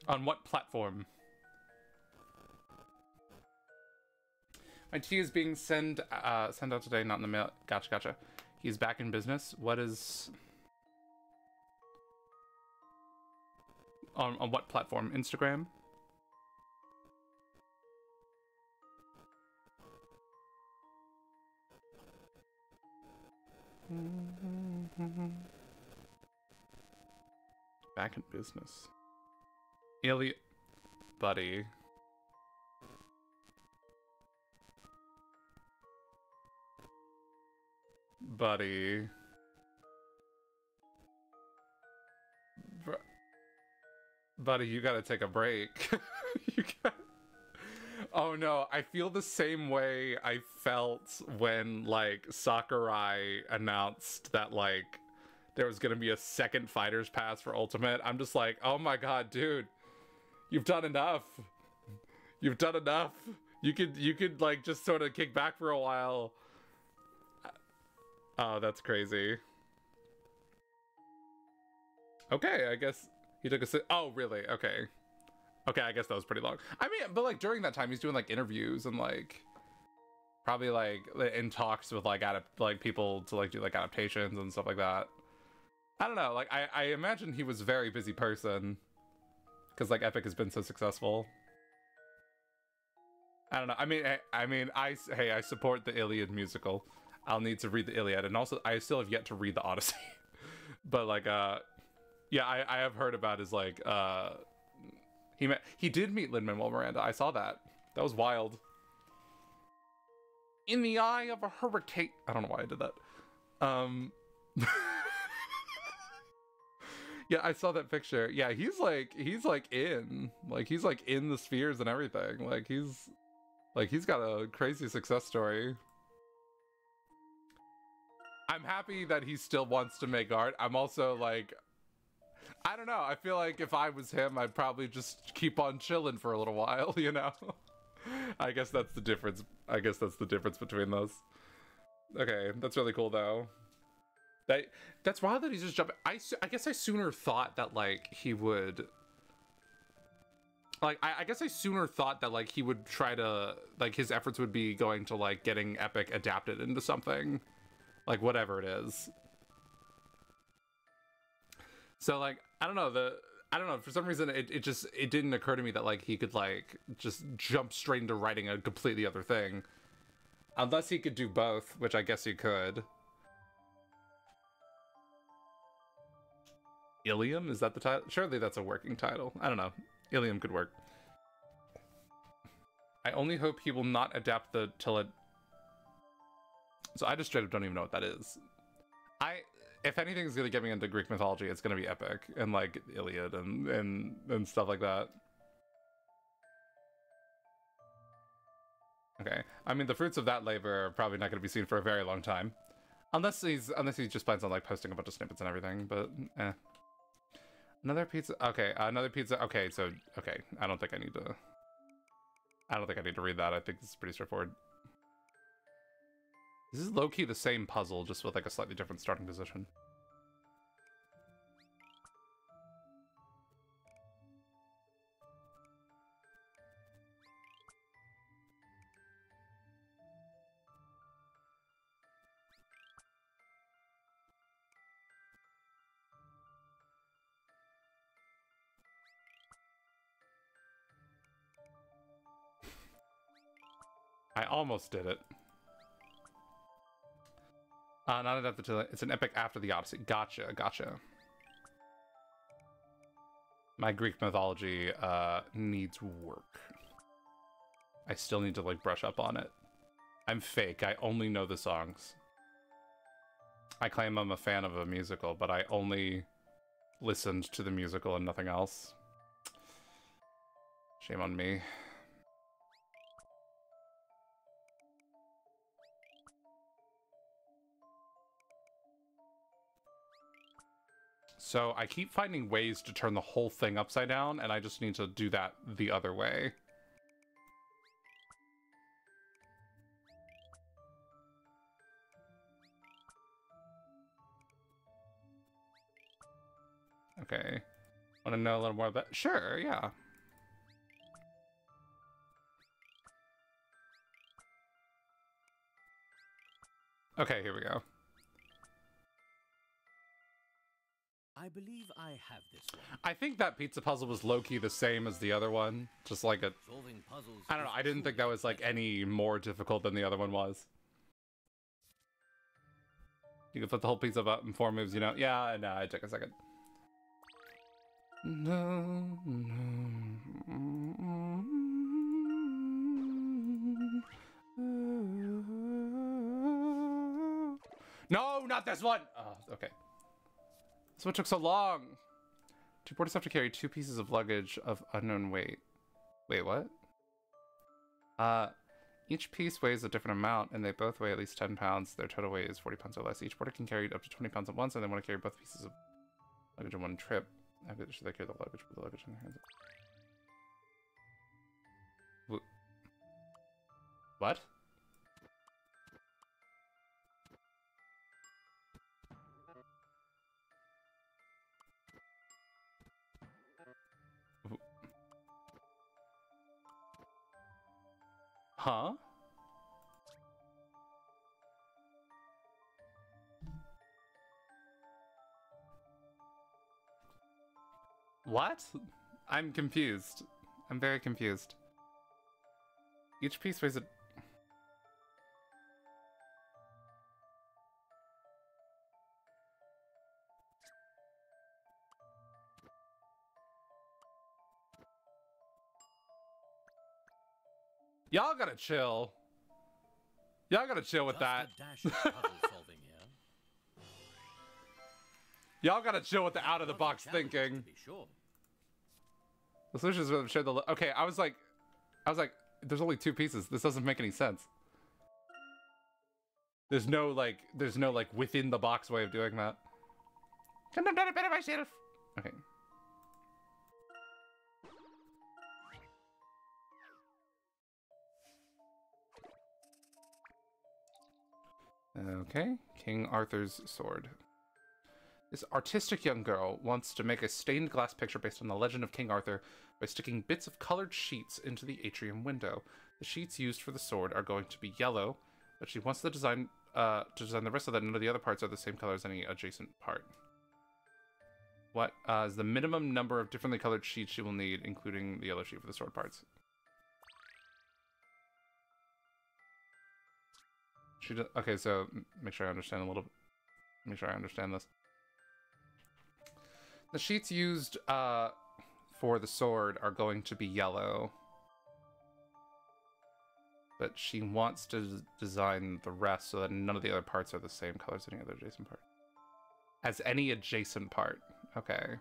A: On what platform? My tea is being sent out today, not in the mail. Gotcha. He's back in business. What is... On what platform? Instagram? Back in business. Elliot, buddy. Buddy, you gotta take a break. Oh no, I feel the same way I felt when, like, Sakurai announced that, like, there was gonna be a second Fighter's Pass for Ultimate. I'm just like, oh my god, dude. You've done enough. You've done enough. You could like just sort of kick back for a while. Oh, that's crazy. Okay, I guess he took a sit. Oh, really? Okay. Okay, I guess that was pretty long. I mean, but like during that time, he's doing like interviews and like probably like in talks with like people to like do like adaptations and stuff like that. I don't know. Like I imagine he was a very busy person because like Epic has been so successful. I don't know. I mean, I support the Iliad musical. I'll need to read the Iliad, and also I still have yet to read the Odyssey. But like, yeah, I have heard about his like, he did meet Lin-Manuel Miranda. I saw that. That was wild. In the eye of a hurricane. I don't know why I did that. Yeah, I saw that picture. Yeah, he's like in the spheres and everything. He's got a crazy success story. I'm happy that he still wants to make art. I'm also like, I don't know. I feel like if I was him, I'd probably just keep on chilling for a little while, you know? I guess that's the difference. I guess that's the difference between those. Okay, that's really cool though. That's wild that he's just jumping. I guess I sooner thought that like he would. Like, I guess I sooner thought that like he would try to like his efforts would be going to like getting Epic adapted into something, like whatever it is. So like I don't know, for some reason it didn't occur to me that like he could like just jump straight into writing a completely other thing, unless he could do both, which I guess he could. Ilium, is that the title? Surely that's a working title. I don't know. Ilium could work. I only hope he will not adapt the Tillid. So I just straight up don't even know what that is. If anything's gonna get me into Greek mythology, it's gonna be Epic and like Iliad and stuff like that. Okay. I mean, the fruits of that labor are probably not gonna be seen for a very long time. Unless he just plans on like posting a bunch of snippets and everything, but eh. Another pizza. Okay, another pizza. Okay, so okay. I don't think I need to read that. I think this is pretty straightforward. This is low-key the same puzzle, just with like a slightly different starting position. I almost did it. Not adapted to it's an epic after the Odyssey. Gotcha. My Greek mythology needs work. I still need to like brush up on it. I'm fake. I only know the songs. I claim I'm a fan of a musical, but I only listened to the musical and nothing else. Shame on me. So I keep finding ways to turn the whole thing upside down, and I just need to do that the other way. Okay. Want to know a little more about... Sure, yeah. Okay, here we go.
C: I believe I have this one.
A: I think that pizza puzzle was low-key the same as the other one. Just like a...
C: Solving puzzles.
A: I don't know, I didn't think that was like any more difficult than the other one was. You can flip the whole pizza up in 4 moves, you know? Yeah, no, it took a second. No, not this one! Oh, okay. So what took so long? 2 porters have to carry 2 pieces of luggage of unknown weight. Wait, what? Each piece weighs a different amount, and they both weigh at least 10 pounds. Their total weight is 40 pounds or less. Each porter can carry up to 20 pounds at once, and they want to carry both pieces of luggage in one trip. Should they carry the luggage with the luggage in their hands? What? Huh? What? I'm confused. I'm very confused. Each piece weighs a... Y'all gotta chill. Y'all gotta chill with that. Y'all gotta chill with the out-of-the-box thinking. The solution is share the... Okay, I was like, there's only 2 pieces. This doesn't make any sense. There's no like within the box way of doing that. Couldn't have done it better myself. Okay. Okay, King Arthur's sword. This artistic young girl wants to make a stained glass picture based on the legend of King Arthur by sticking bits of colored sheets into the atrium window. The sheets used for the sword are going to be yellow, but she wants to design the rest of that. None of the other parts are the same color as any adjacent part. What is the minimum number of differently colored sheets she will need, including the yellow sheet for the sword parts? Okay, so make sure I understand a little bit. Make sure I understand this. The sheets used for the sword are going to be yellow. But she wants to design the rest so that none of the other parts are the same color as any other adjacent part. As any adjacent part. Okay.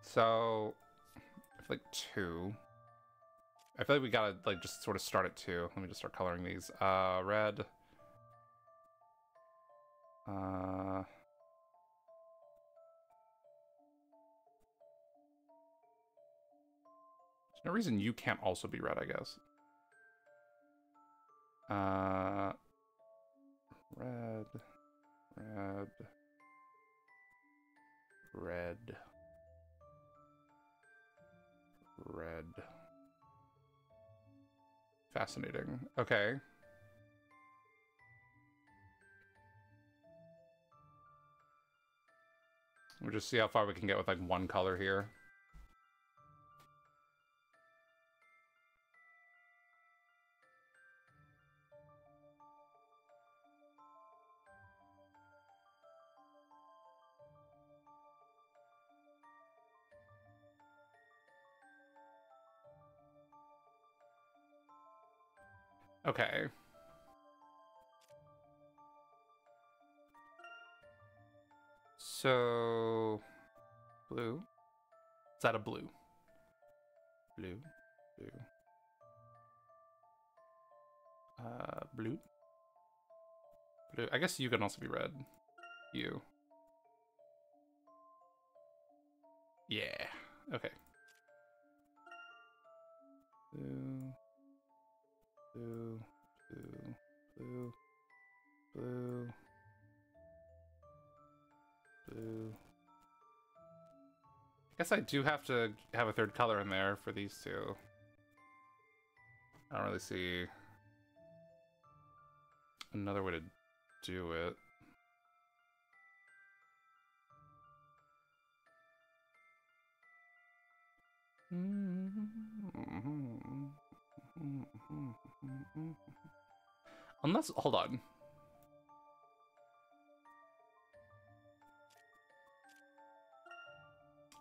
A: So, I feel like 2. I feel like we gotta like just sort of start at 2. Let me just start coloring these. Red. There's no reason you can't also be red, I guess. Red. Fascinating. Okay. We'll just see how far we can get with like one color here. Okay. So, blue. Is that a blue? Blue. Blue. I guess you can also be red. You. Yeah. Okay. Blue. I guess I do have to have a third color in there for these 2. I don't really see another way to do it. Unless, hold on.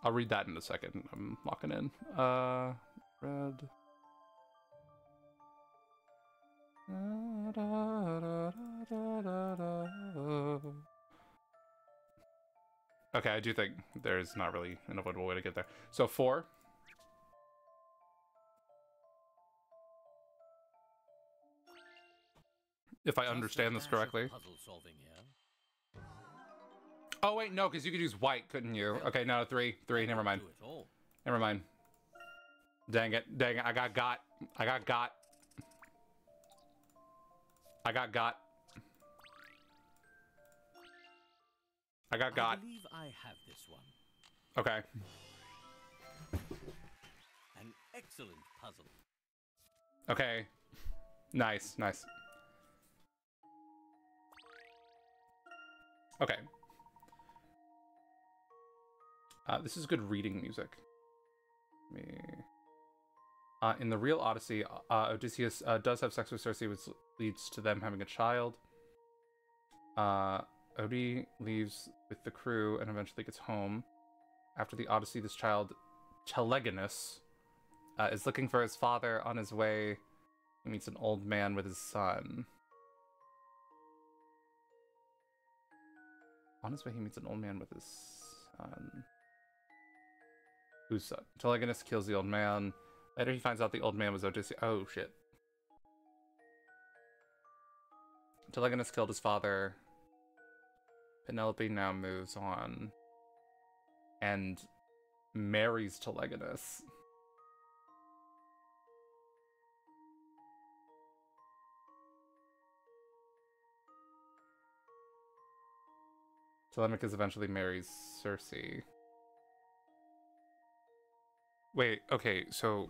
A: I'll read that in a second. I'm locking in. Red. Okay, I do think there's not really an avoidable way to get there. So 4. If I understand this correctly. Oh wait, no, because you could use white, couldn't you? Okay, no, 3. Never mind. Never mind. Dang it, dang it, I got got. I got got. I got got. I got got.
C: I believe I have this one.
A: Okay.
C: An excellent puzzle.
A: Okay. Nice, nice. Okay. This is good reading music. In the real Odyssey, Odysseus does have sex with Circe, which leads to them having a child. Odie leaves with the crew and eventually gets home. After the Odyssey, this child, Telegonus, is looking for his father. On his way, he meets an old man with his son. On his way, he meets an old man with his son. Whose son? Telegonus kills the old man. Later, he finds out the old man was Odysseus. Oh, shit. Telegonus killed his father. Penelope now moves on and marries Telegonus. Telemachus eventually marries Circe. Wait, okay, so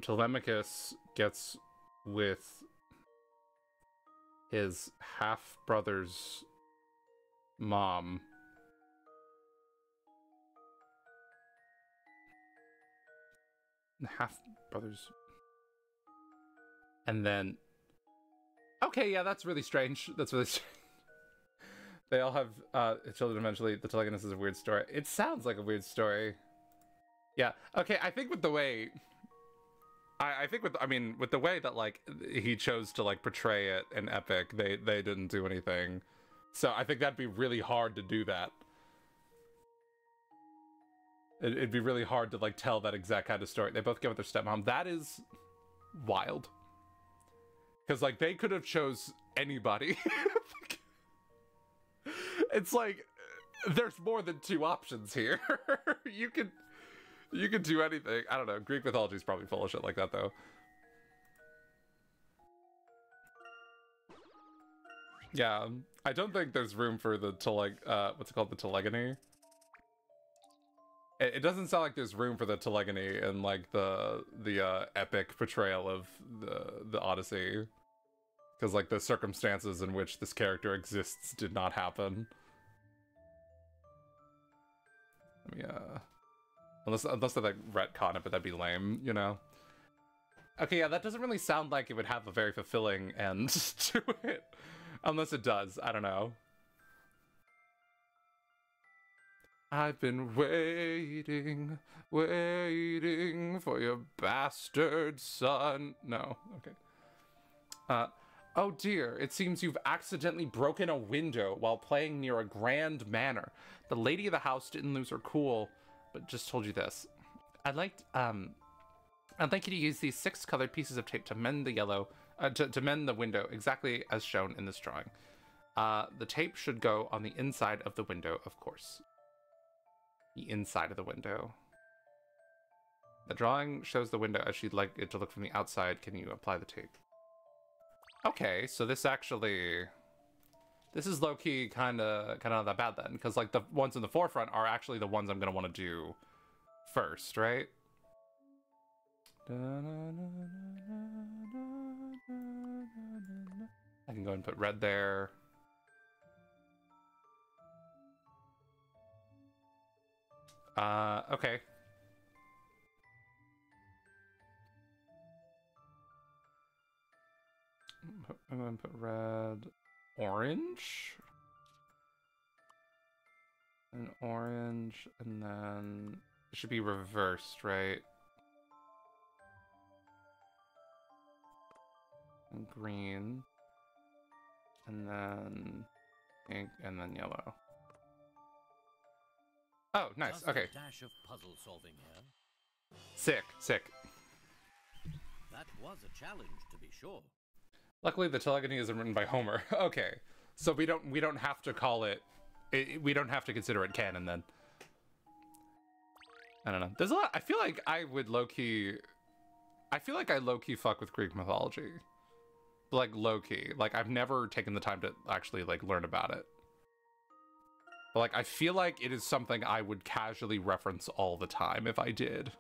A: Telemachus gets with his half-brother's mom. Half-brothers. And then... Okay, yeah, that's really strange. That's really strange. They all have children eventually. The Telegonus is a weird story. It sounds like a weird story. Yeah, okay, I think with the way... I think with the way that, like, he chose to, like, portray it in Epic, they didn't do anything. So I think that'd be really hard to do that. It'd be really hard to, like, tell that exact kind of story. They both get with their stepmom. That is wild. Because, like, they could have chose anybody. It's like, there's more than two options here. You could do anything. I don't know. Greek mythology is probably full of shit like that, though. Yeah, I don't think there's room for the what's it called, the telegony. It doesn't sound like there's room for the telegony in like the epic portrayal of the Odyssey, because like the circumstances in which this character exists did not happen. I mean, unless they like retcon it, but that'd be lame, you know. Okay, yeah, that doesn't really sound like it would have a very fulfilling end to it, unless it does. I don't know. I've been waiting for your bastard son. No, okay. Oh dear, it seems you've accidentally broken a window while playing near a grand manor. The lady of the house didn't lose her cool, but just told you this. I'd like you to use these 6 colored pieces of tape to mend the yellow, to mend the window exactly as shown in this drawing. The tape should go on the inside of the window, of course. The inside of the window. The drawing shows the window as she'd like it to look from the outside. Can you apply the tape? Okay, so this is low-key kind of not that bad then, because like the ones in the forefront are actually the ones I'm gonna want to do first, right? I can go and put red there. Okay. I'm going to put red, orange, and orange, and then it should be reversed, right? And green, and then pink, and then yellow. Oh, nice.
C: Just
A: Okay.
C: A dash of puzzle solving here.
A: Sick, sick.
C: That was a challenge, to be sure.
A: Luckily, the telegony isn't written by Homer. Okay, so we don't have to call it. We don't have to consider it canon then. I don't know. There's a lot. I feel like I would low-key... I feel like I low-key fuck with Greek mythology. Like, low-key. Like, I've never taken the time to actually, like, learn about it. But, like, I feel like it is something I would casually reference all the time if I did.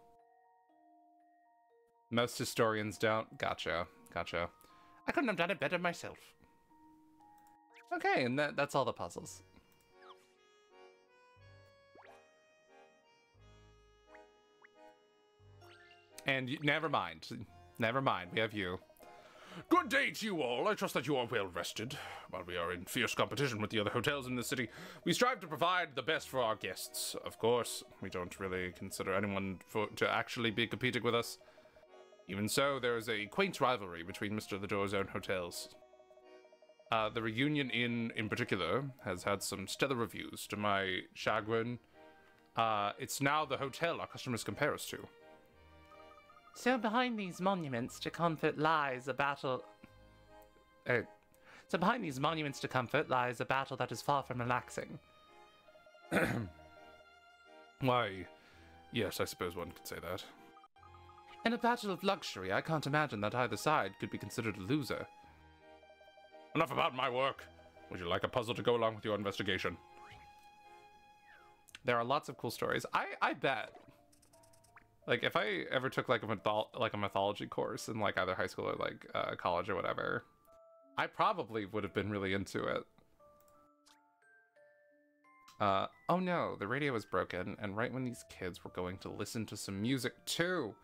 A: Most historians don't. Gotcha. Gotcha. I couldn't have done it better myself. Okay, and that's all the puzzles. And never mind. Never mind. We have you. Good day to you all. I trust that you are well rested. While we are in fierce competition with the other hotels in the city, we strive to provide the best for our guests. Of course, we don't really consider anyone to actually be competing with us. Even so, there is a quaint rivalry between Mr. Ledore's own hotels. The Reunion Inn, in particular, has had some stellar reviews. To my chagrin, it's now the hotel our customers compare us to. So behind these monuments to comfort lies a battle... So behind these monuments to comfort lies a battle that is far from relaxing. Why, yes, I suppose one could say that. In a battle of luxury, I can't imagine that either side could be considered a loser. Enough about my work. Would you like a puzzle to go along with your investigation? There are lots of cool stories. I bet. Like, if I ever took, like, a mythology course in, like, either high school or, like, college or whatever, I probably would have been really into it. Oh no, the radio was broken, and right when these kids were going to listen to some music, too.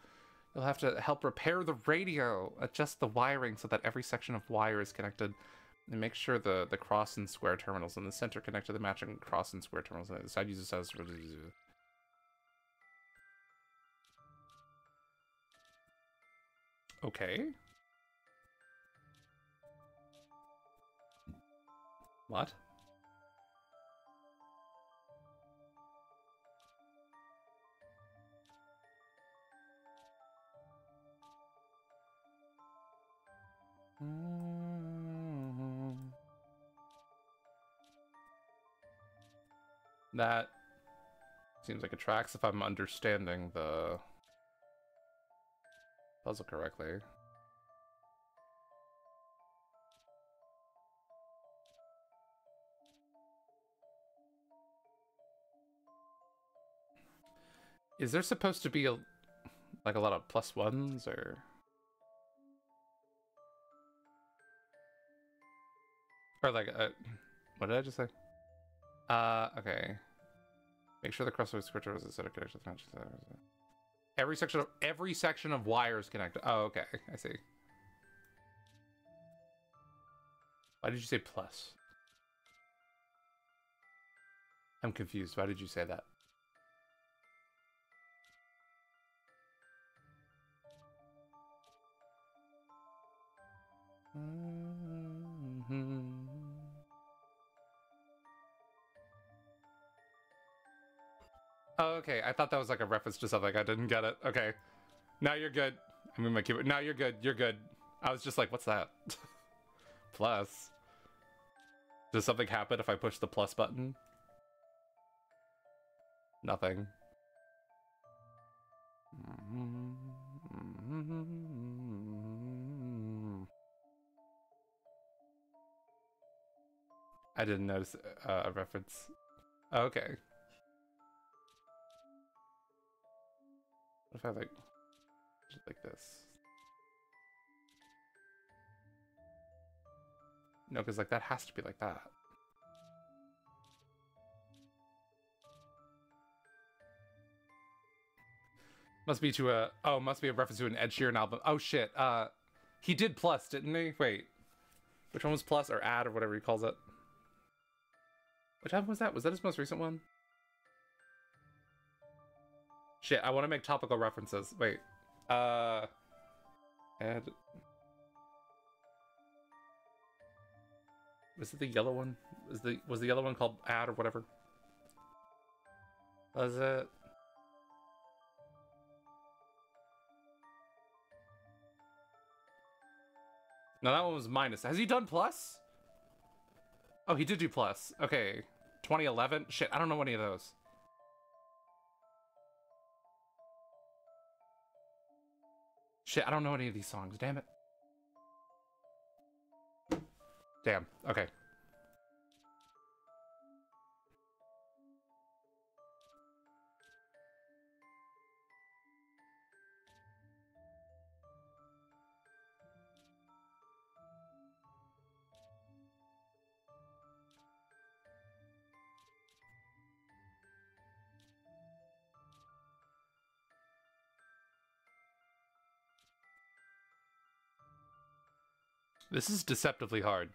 A: You'll have to help repair the radio, adjust the wiring so that every section of wire is connected, and make sure the cross and square terminals in the center connect to the matching cross and square terminals on the side uses as... Okay. What? That seems like it tracks if I'm understanding the puzzle correctly. Is there supposed to be a lot of +1s or like what did I just say? Okay. Make sure the crossover switcher is instead of connected to the match. Every section of wires connected. Oh, okay. I see. Why did you say plus? I'm confused. Why did you say that? Oh, okay. I thought that was like a reference to something. I didn't get it. Okay. Now you're good. I mean, my keyboard. Now you're good. You're good. I was just like, what's that? Plus. Does something happen if I push the plus button? Nothing. I didn't notice a reference. Oh, okay. What if I like this? No, because like that has to be like that. Must be to a must be a reference to an Ed Sheeran album. Oh shit. He did plus, didn't he? Wait. Which one was plus or add or whatever he calls it? Which album was that? Was that his most recent one? Shit, I want to make topical references. Wait. Add. Was it the yellow one? Was the yellow one called add or whatever? Was it? No, that one was minus. Has he done plus? Oh, he did do plus. Okay. 2011? Shit, I don't know any of those. Shit, I don't know any of these songs, damn it. Damn, okay. This is deceptively hard.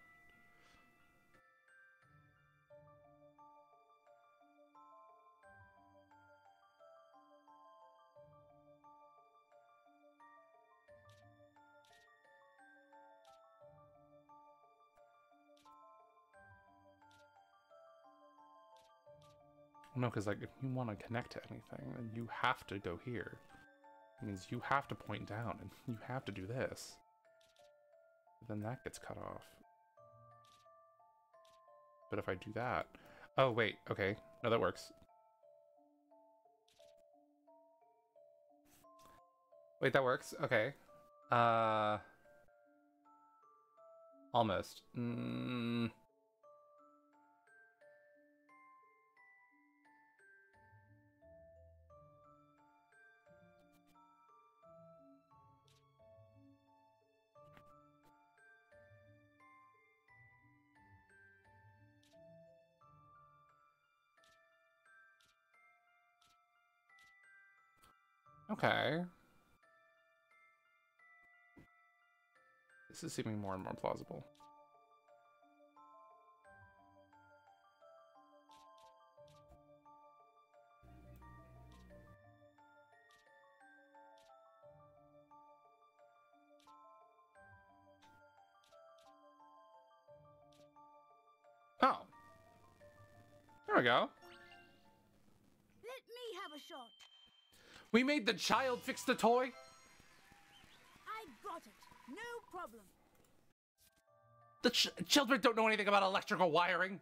A: No, because like if you want to connect to anything, then you have to go here. It means you have to point down and you have to do this. Then that gets cut off. But if I do that... Oh, wait, okay. No, that works. Wait, that works? Okay. Almost. Okay. This is seeming more and more plausible. Oh. There we go.
E: Let me have a shot.
A: We made the child fix the toy?
E: I got it. No problem.
A: The children don't know anything about electrical wiring.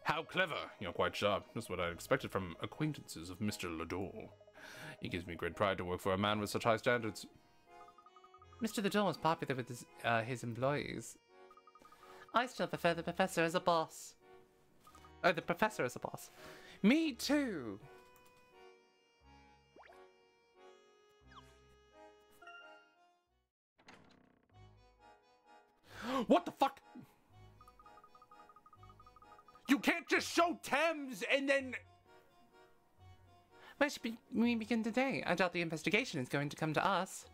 A: How clever. You're quite sharp. Just what I expected from acquaintances of Mr. Lador. It gives me great pride to work for a man with such high standards. Mr. Lador was popular with his employees. I still prefer the professor as a boss. Oh, the professor as a boss. Me too. What the fuck? You can't just show Thames and then... Where should we begin today? I doubt the investigation is going to come to us.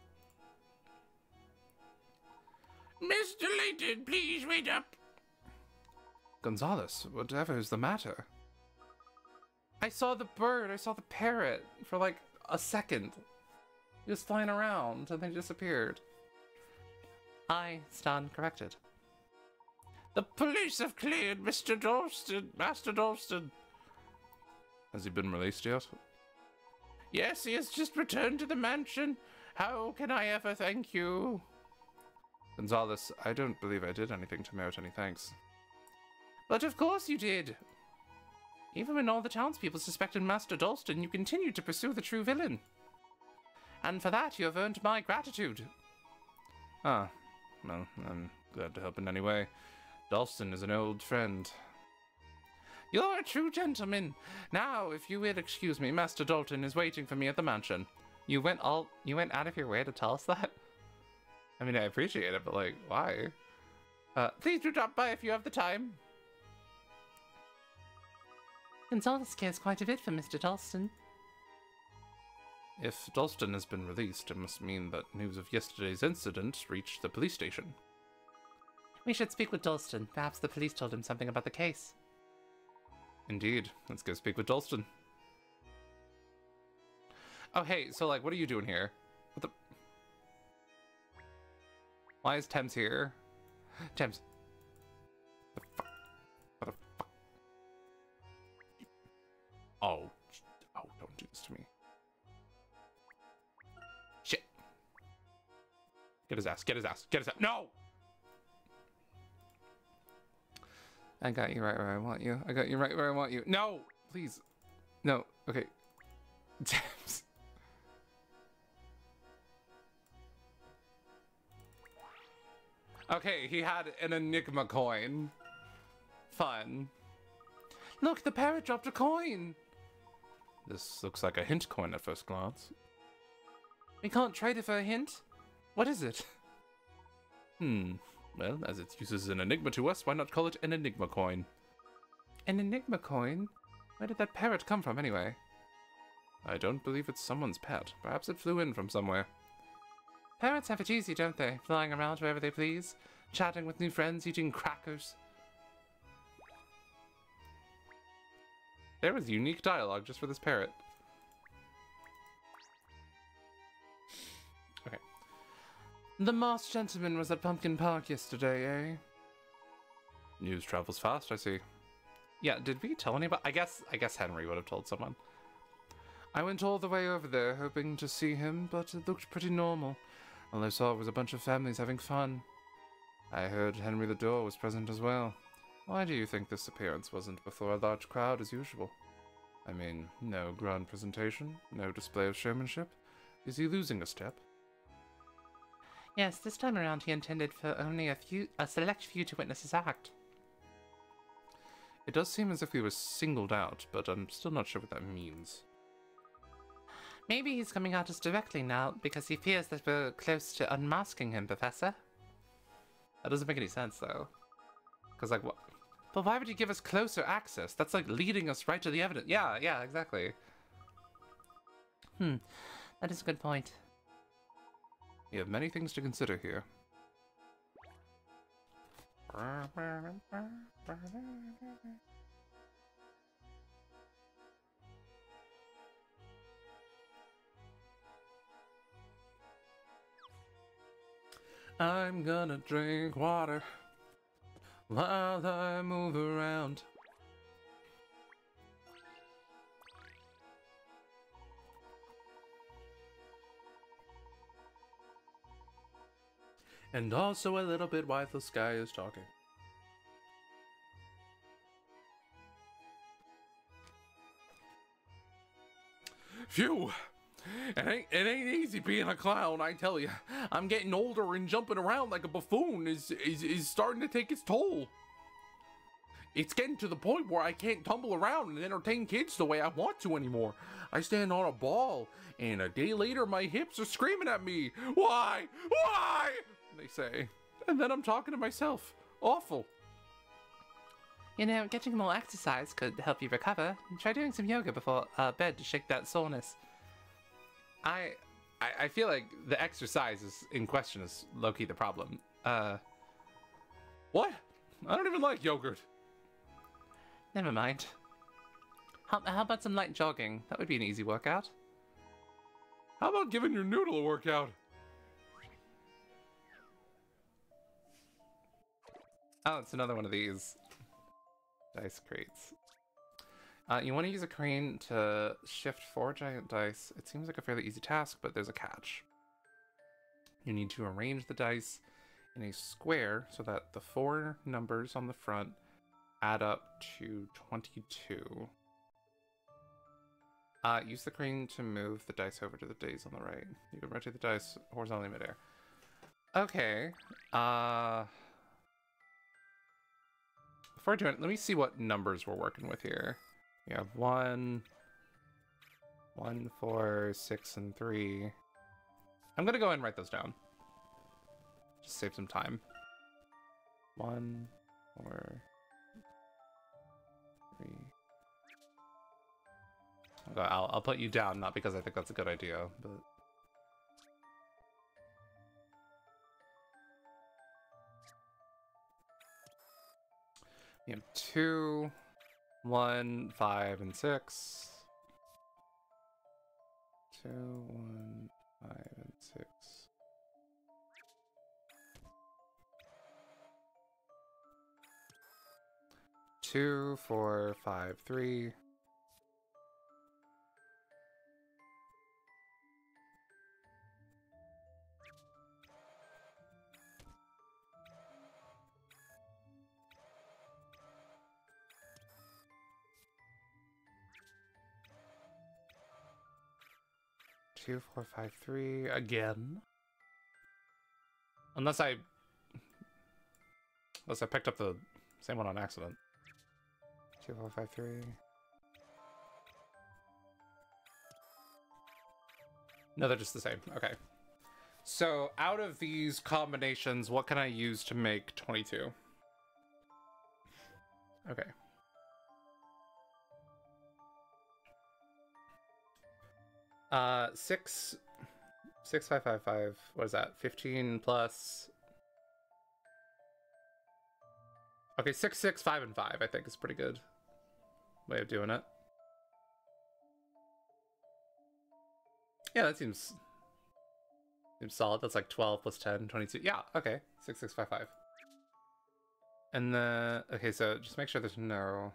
A: Mr. Layton, please wait up. Gonzalez, whatever is the matter? I saw the bird, I saw the parrot for like a second. Just flying around and they disappeared. I stand corrected. The police have cleared Mr. Dalston, Master Dalston. Has he been released yet? Yes, he has just returned to the mansion. How can I ever thank you? Gonzalez, I don't believe I did anything to merit any thanks. But of course you did. Even when all the townspeople suspected Master Dalston, you continued to pursue the true villain. And for that you have earned my gratitude. Ah, well, I'm glad to help in any way. Dalston is an old friend. You're a true gentleman. Now, if you will excuse me, Master Dalton is waiting for me at the mansion. You went out of your way to tell us that? I mean, I appreciate it, but like, why? Please do drop by if you have the time. Gonzalez cares quite a bit for Mr. Dalston. If Dalston has been released, it must mean that news of yesterday's incident reached the police station. We should speak with Dalston. Perhaps the police told him something about the case. Indeed. Let's go speak with Dalston. Oh, hey, so, like, what are you doing here? What the... Why is Thames here? Thames. What the fuck? What the fuck? Oh. Oh, don't do this to me. Shit. Get his ass. Get his ass. Get his ass. No! I got you right where I want you. I got you right where I want you. No! Please. No. Okay. Tips. Okay, he had an Enigma coin. Fun. Look, the parrot dropped a coin! This looks like a hint coin at first glance. We can't trade it for a hint? What is it? Well, as it uses an enigma to us, why not call it an Enigma coin? An Enigma coin? Where did that parrot come from, anyway? I don't believe it's someone's pet. Perhaps it flew in from somewhere. Parrots have it easy, don't they? Flying around wherever they please, chatting with new friends, eating crackers. There was unique dialogue just for this parrot. Okay. The masked gentleman was at Pumpkin Park yesterday, eh? News travels fast, I see. Yeah, did we tell anybody? I guess Henry would have told someone. I went all the way over there, hoping to see him, but it looked pretty normal. All I saw was a bunch of families having fun. I heard Henry the Door was present as well. Why do you think this appearance wasn't before a large crowd as usual? I mean, no grand presentation, no display of showmanship. Is he losing a step? Yes, this time around he intended for only a select few to witness his act. It does seem as if he was singled out, but I'm still not sure what that means. Maybe he's coming at us directly now because he fears that we're close to unmasking him, Professor. That doesn't make any sense, though. Because, like, what? But why would he give us closer access? That's like leading us right to the evidence. Yeah, exactly. That is a good point. We have many things to consider here. I'm gonna drink water while I move around. And also a little bit while the sky is talking. Phew! It ain't easy being a clown, I tell you. I'm getting older and jumping around like a buffoon is starting to take its toll. It's getting to the point where I can't tumble around and entertain kids the way I want to anymore. I stand on a ball, and a day later my hips are screaming at me. Why? Why? They say. And then I'm talking to myself. Awful. You know, getting more exercise could help you recover. Try doing some yoga before bed to shake that soreness. I feel like the exercise is in question is low-key the problem. What? I don't even like yogurt. Never mind. How about some light jogging? That would be an easy workout. How about giving your noodle a workout? Oh, it's another one of these dice crates. You want to use a crane to shift 4 giant dice. It seems like a fairly easy task, but there's a catch. You need to arrange the dice in a square so that the 4 numbers on the front add up to 22. Use the crane to move the dice over to the days on the right. You can rotate the dice horizontally in midair. Okay. Before I do it, let me see what numbers we're working with here. We have 1, 4, 6, and 3. I'm gonna go ahead and write those down. Just save some time. 1, 4, 3. I'll put you down, not because I think that's a good idea, but... We have 2, 1, 5, and 6. 2, 1, 5, and 6. 2, 4, 5, 3. 2, 4, 5, 3 again. Unless I picked up the same one on accident. 2, 4, 5, 3. No, they're just the same. Okay. So out of these combinations, what can I use to make 22? Okay. Six, 5, 5, 5. What is that? 15 plus. Okay, 6, 6, 5, and 5. I think is pretty good way of doing it. Yeah, that seems solid. That's like 12 plus 10, 22. Yeah, okay. 6, 6, 5, 5. And then, okay, so just make sure there's no...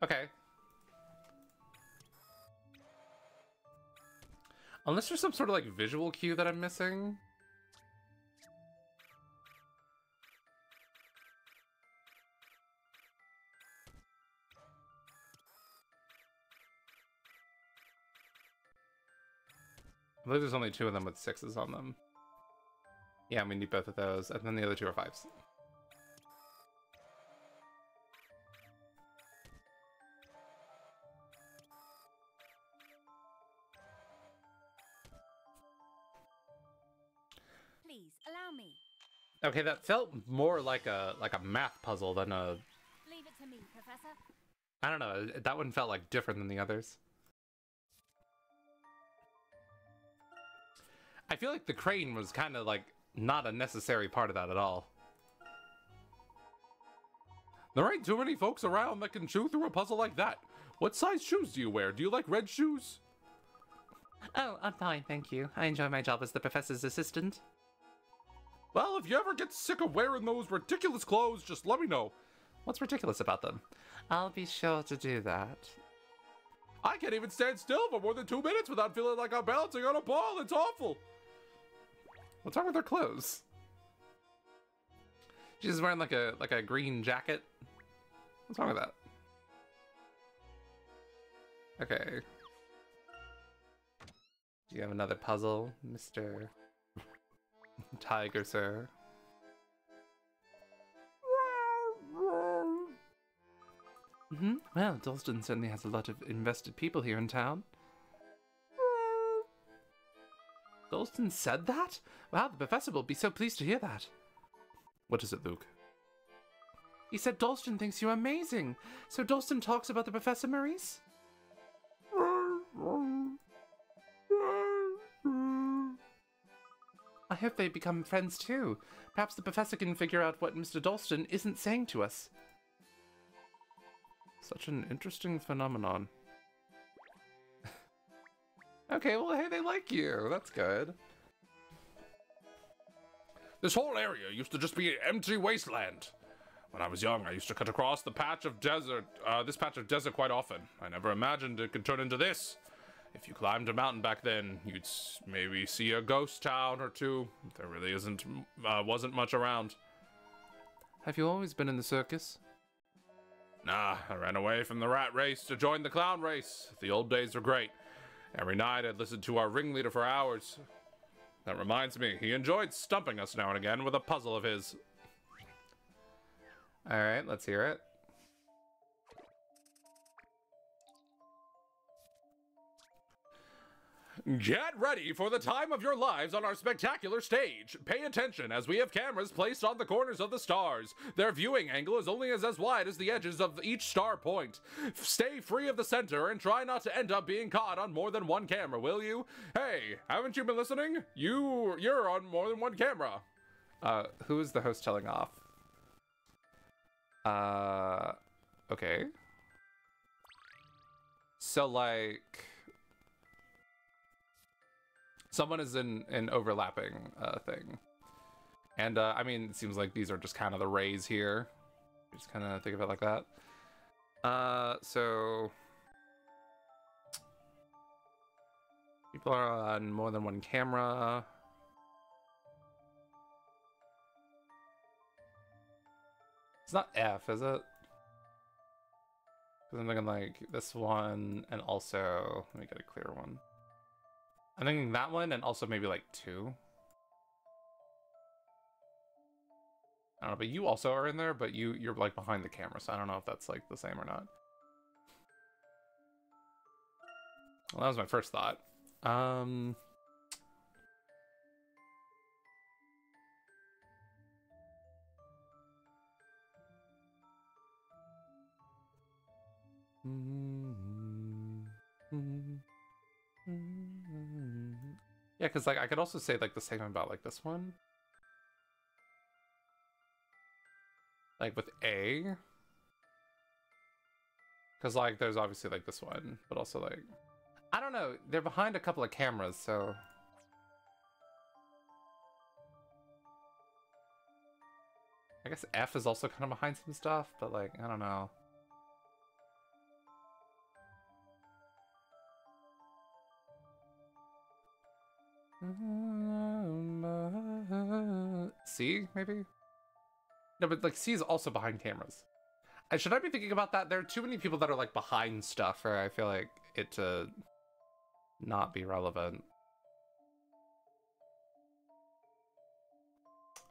A: Okay. Unless there's some sort of like visual cue that I'm missing. I believe there's only 2 of them with 6s on them. Yeah, we need both of those, and then the other 2 are 5s.
D: Please, allow me.
A: Okay, that felt more like a math puzzle than a...
D: Leave it to me, Professor.
A: I don't know, that one felt like different than the others. I feel like the crane was kind of like not a necessary part of that at all. There ain't too many folks around that can chew through a puzzle like that. What size shoes do you wear? Do you like red shoes?
F: Oh, I'm fine, thank you. I enjoy my job as the professor's assistant.
A: Well, if you ever get sick of wearing those ridiculous clothes, just let me know.
F: What's ridiculous about them? I'll be sure to do that.
A: I can't even stand still for more than 2 minutes without feeling like I'm balancing on a ball. It's awful. What's wrong with her clothes? She's wearing like a green jacket. What's wrong with that? Okay. Do you have another puzzle, Mr. Tiger, sir?
F: Well, Dalston certainly has a lot of invested people here in town.
A: Dalston said that?
F: Wow, the professor will be so pleased to hear that.
A: What is it, Luke?
F: He said Dalston thinks you're amazing. So Dalston talks about the Professor, Maurice? I hope they become friends too. Perhaps the professor can figure out what Mr. Dalston isn't saying to us.
A: Such an interesting phenomenon. Okay, well, hey, they like you. That's good. This whole area used to just be an empty wasteland. When I was young, I used to cut across this patch of desert quite often. I never imagined it could turn into this. If you climbed a mountain back then, you'd maybe see a ghost town or two. There really wasn't much around.
F: Have you always been in the circus?
A: Nah, I ran away from the rat race to join the clown race. The old days were great. Every night I'd listen to our ringleader for hours. That reminds me, he enjoyed stumping us now and again with a puzzle of his. Alright, let's hear it. Get ready for the time of your lives on our spectacular stage. Pay attention as we have cameras placed on the corners of the stars. Their viewing angle is only as wide as the edges of each star point. Stay free of the center and try not to end up being caught on more than one camera, will you? Hey, haven't you been listening? You're on more than one camera. Who is the host telling off? Okay. So, like... someone is in an overlapping thing. And, I mean, it seems like these are just kind of the rays here. Just kind of think of it like that. So... people are on more than one camera. It's not F, is it?
F: Because I'm thinking like this one and also, let me get a clear one. I'm thinking that one and also maybe like 2. I don't know, but you also are in there, but you're like behind the camera, so I don't know if that's like the same or not. Well, that was my first thought. Yeah, because like I could also say like the same about like this one. Like with A. Because like there's obviously like this one, but also like I don't know, they're behind a couple of cameras, so I guess F is also kind of behind some stuff, but like I don't know. C, maybe? No, but like C is also behind cameras. Should I be thinking about that? There are too many people that are like behind stuff where I feel like it to not be relevant.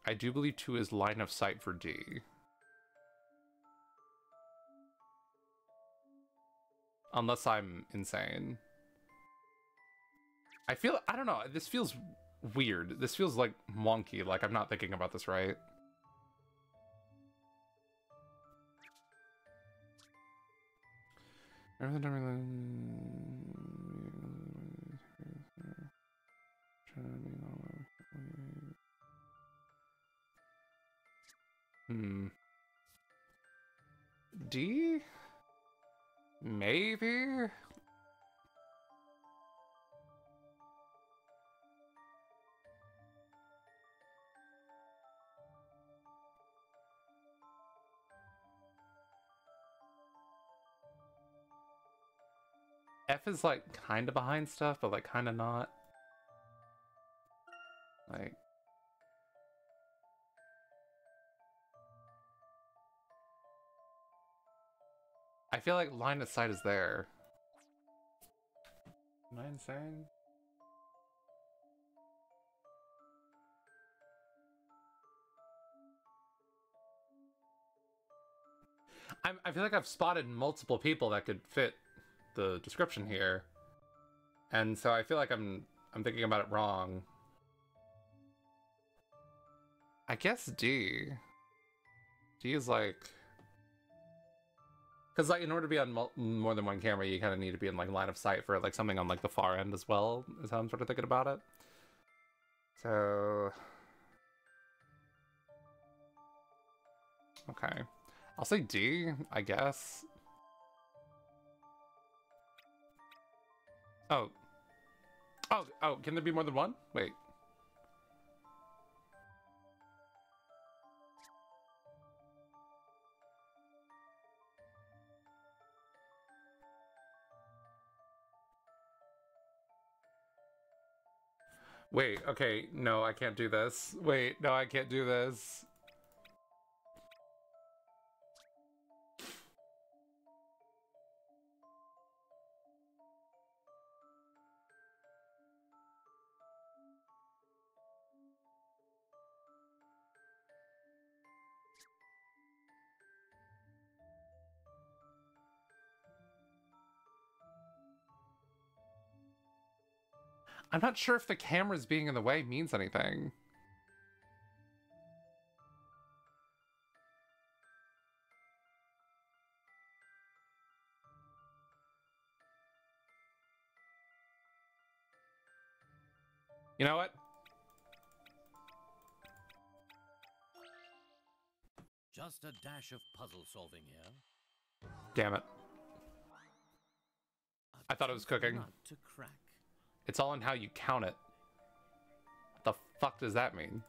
F: I do believe 2 is line of sight for D. Unless I'm insane. I don't know, this feels weird. This feels like wonky, like I'm not thinking about this right. D? Maybe? F is like kind of behind stuff, but like kind of not. Like, I feel like line of sight is there. Am I insane? I feel like I've spotted multiple people that could fit the description here, and so I feel like I'm thinking about it wrong. I guess D. D is like, because like in order to be on more than one camera, you kind of need to be in like line of sight for like something on like the far end as well. Is how I'm sort of thinking about it. So, okay, I'll say D, I guess. Oh. Oh, can there be more than one? Wait. Wait, okay, no, I can't do this. Wait, no, I can't do this. I'm not sure if the cameras being in the way means anything. You know what?
C: Just a dash of puzzle solving here.
F: Damn it. I thought it was cooking.
C: Nut to crack.
F: It's all in how you count it. What the fuck does that mean?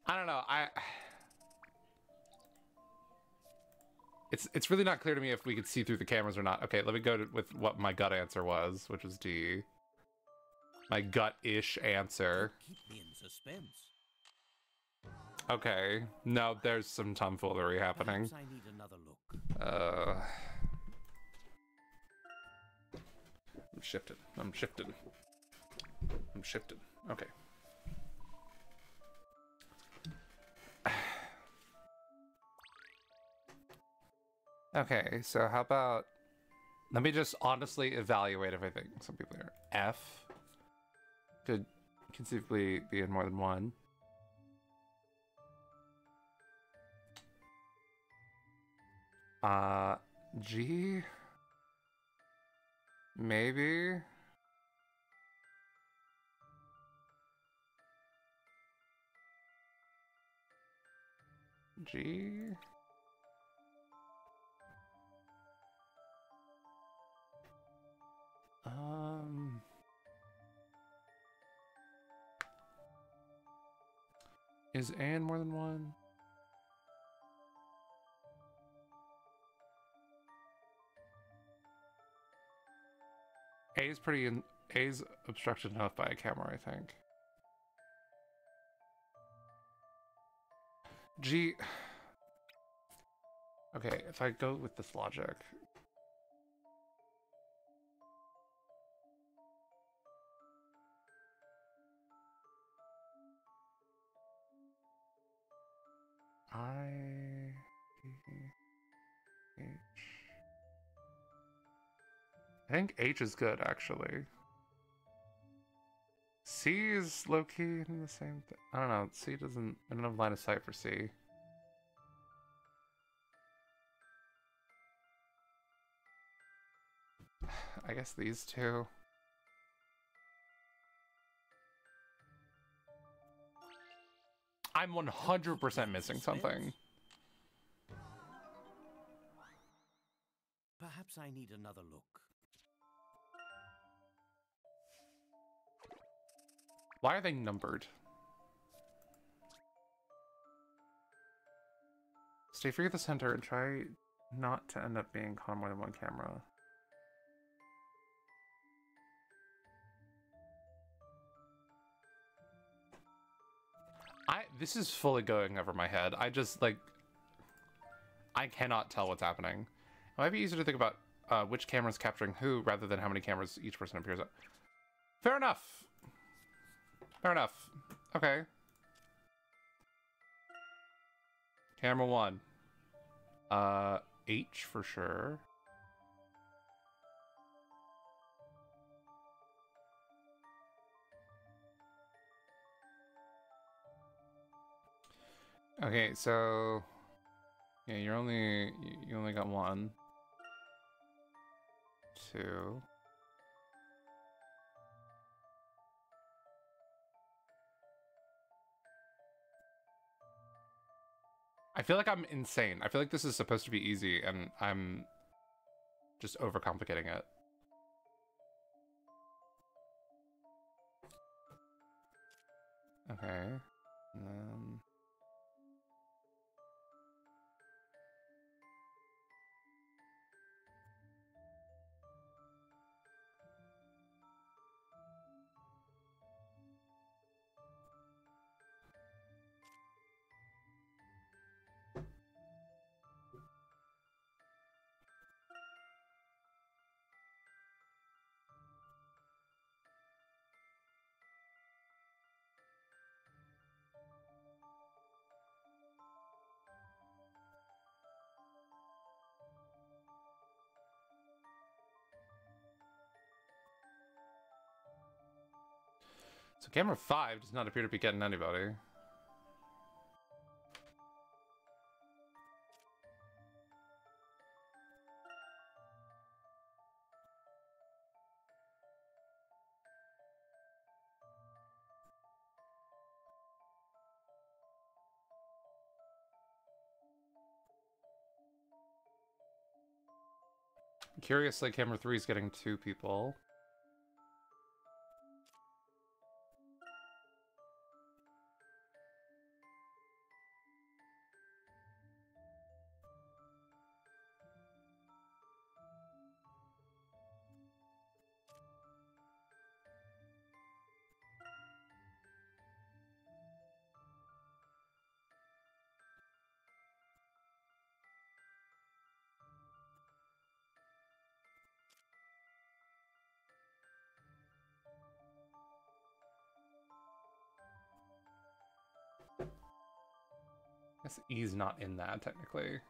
F: I don't know. It's really not clear to me if we could see through the cameras or not. Okay, let me go with what my gut answer was, which was D. My gut-ish answer.
C: Keep me in suspense.
F: Okay. No, there's some tomfoolery happening.
C: Perhaps I need another look.
F: I'm shifted. I'm shifted. I'm shifted. Okay. Okay, so how about... Let me just honestly evaluate everything. Some people are F. Could conceivably be in more than one. G? Maybe? G? Is A in more than one? A is pretty in, A's obstructed enough by a camera, I think. G. Okay, if I go with this logic. I think H is good, actually. C is low-key in the same thing. I don't know. C doesn't... I don't have line of sight for C. I guess these two. I'm 100% missing something.
C: Perhaps I need another look.
F: Why are they numbered? Stay free at the center and try not to end up being caught on more than one camera. This is fully going over my head. I just, like... I cannot tell what's happening. It might be easier to think about which camera's capturing who rather than how many cameras each person appears at. Fair enough. Fair enough. Okay. Camera 1. H for sure. Okay, so yeah, you only got 1, 2. I feel like I'm insane. I feel like this is supposed to be easy and I'm just overcomplicating it. Okay. And then so camera 5 does not appear to be getting anybody. Curiously, camera 3 is getting 2 people. guess E's not in that technically.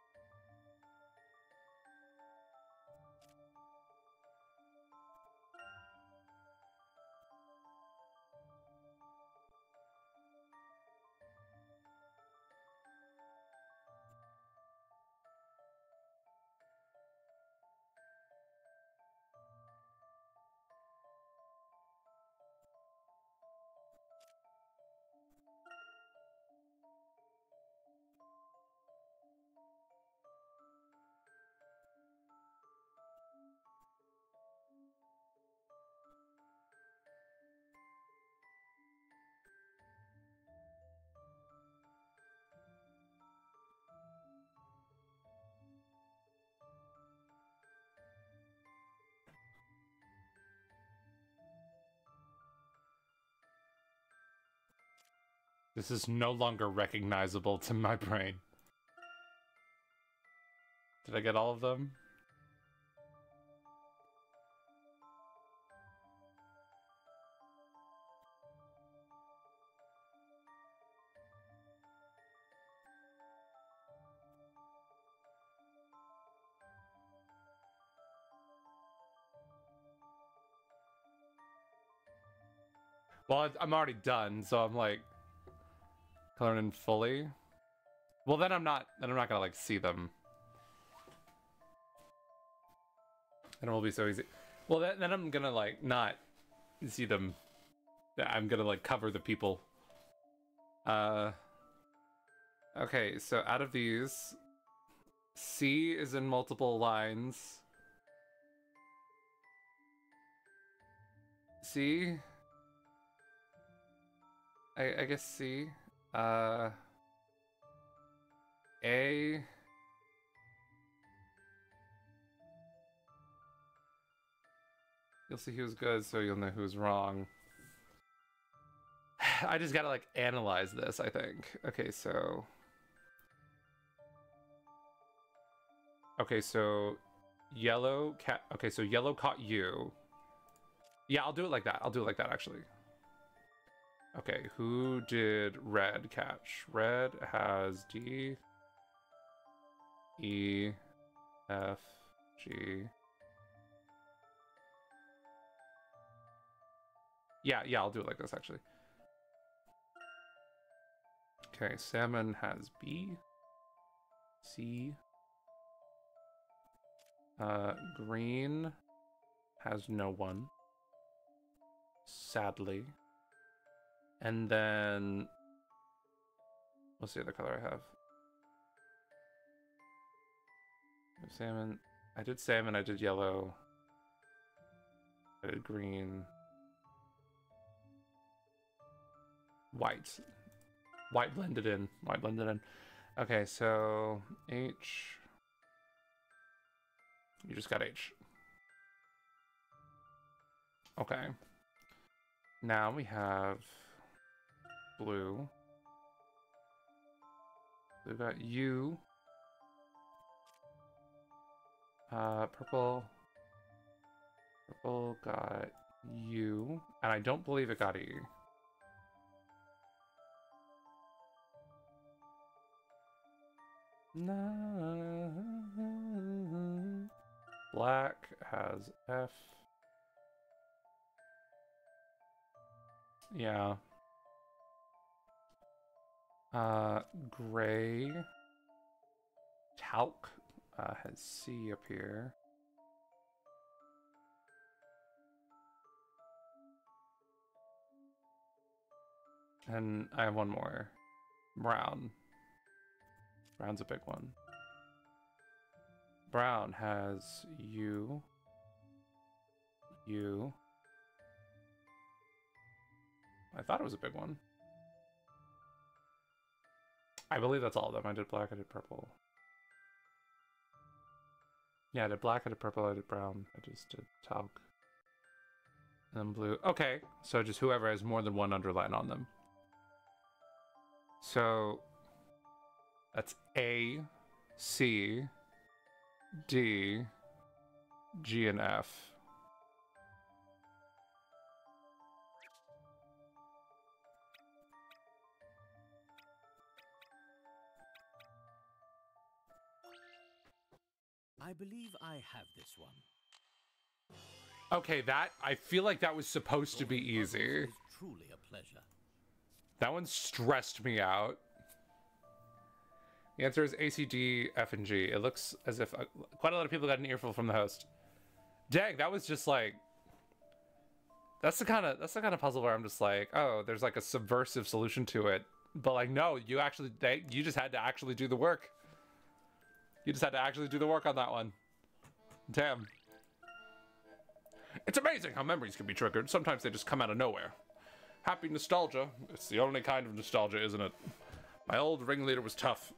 F: This is no longer recognizable to my brain. Did I get all of them? Well, I'm already done, so I'm like coloring in fully. Well, then I'm not gonna like see them. And it will be so easy. Well, then I'm gonna like not see them. I'm gonna like cover the people. Okay, so out of these, C is in multiple lines. C. I guess C. A. You'll see who's good, so you'll know who's wrong. I just gotta like analyze this, I think. Okay, so yellow cat. Okay, so yellow caught you. Yeah, I'll do it like that. I'll do it like that actually. Okay, who did red catch? Red has D, E, F, G. Yeah, I'll do it like this actually. Okay, salmon has B, C. Green has no one, sadly. And then, what's the other color I have? Salmon. I did salmon, I did yellow. I did green. White. White blended in. White blended in. Okay, so H. You just got H. Okay. Now we have blue. We've got U. Purple. Purple got U. And I don't believe it got E. No. Black has F. Yeah. Gray. Talc has C up here. And I have one more. Brown. Brown's a big one. Brown has U. U. I thought it was a big one. I believe that's all of them. I did black, I did purple. Yeah, I did black, I did purple, I did brown. I just did talc. And then blue. Okay, so just whoever has more than one underline on them. So that's A, C, D, G, and F.
C: I believe I have this one.
F: Okay, that I feel like that was supposed to be easy.
C: Is truly a pleasure.
F: That one stressed me out. The answer is A, C, D, F, and G. It looks as if quite a lot of people got an earful from the host. Dang, that was just like. That's the kind of puzzle where I'm just like, oh, there's like a subversive solution to it, but like, no, you just had to actually do the work. You just had to actually do the work on that one. Damn. It's amazing how memories can be triggered. Sometimes they just come out of nowhere. Happy nostalgia. It's the only kind of nostalgia, isn't it? My old ringleader was tough,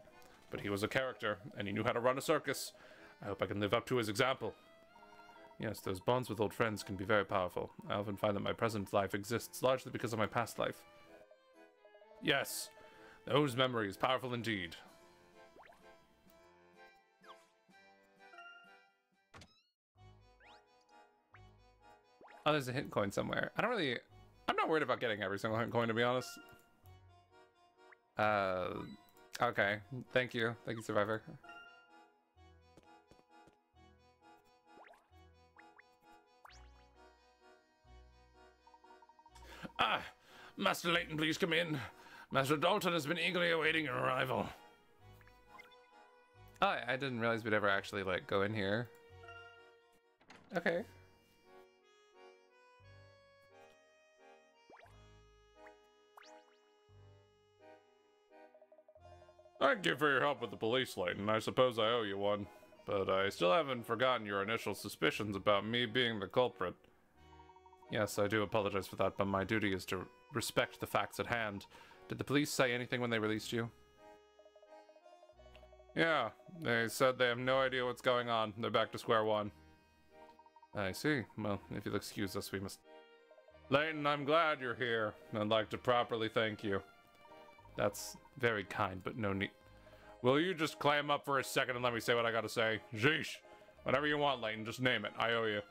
F: but he was a character, and he knew how to run a circus. I hope I can live up to his example. Yes, those bonds with old friends can be very powerful. I often find that my present life exists largely because of my past life. Yes, those memories, powerful indeed. Oh, there's a hint coin somewhere. I'm not worried about getting every single hint coin, to be honest. Okay. Thank you, Survivor. Ah, Master Layton, please come in. Master Dalton has been eagerly awaiting your arrival. Oh, I didn't realize we'd ever actually, like, go in here. Okay. Thank you for your help with the police, Layton. I suppose I owe you one. But I still haven't forgotten your initial suspicions about me being the culprit. Yes, I do apologize for that, but my duty is to respect the facts at hand. Did the police say anything when they released you? Yeah, they said they have no idea what's going on. They're back to square one. I see. Well, if you'll excuse us, we must... Layton, I'm glad you're here. I'd like to properly thank you. That's very kind, but no need... Will you just clam up for a second and let me say what I gotta say? Sheesh. Whatever you want, Layton, just name it. I owe you.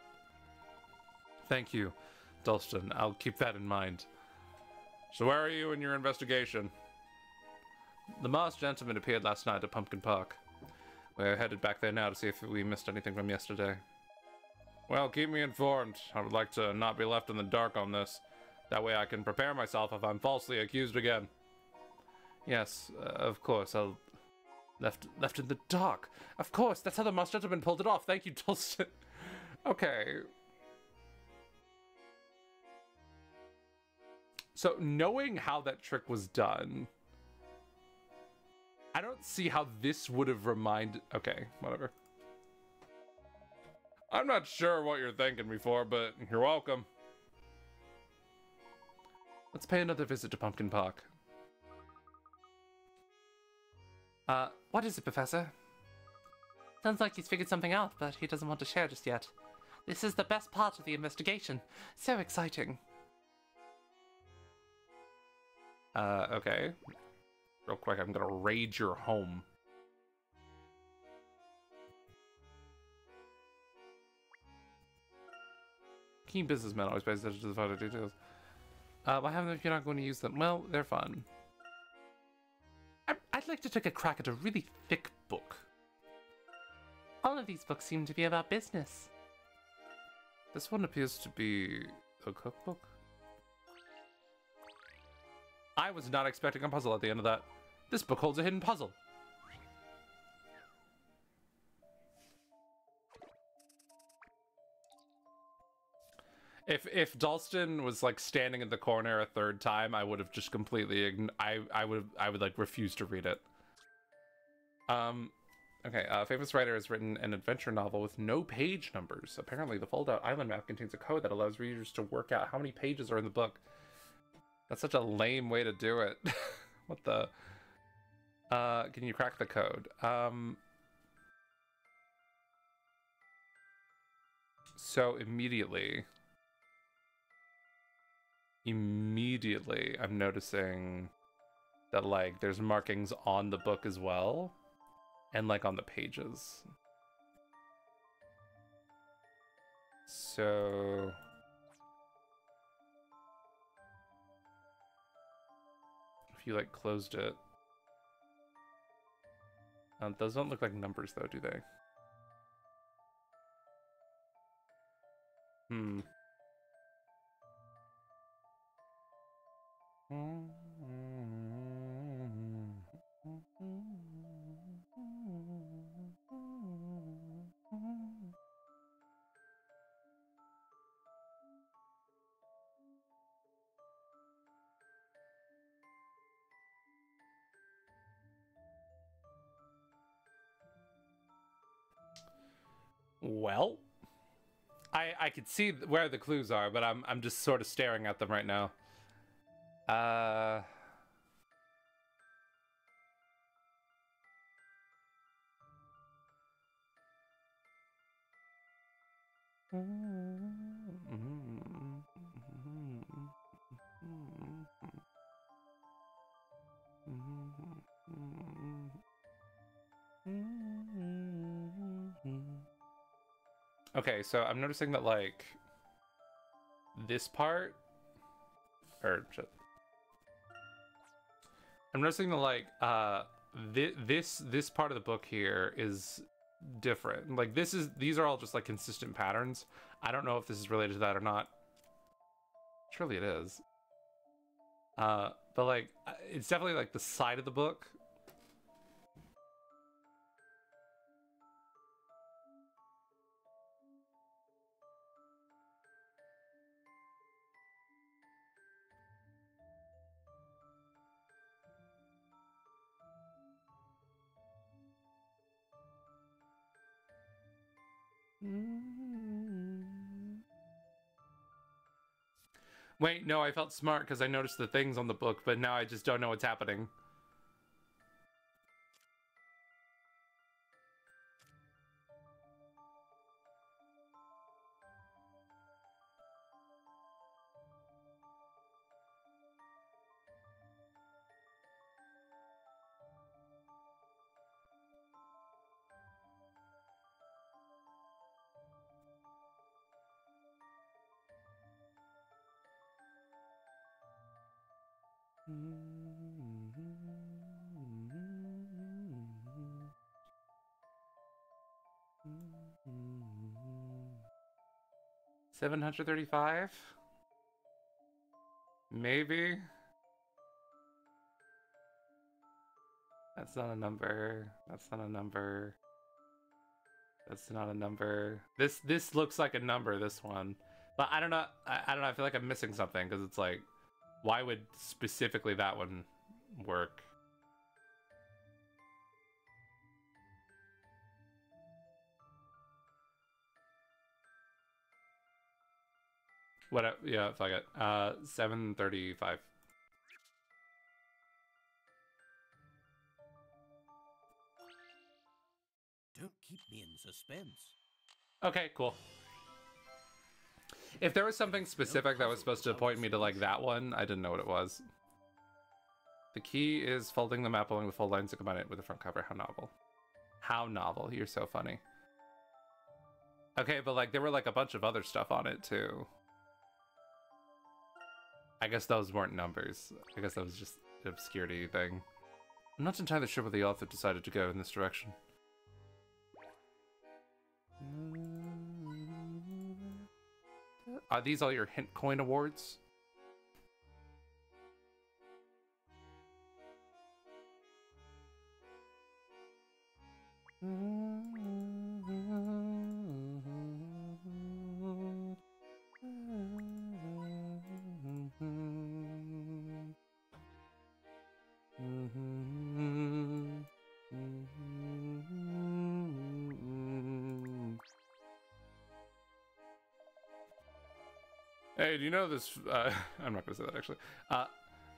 F: Thank you, Dalston. I'll keep that in mind. So where are you in your investigation? The masked gentleman appeared last night at Pumpkin Park. We're headed back there now to see if we missed anything from yesterday. Well, keep me informed. I would like to not be left in the dark on this. That way I can prepare myself if I'm falsely accused again. Yes, of course, I'll... Left in the dark. Of course, that's how the masked gentleman pulled it off. Thank you, Dalston. Okay. So, knowing how that trick was done, I don't see how this would have reminded... Okay, whatever. I'm not sure what you're thanking me for, but you're welcome. Let's pay another visit to Pumpkin Park. What is it, Professor? Sounds like he's figured something out, but he doesn't want to share just yet. This is the best part of the investigation. So exciting. Okay. Real quick, I'm gonna raid your home. Keen businessmen always pay attention to the finer details. Why haven't they if you're not going to use them? Well, they're fun. I'd like to take a crack at a really thick book. All of these books seem to be about business. This one appears to be a cookbook. I was not expecting a puzzle at the end of that. This book holds a hidden puzzle. If Dalston was like standing in the corner a third time, I would have just completely I would like refuse to read it. Okay, Famous Writer has written an adventure novel with no page numbers. Apparently the fold-out island map contains a code that allows readers to work out how many pages are in the book. That's such a lame way to do it. What the... can you crack the code? So immediately I'm noticing that like there's markings on the book as well, and like on the pages. So if you like closed it, those don't look like numbers though, do they? Hmm. Well, I could see where the clues are, but I'm just sort of staring at them right now. Okay, so I'm noticing that like this part, or I'm noticing that like this part of the book here is different. Like these are all just like consistent patterns. I don't know if this is related to that or not. Surely it is. But like it's definitely like the side of the book. Wait, no, I felt smart because I noticed the things on the book, but now I just don't know what's happening. $735? Maybe? That's not a number. That's not a number. That's not a number. This looks like a number, this one. But I don't know. I don't know. I feel like I'm missing something because it's like, why would specifically that one work? What? Yeah, fuck it. 735.
C: Don't keep me in suspense.
F: Okay, cool. If there was something specific that was supposed to point me to like that one, I didn't know what it was. The key is folding the map along the fold lines to combine it with the front cover. How novel. How novel. You're so funny. Okay, but like there were like a bunch of other stuff on it too. I guess those weren't numbers. I guess that was just an obscurity thing. I'm not entirely sure why the author decided to go in this direction. Are these all your hint coin awards? Hey, do you know this? I'm not gonna say that actually. I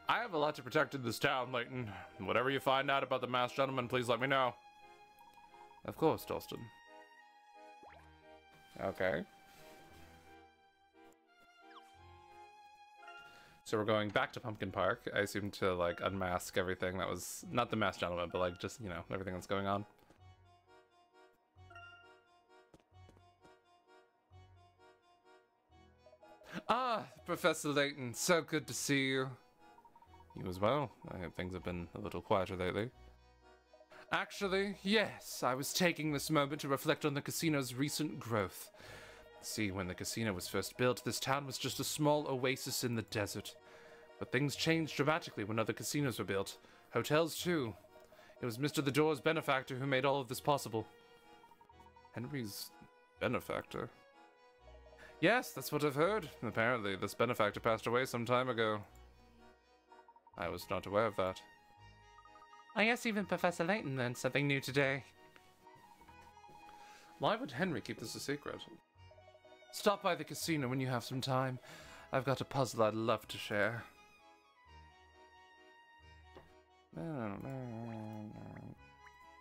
F: have a lot to protect in this town, Layton. Whatever you find out about the masked gentleman, please let me know. Of course, Dalston. Okay. So we're going back to Pumpkin Park, I assume, to like unmask everything that was not the masked gentleman, but like just, you know, everything that's going on. Ah, Professor Layton, so good to see you. You as well. I hope things have been a little quieter lately. Actually, yes, I was taking this moment to reflect on the casino's recent growth. See, when the casino was first built, this town was just a small oasis in the desert. But things changed dramatically when other casinos were built. Hotels, too. It was Mr. The Door's benefactor who made all of this possible. Henry's benefactor? Yes, that's what I've heard. Apparently, this benefactor passed away some time ago. I was not aware of that. I guess even Professor Layton learned something new today. Why would Henry keep this a secret? Stop by the casino when you have some time. I've got a puzzle I'd love to share.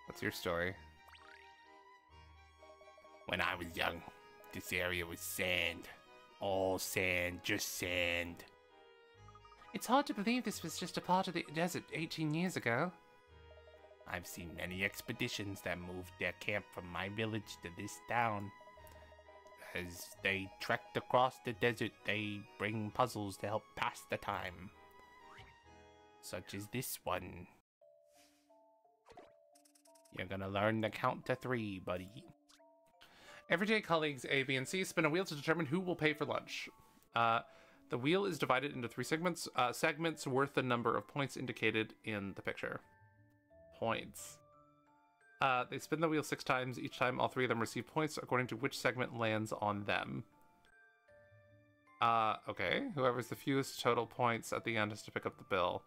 F: What's your story?
G: When I was young, this area was sand. All sand, just sand.
F: It's hard to believe this was just a part of the desert 18 years ago.
G: I've seen many expeditions that moved their camp from my village to this town. As they trekked across the desert, they bring puzzles to help pass the time. Such as this one. You're gonna learn to count to 3, buddy.
F: Everyday colleagues A, B, and C spin a wheel to determine who will pay for lunch. The wheel is divided into 3 segments. Segments worth the number of points indicated in the picture. Points. They spin the wheel 6 times. Each time, all 3 of them receive points according to which segment lands on them. Okay. Whoever's the fewest total points at the end has to pick up the bill.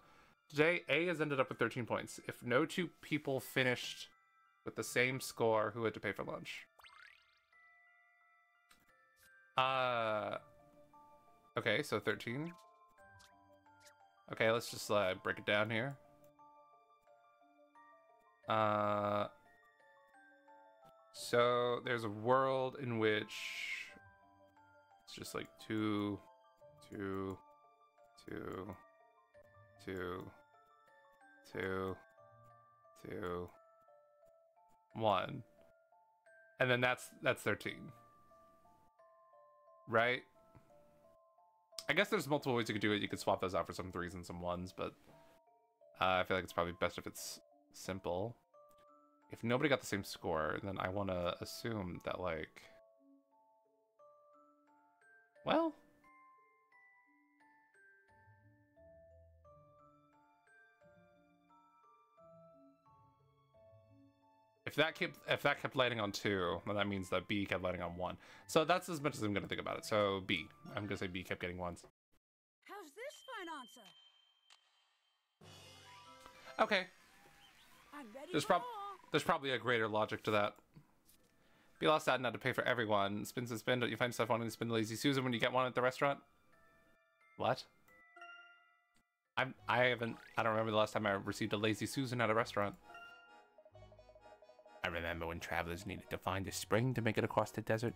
F: Today, A has ended up with 13 points. If no 2 people finished with the same score, who had to pay for lunch? Okay, so 13. Okay, let's just break it down here. So there's a world in which it's just like 2, 2, 2, 2, 2, 2, 1. And then that's 13. Right? I guess there's multiple ways you could do it. You could swap those out for some 3s and some 1s, but I feel like it's probably best if it's simple. If nobody got the same score, then I want to assume that, like... Well... If that kept landing on 2, then that means that B kept landing on 1. So that's as much as I'm going to think about it. So B. I'm going to say B kept getting 1s.
E: How's this for an answer?
F: Okay.
E: I'm ready
F: There's
E: for more.
F: There's probably a greater logic to that. Be lost sad not to pay for everyone. Spins and spin. Don't you find yourself wanting to spin the Lazy Susan when you get one at the restaurant? What? I don't remember the last time I received a Lazy Susan at a restaurant.
G: I remember when travelers needed to find a spring to make it across the desert.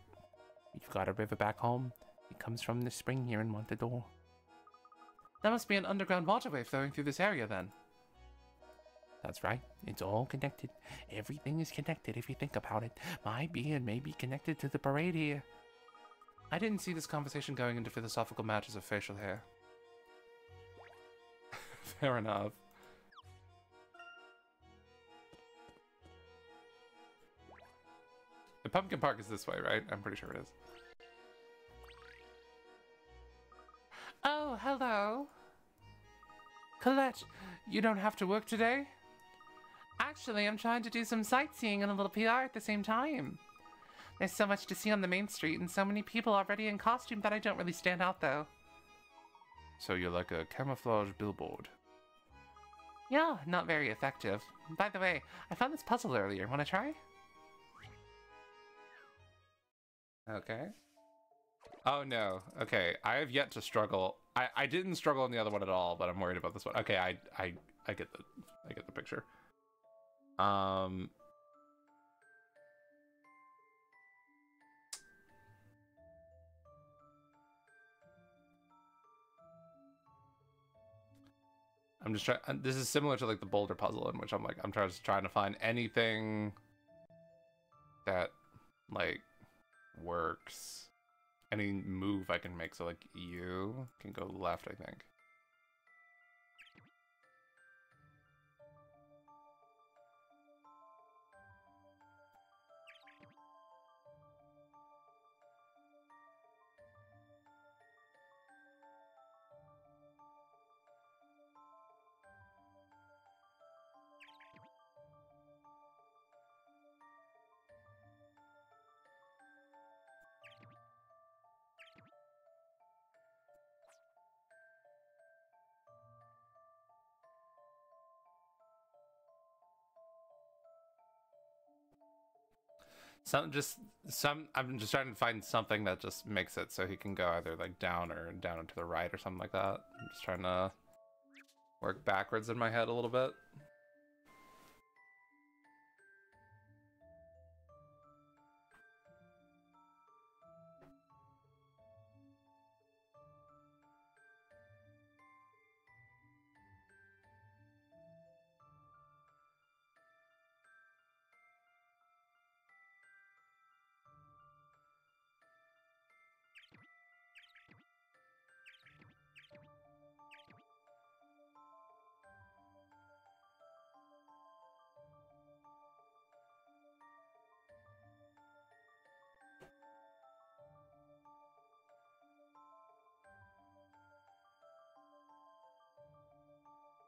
G: You've got a river back home. It comes from the spring here in Montador.
F: That must be an underground waterway flowing through this area then.
G: That's right. It's all connected. Everything is connected if you think about it. My being may be connected to the parade here.
F: I didn't see this conversation going into philosophical matters of facial hair. Fair enough. The Pumpkin Park is this way, right? I'm pretty sure it is. Oh, hello. Colette, you don't have to work today? Actually, I'm trying to do some sightseeing and a little PR at the same time. There's so much to see on the main street and so many people already in costume that I don't really stand out, though. So you're like a camouflage billboard? Yeah, not very effective. By the way, I found this puzzle earlier. Want to try? Okay. Oh no. Okay, I have yet to struggle. I didn't struggle on the other one at all, but I'm worried about this one. Okay, I get the picture. I'm just trying. This is similar to like the boulder puzzle, in which I'm just trying to find anything that like works. Any move I can make. So like you can go left, I think. I'm just trying to find something that just makes it so he can go either like down or down and to the right or something like that. I'm just trying to work backwards in my head a little bit.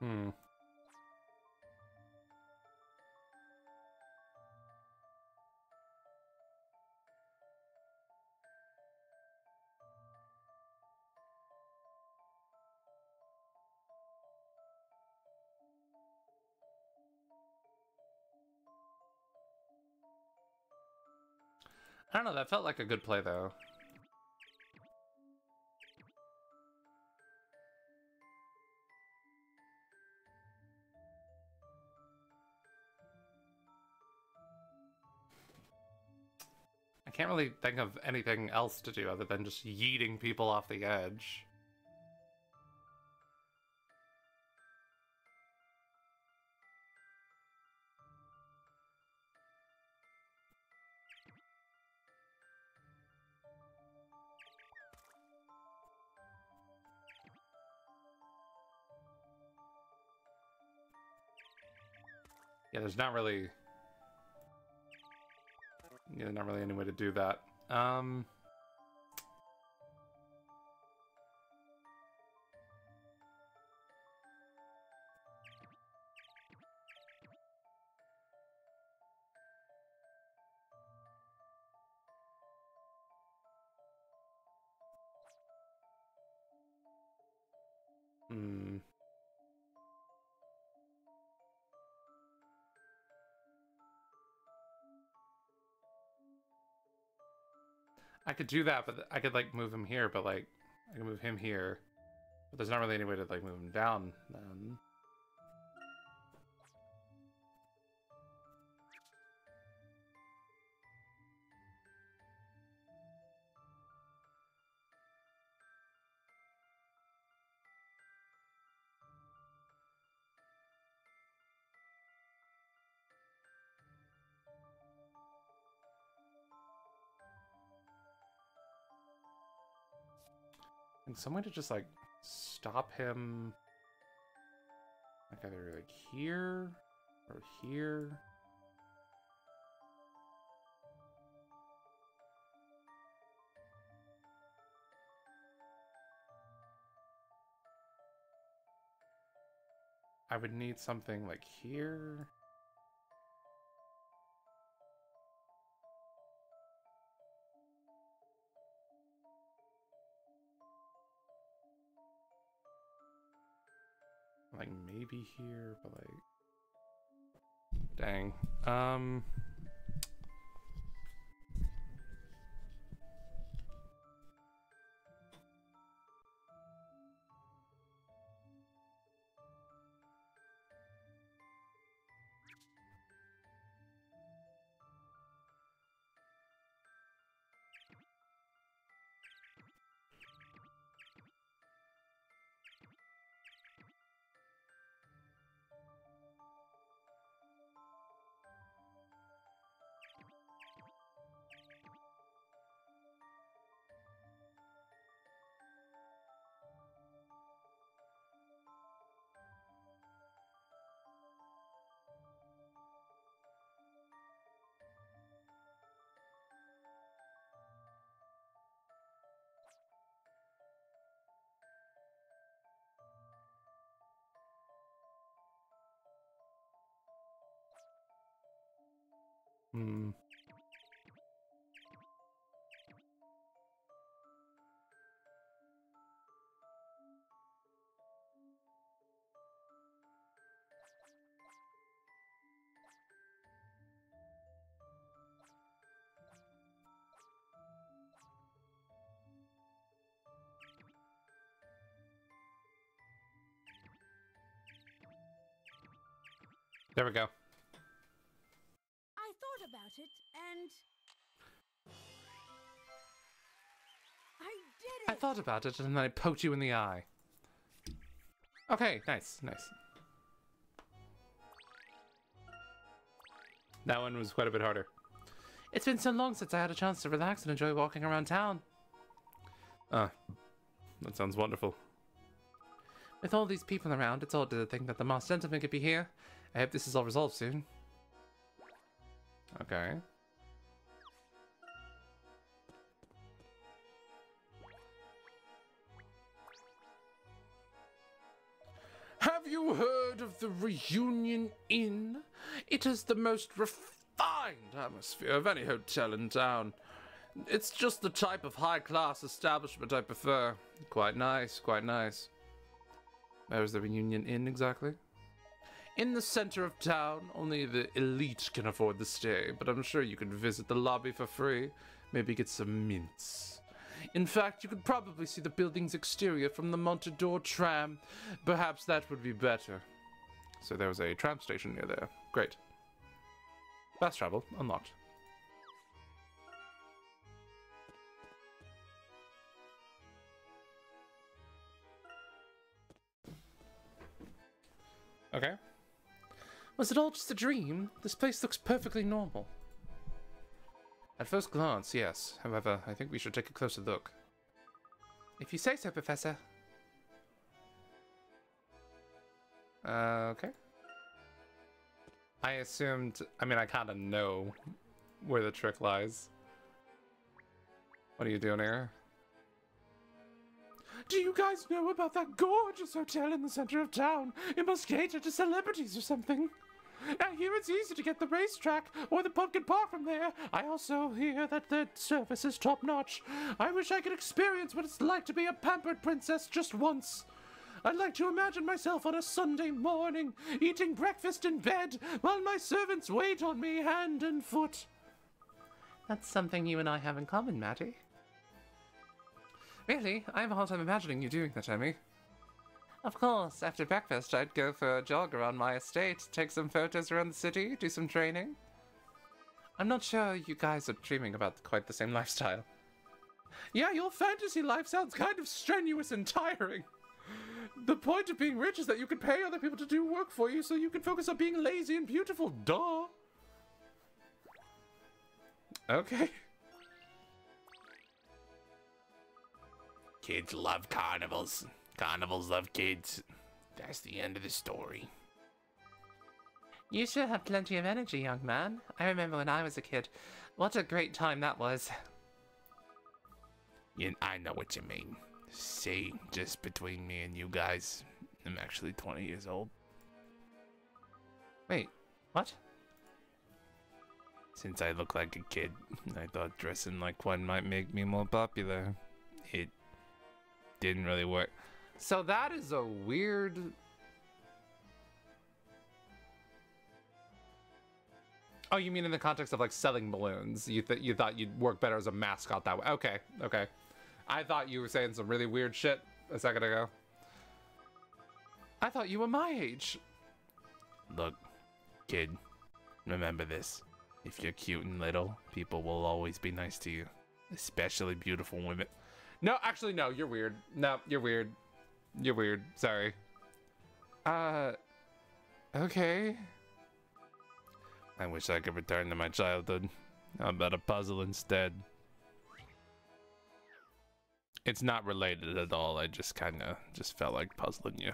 F: Hmm. I don't know, that felt like a good play though. I can't really think of anything else to do other than just yeeting people off the edge. Yeah, there's not really any way to do that. Hmm. I could do that, but I could like move him here, but like I can move him here. But there's not really any way to like move him down then. And some way to just like stop him, like either like here or here. I would need something like here. Like maybe here, but like dang. Hmm. There we go.
E: I thought about it, and I did
F: I
E: it!
F: thought about it and then I poked you in the eye. Okay, nice, nice. That one was quite a bit harder. It's been so long since I had a chance to relax and enjoy walking around town. Ah, that sounds wonderful. With all these people around, it's odd to think that the masked gentleman could be here. I hope this is all resolved soon. Okay. Have you heard of the Reunion Inn? It is the most refined atmosphere of any hotel in town. It's just the type of high-class establishment I prefer. Quite nice, quite nice. Where's the Reunion Inn exactly? In the center of town. Only the elite can afford the stay, but I'm sure you can visit the lobby for free. Maybe get some mints. In fact, you could probably see the building's exterior from the Montador tram. Perhaps that would be better. So there was a tram station near there. Great. Fast travel unlocked. Okay. Was it all just a dream? This place looks perfectly normal. At first glance, yes. However, I think we should take a closer look. If you say so, Professor. Okay. I assumed... I mean, I kind of know where the trick lies. What are you doing here? Do you guys know about that gorgeous hotel in the center of town? It must cater to celebrities or something. I hear it's easy to get the racetrack or the pumpkin park from there. I also hear that the service is top-notch. I wish I could experience what it's like to be a pampered princess just once. I'd like to imagine myself on a Sunday morning, eating breakfast in bed, while my servants wait on me hand and foot. That's something you and I have in common, Matty. Really? I have a hard time imagining you doing that, Emmy. Of course, after breakfast, I'd go for a jog around my estate, take some photos around the city, do some training. I'm not sure you guys are dreaming about quite the same lifestyle. Yeah, your fantasy life sounds kind of strenuous and tiring. The point of being rich is that you can pay other people to do work for you so you can focus on being lazy and beautiful, duh. Okay.
G: Kids love carnivals. Carnivals love kids. That's the end of the story.
F: You sure have plenty of energy, young man. I remember when I was a kid. What a great time that was.
G: Yeah, I know what you mean. See, just between me and you guys, I'm actually 20 years old.
F: Wait, what?
G: Since I look like a kid, I thought dressing like one might make me more popular. It didn't really work.
F: So that is a weird... Oh, you mean in the context of like selling balloons? You thought you'd work better as a mascot that way? Okay, okay. I thought you were saying some really weird shit a second ago. I thought you were my age.
G: Look, kid, remember this. If you're cute and little, people will always be nice to you. Especially beautiful women.
F: No, actually, no, you're weird. No, you're weird. You're weird. Sorry. Okay.
G: I wish I could return to my childhood. How about a puzzle instead? It's not related at all. I just felt like puzzling you.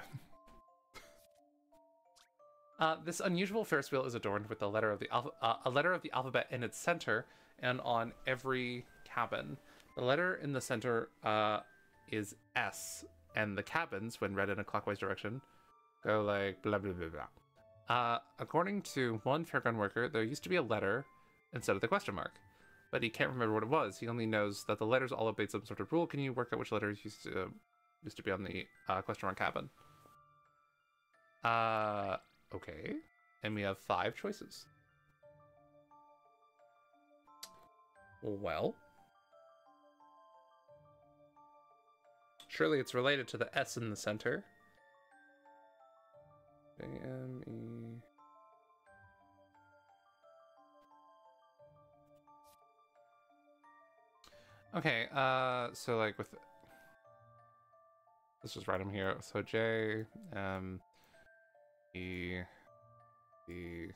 F: This unusual Ferris wheel is adorned with a letter of the alphabet in its center and on every cabin. The letter in the center is S, and the cabins, when read in a clockwise direction, go like blah blah blah blah. According to one fairground worker, there used to be a letter instead of the question mark, but he can't remember what it was. He only knows that the letters all obeyed some sort of rule. Can you work out which letters used to be on the question mark cabin? Okay. And we have 5 choices. Well, surely it's related to the S in the center. A-M-E. Okay, so like with let's just write them here. So J M E E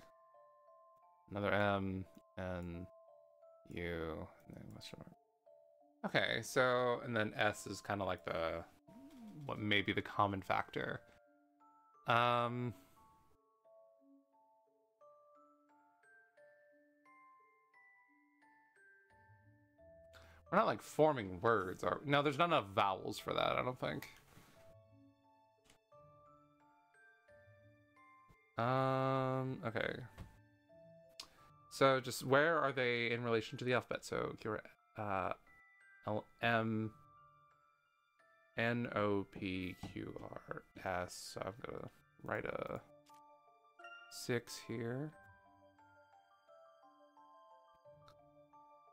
F: another M N U and then question mark. Okay, so and then S is kind of like the what may be the common factor. We're not like forming words, are we? No, there's not enough vowels for that, I don't think. Okay. So just where are they in relation to the alphabet? So L M N O P Q R S. So I'm gonna write a 6 here.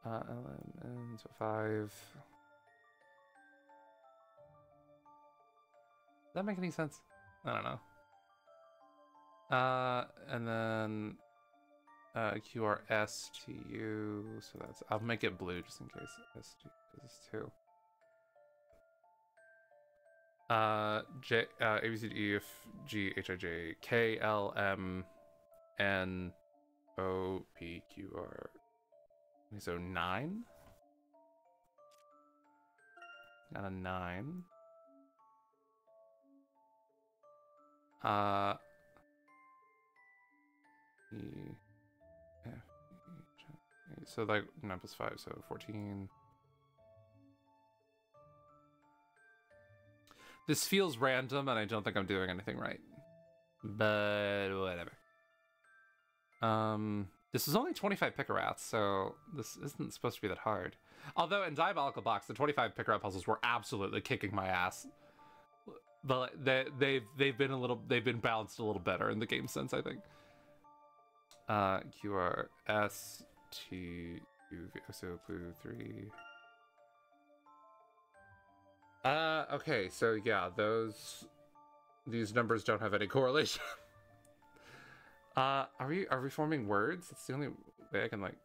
F: L M N, so 5. Does that make any sense? I don't know. And then QRSTU, so that's, I'll make it blue just in case. ST, because it's 2. J, A, B, C, D, E, F, G, H, I, J, K, L, M, N, O, P, Q, R. So 9? Got a 9. E, F, E, G, so like 9 plus 5, so 14. This feels random, and I don't think I'm doing anything right. But whatever. This is only 25 Picarats, so this isn't supposed to be that hard. Although in Diabolical Box, the 25 Picarat puzzles were absolutely kicking my ass. But they've been balanced a little better in the game since, I think. Q R S T U V, so blue 3. Okay, so yeah, these numbers don't have any correlation. Are we forming words? That's the only way I can like.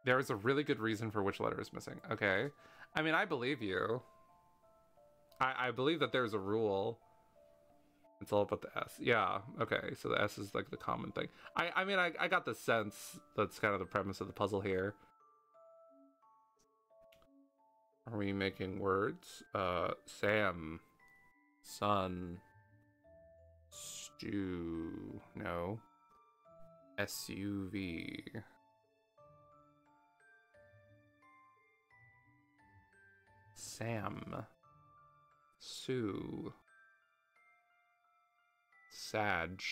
F: There is a really good reason for which letter is missing. Okay, I mean, I believe you. I believe that there's a rule. It's all about the S. Yeah, okay, so the S is like the common thing. I mean, I got the sense that's kind of the premise of the puzzle here. Are we making words? Sam. Sun. Stew. No. SUV. Sam. Sue. Sag.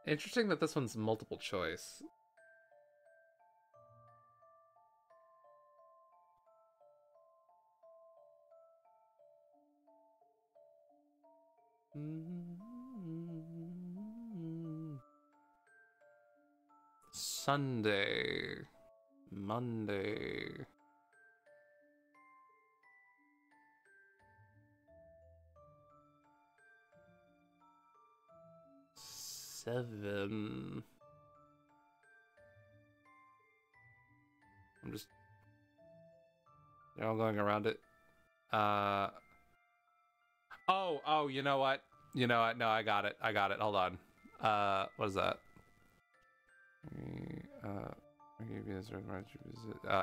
F: Interesting that this one's multiple choice. Sunday. Monday. Seven. I'm just, they're all going around it. Oh, you know what? No, I got it. Hold on. What is that?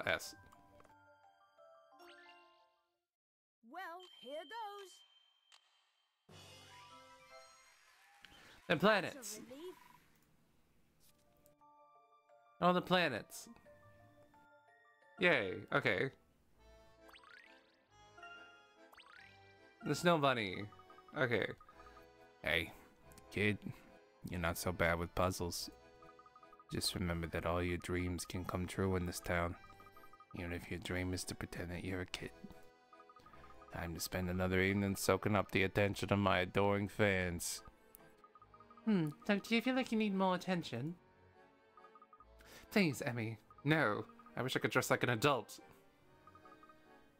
F: S.
E: Well, here goes.
F: The planets.
E: It's a relief.
F: Oh, the planets. Yay. Okay. The Snow Bunny. Okay.
G: Hey, kid, you're not so bad with puzzles. Just remember that all your dreams can come true in this town, even if your dream is to pretend that you're a kid. Time to spend another evening soaking up the attention of my adoring fans.
F: So do you feel like you need more attention? Please, Emmy. No. I wish I could dress like an adult.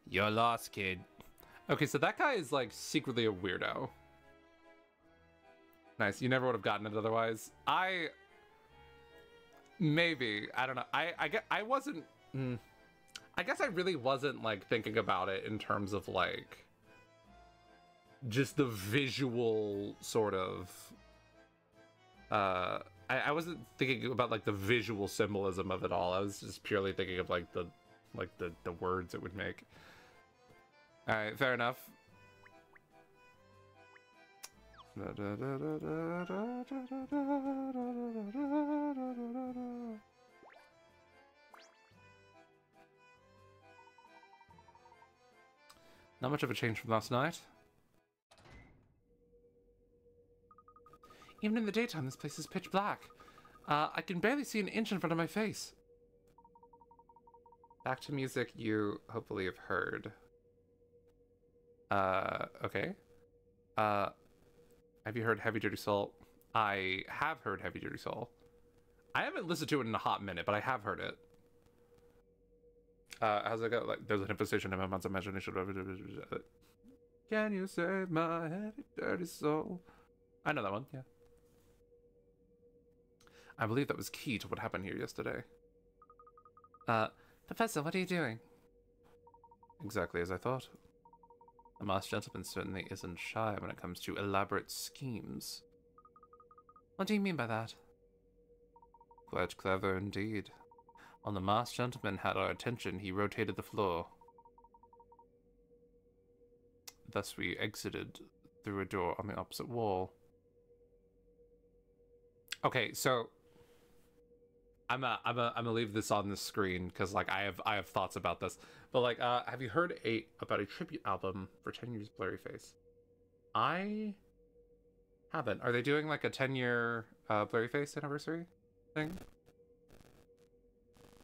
G: You're lost, kid.
F: Okay, so that guy is like secretly a weirdo. Nice. You never would have gotten it otherwise. Maybe. I don't know. I wasn't... I guess I really wasn't like thinking about it in terms of like just the visual sort of I wasn't thinking about like the visual symbolism of it all. I was just purely thinking of like the words it would make. All right, fair enough. Not much of a change from last night. Even in the daytime, this place is pitch black. I can barely see an inch in front of my face. Back to music you hopefully have heard. Okay. Have you heard Heavy Dirty Soul? I have heard Heavy Dirty Soul. I haven't listened to it in a hot minute, but I have heard it. How's it go? Like, there's an infestation in my mind's imagination. Can you save my heavy dirty soul? I know that one, yeah. I believe that was key to what happened here yesterday. Professor, what are you doing? Exactly as I thought. The masked gentleman certainly isn't shy when it comes to elaborate schemes. What do you mean by that? Quite clever indeed. When the masked gentleman had our attention, he rotated the floor. Thus we exited through a door on the opposite wall. Okay, so I'm gonna leave this on the screen because like I have thoughts about this. But like, have you heard about a tribute album for 10 years Blurry Face? I haven't. Are they doing like a 10-year Blurry Face anniversary thing?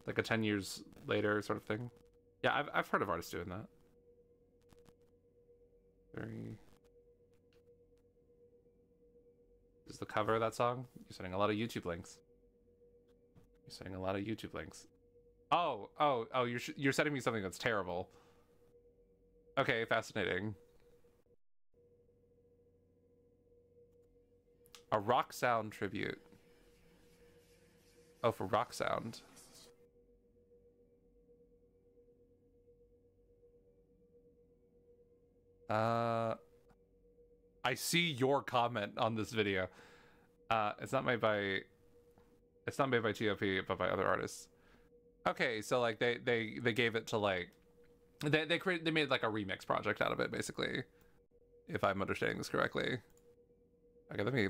F: Like a 10 years later sort of thing? Yeah, I've heard of artists doing that. Very... This is the cover of that song? You're sending a lot of YouTube links. You're sending a lot of YouTube links. Oh, you're sending me something that's terrible. Okay, fascinating. A Rock Sound tribute. Oh, for Rock Sound. I see your comment on this video. It's not made by TOP, but by other artists. Okay, so like they gave it to like they made like a remix project out of it, basically. If I'm understanding this correctly. Okay, let me.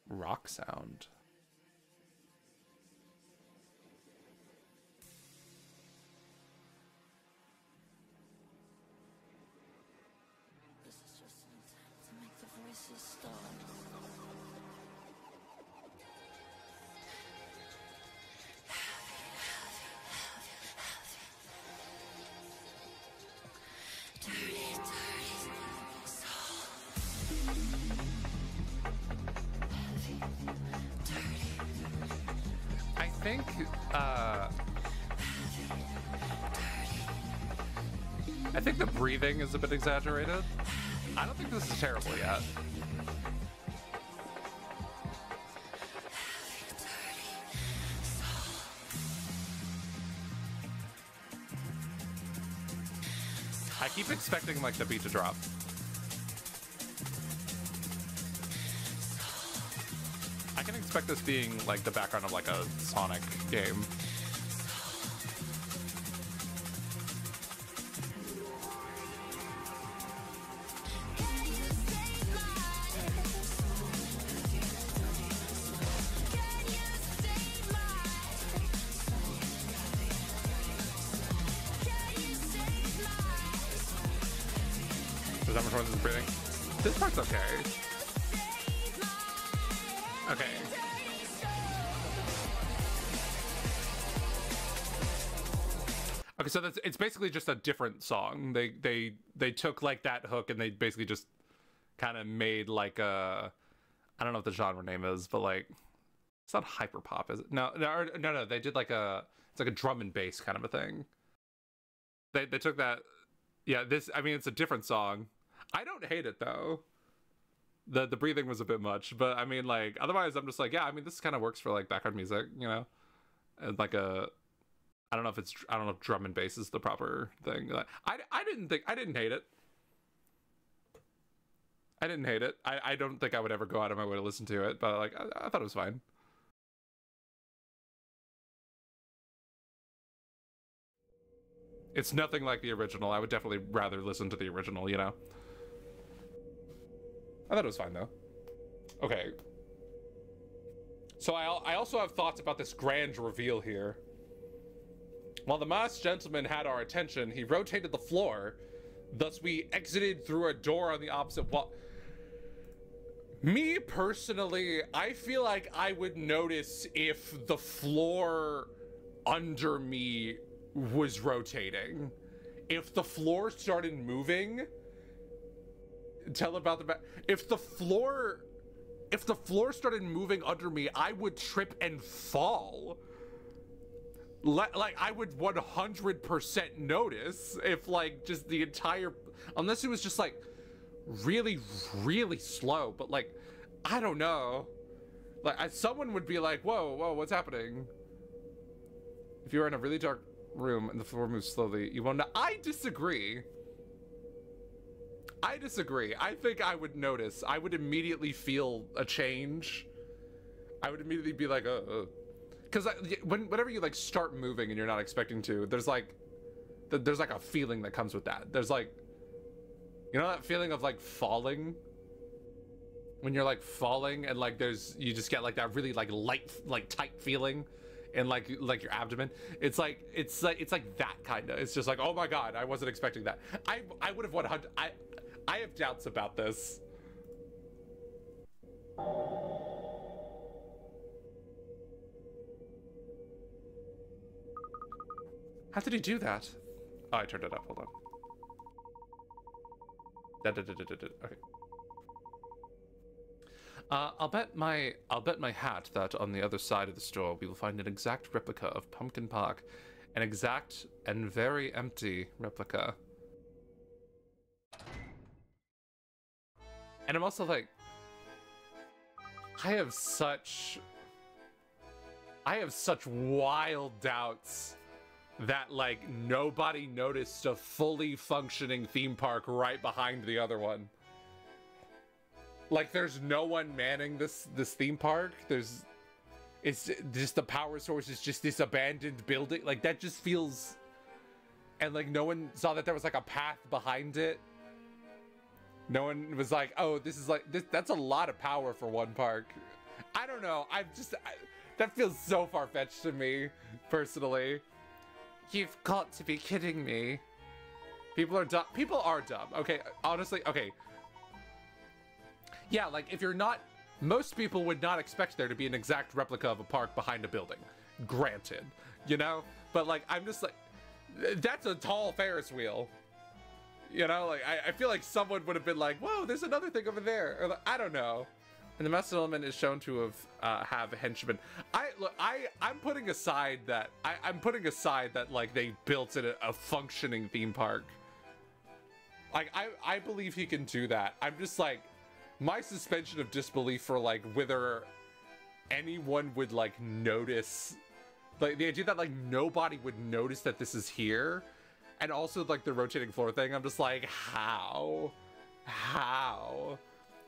F: Rock Sound.
H: This is just an attempt to make the voices stop.
F: I think the breathing is a bit exaggerated. I don't think this is terrible yet. I keep expecting like the beat to drop. I can expect this being like the background of like a Sonic game. Is that much more than breathing?
A: This part's okay. Okay. Okay, so it's basically just a different song. They took like that hook and they basically just kind of made like a, I don't know what the genre name is, but like it's not hyperpop, is it? No. They did like it's like a drum and bass kind of a thing. They took that. Yeah, I mean it's a different song. I don't hate it though. The breathing was a bit much, but I mean like otherwise I'm just like, yeah, I mean this kind of works for like background music, you know, and like I don't know if drum and bass is the proper thing. I didn't hate it. I didn't hate it. I don't think I would ever go out of my way to listen to it, but like I thought it was fine. It's nothing like the original. I would definitely rather listen to the original, you know? I thought it was fine though. Okay. So I also have thoughts about this grand reveal here. While the masked gentleman had our attention, he rotated the floor. Thus, we exited through a door on the opposite wall. Me, personally, I feel like I would notice if the floor under me was rotating. If the floor started moving, if the floor started moving under me, I would trip and fall. Like, I would 100% notice if, like, just the entire... Unless it was just, like, really, really slow. But, like, I don't know. Like, someone would be like, whoa, what's happening? If you were in a really dark room and the floor moves slowly, you won't know. I disagree. I think I would notice. I would immediately feel a change. I would immediately be like, because whenever you like start moving and you're not expecting to, there's like a feeling that comes with that. There's like, you know that feeling of like falling? When you're like falling and like you just get like that really like light, like tight feeling in like your abdomen. It's like that kind of. It's just like, oh my god, I wasn't expecting that. I would have 100. I have doubts about this. How did he do that? Oh, I turned it up. Hold on. Okay. I'll bet my hat that on the other side of the store we will find an exact replica of Pumpkin Park, an exact and very empty replica. And I'm also like, I have such wild doubts that like nobody noticed a fully functioning theme park right behind the other one. Like there's no one manning this theme park. It's just the power source is just this abandoned building. Like that just feels, and like no one saw that there was like a path behind it. No one was like, oh, this is like that's a lot of power for one park. I don't know. That feels so far-fetched to me personally. You've got to be kidding me. People are dumb. People are dumb. Okay, honestly, okay. Yeah, like if you're not, most people would not expect there to be an exact replica of a park behind a building. Granted, you know? But like, I'm just like, that's a tall Ferris wheel. You know, like I feel like someone would have been like, whoa, there's another thing over there. Or like, I don't know. And the masked element is shown to have henchmen. I'm putting aside that like they built a functioning theme park. Like I believe he can do that. I'm just like, my suspension of disbelief for like whether anyone would like notice, like the idea that like nobody would notice that this is here, and also like the rotating floor thing. I'm just like, how?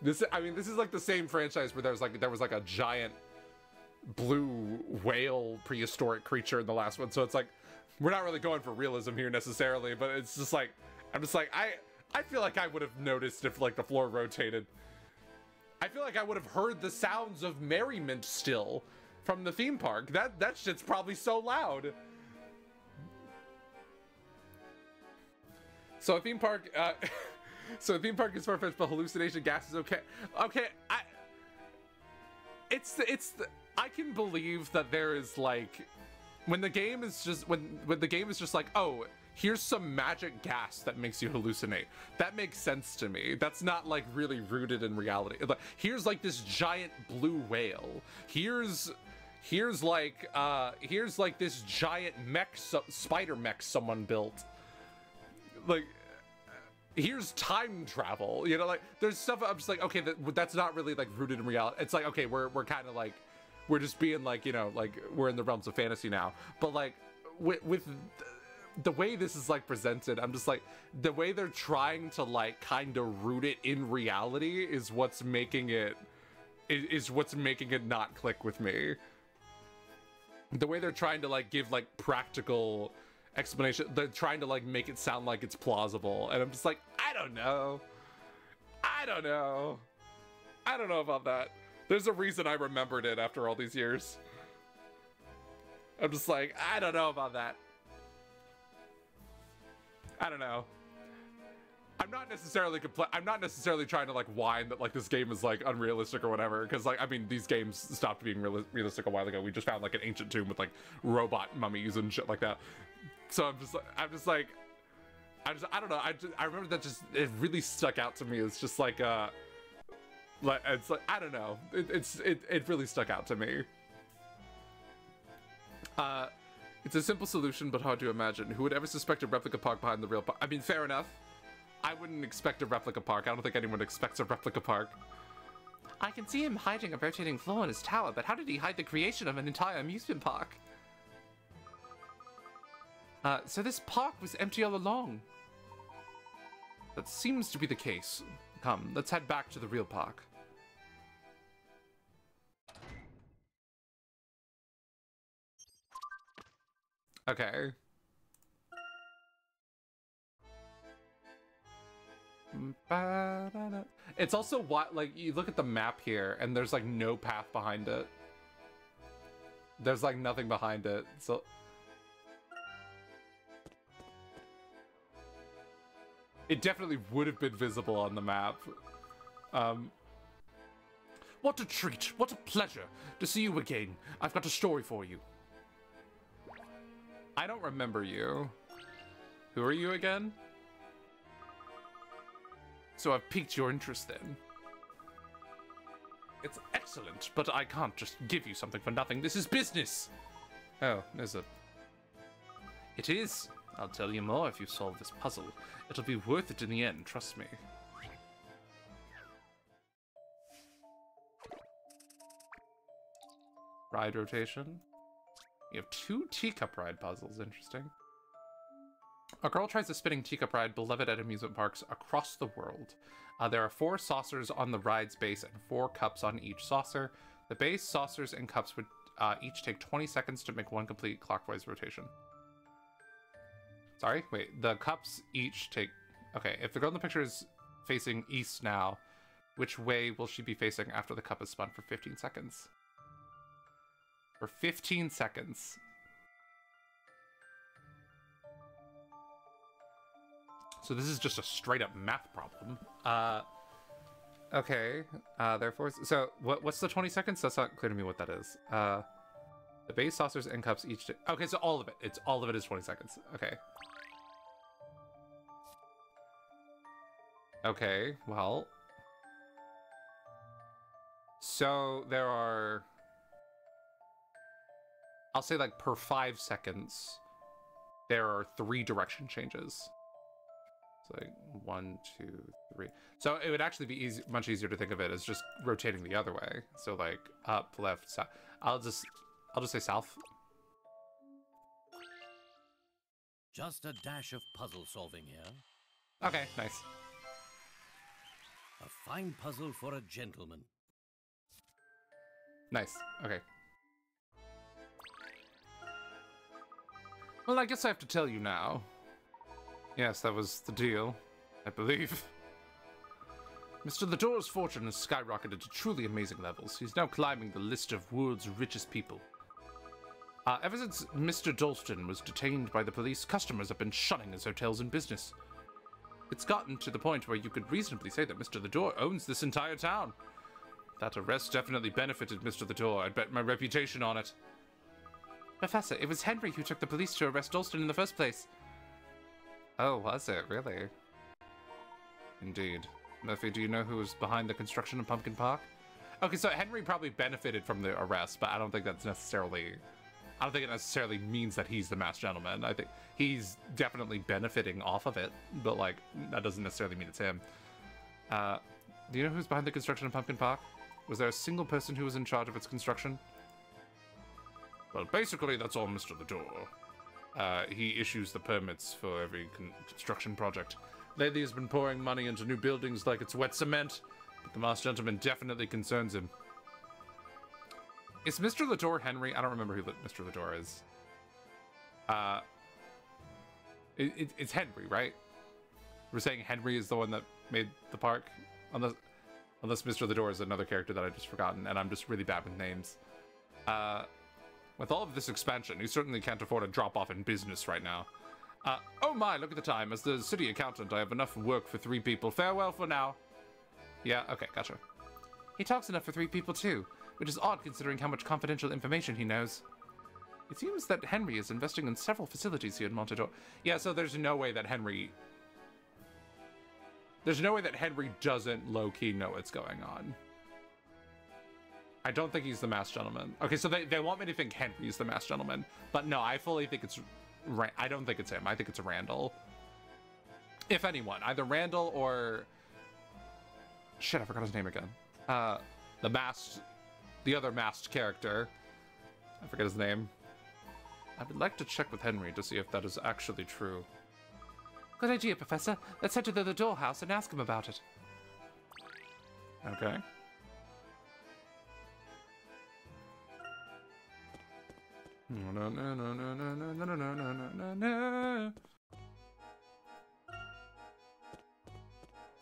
A: This is like the same franchise where there was like a giant blue whale prehistoric creature in the last one. So it's like, we're not really going for realism here necessarily, but it's just like, I'm just like, I feel like I would have noticed if like the floor rotated. I feel like I would have heard the sounds of merriment still from the theme park. That shit's probably so loud. So a theme park, So a theme park is far-fetched, but hallucination gas is okay. Okay, I can believe that there is like, when the game is just, when the game is just like, oh, here's some magic gas that makes you hallucinate. That makes sense to me. That's not like really rooted in reality. Like, here's like this giant blue whale. Here's like this giant mech, spider mech someone built. Like, here's time travel. You know, like there's stuff I'm just like, okay, that's not really like rooted in reality. It's like, okay, we're kind of like, we're just being like, you know, like we're in the realms of fantasy now. But like with the way this is like presented, I'm just like, the way they're trying to like kind of root it in reality is what's making it not click with me. The way they're trying to like give like practical explanation, they're trying to like make it sound like it's plausible, and I'm just like, I don't know about that. There's a reason I remembered it after all these years. I'm just like, I don't know about that. I don't know. I'm not necessarily trying to like whine that like this game is like unrealistic or whatever, because like, I mean, these games stopped being realistic a while ago. We just found like an ancient tomb with like robot mummies and shit like that. So I don't know. I remember that it really stuck out to me. It's just like I don't know. It really stuck out to me. It's a simple solution, but hard to imagine. Who would ever suspect a replica park behind the real park? I mean, fair enough. I wouldn't expect a replica park. I don't think anyone expects a replica park. I can see him hiding a rotating floor in his tower, but how did he hide the creation of an entire amusement park? So this park was empty all along. That seems to be the case. Come, let's head back to the real park. Okay. It's also what, like, you look at the map here and there's like no path behind it. There's like nothing behind it, so it definitely would have been visible on the map. What a treat, what a pleasure to see you again. I've got a story for you. I don't remember you. Who are you again? So I've piqued your interest then. It's excellent, but I can't just give you something for nothing. This is business. Oh, is it? It is. I'll tell you more if you solve this puzzle. It'll be worth it in the end, trust me. Ride rotation. You have 2 teacup ride puzzles, interesting. A girl tries a spinning teacup ride beloved at amusement parks across the world. There are 4 saucers on the ride's base and 4 cups on each saucer. The base, saucers, and cups would each take 20 seconds to make 1 complete clockwise rotation. Sorry? Wait, the cups each take... Okay, if the girl in the picture is facing east now, which way will she be facing after the cup is spun for 15 seconds? For 15 seconds. So this is just a straight up math problem. Okay. Therefore, so what's the 20 seconds? That's not clear to me what that is. The base, saucers, and cups each. Okay, so all of it. All of it is 20 seconds. Okay. Okay. Well. So there are. I'll say like per 5 seconds, there are 3 direction changes. So like 1, 2, 3. So it would actually be much easier to think of it as just rotating the other way. So like up, left, south. I'll just say south.
C: Just a dash of puzzle solving here.
F: Okay, nice.
C: A fine puzzle for a gentleman.
F: Nice. Okay. Well, I guess I have to tell you now. Yes, that was the deal, I believe. Mr. Lador's fortune has skyrocketed to truly amazing levels. He's now climbing the list of world's richest people. Ever since Mr. Dalston was detained by the police, customers have been shunning his hotels and business. It's gotten to the point where you could reasonably say that Mr. Lador owns this entire town. That arrest definitely benefited Mr. Lador. I'd bet my reputation on it. Professor, it was Henry who took the police to arrest Dalston in the first place. Oh, was it? Really? Indeed. Murphy, do you know who was behind the construction of Pumpkin Park? Okay, so Henry probably benefited from the arrest, but I don't think that's necessarily... I don't think it necessarily means that he's the masked gentleman. I think he's definitely benefiting off of it, but, like, that doesn't necessarily mean it's him. Do you know who's behind the construction of Pumpkin Park? Was there a single person who was in charge of its construction? Well, basically, that's all Mr. Lador. He issues the permits for every construction project. Lately, he's been pouring money into new buildings like it's wet cement, but the masked gentleman definitely concerns him. Is Mr. Lador Henry? I don't remember who Mr. Lador is. It's Henry, right? We're saying Henry is the one that made the park? Unless Mr. Lador is another character that I've just forgotten, and I'm just really bad with names. With all of this expansion, you certainly can't afford a drop-off in business right now. Oh my, look at the time. As the city accountant, I have enough work for 3 people. Farewell for now. Yeah, okay, gotcha. He talks enough for 3 people too, which is odd considering how much confidential information he knows. It seems that Henry is investing in several facilities here in Montador. Yeah, so there's no way that Henry... There's no way that Henry doesn't low-key know what's going on. I don't think he's the masked gentleman. Okay, so they want me to think Henry's the masked gentleman, but no, I fully think it's... I don't think it's him. I think it's Randall. If anyone. Either Randall or... Shit, I forgot his name again. The other masked character. I forget his name. I would like to check with Henry to see if that is actually true. Good idea, Professor. Let's head to the Lador house and ask him about it. Okay.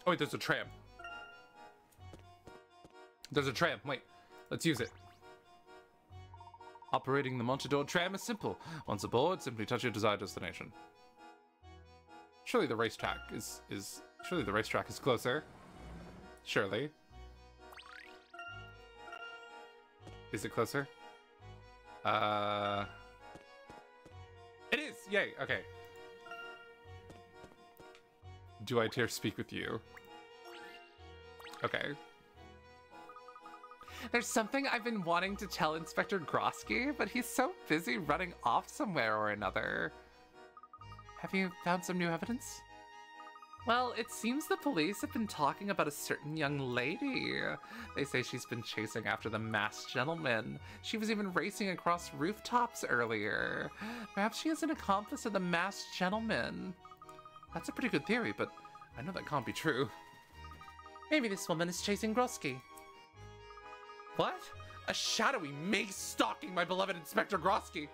F: Oh wait, there's a tram. There's a tram. Wait, let's use it. Operating the Montador tram is simple. Once aboard, simply touch your desired destination. Surely the racetrack is closer. Surely. Is it closer? It is! Yay, okay. Do I dare speak with you? Okay. There's something I've been wanting to tell Inspector Grosky, but he's so busy running off somewhere or another. Have you found some new evidence? Well, it seems the police have been talking about a certain young lady. They say she's been chasing after the masked gentleman. She was even racing across rooftops earlier. Perhaps she is an accomplice of the masked gentleman. That's a pretty good theory, but I know that can't be true. Maybe this woman is chasing Grosky. What? A shadowy mace stalking my beloved Inspector Grosky.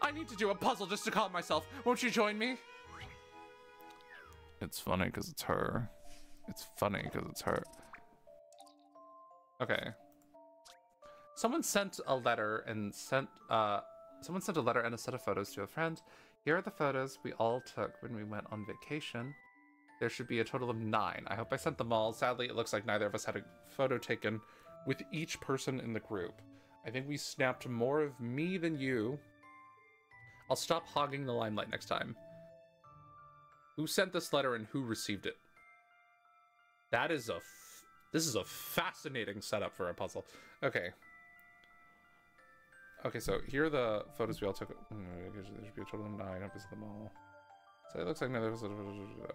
F: I need to do a puzzle just to calm myself. Won't you join me? It's funny because it's her. It's funny because it's her. Okay. Someone sent a letter and a set of photos to a friend. Here are the photos we all took when we went on vacation. There should be a total of 9. I hope I sent them all. Sadly, it looks like neither of us had a photo taken with each person in the group. I think we snapped more of me than you. I'll stop hogging the limelight next time. Who sent this letter and who received it? That is this is a fascinating setup for a puzzle. Okay. Okay, so here are the photos we all took. There should be a total of 9. I hope I sent them all. So it looks like neither of us.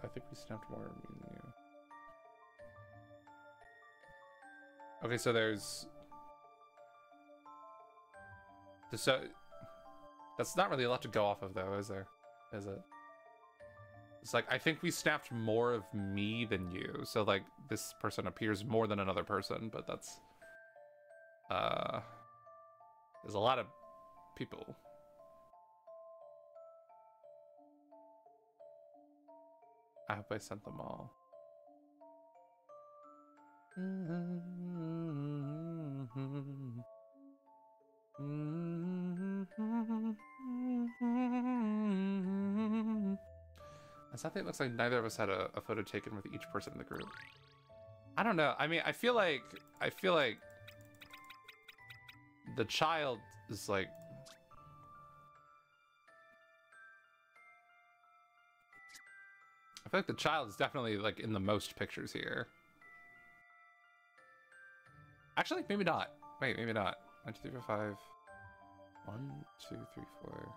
F: I think we snapped more of me than you. Okay, so there's... So that's not really a lot to go off of, though, is there? Is it? It's like, I think we snapped more of me than you. So, like, this person appears more than another person, but that's... There's a lot of people. I hope I sent them all. Something looks like neither of us had a photo taken with each person in the group. I don't know. I mean, I feel like the child is like, I feel like the child is definitely like in the most pictures here. Actually, maybe not. Wait, maybe not. 1, 2, 3, 4, 5. 1, 2, 3, 4.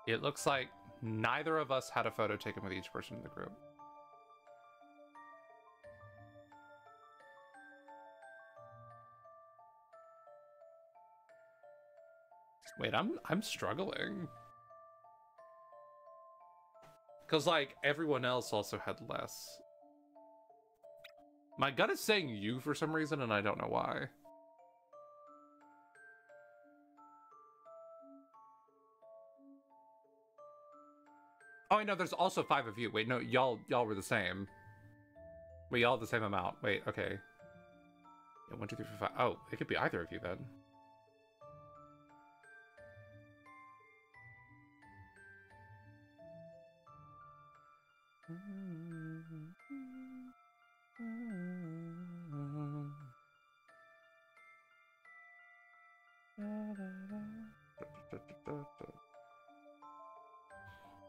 F: It looks like neither of us had a photo taken with each person in the group. Wait, I'm struggling. Cause like everyone else also had less. My gut is saying you for some reason, and I don't know why. Oh, I know. There's also 5 of you. Wait, no, y'all were the same. Wait, y'all the same amount. Wait, okay. Yeah, 1, 2, 3, 4, 5. Oh, it could be either of you then.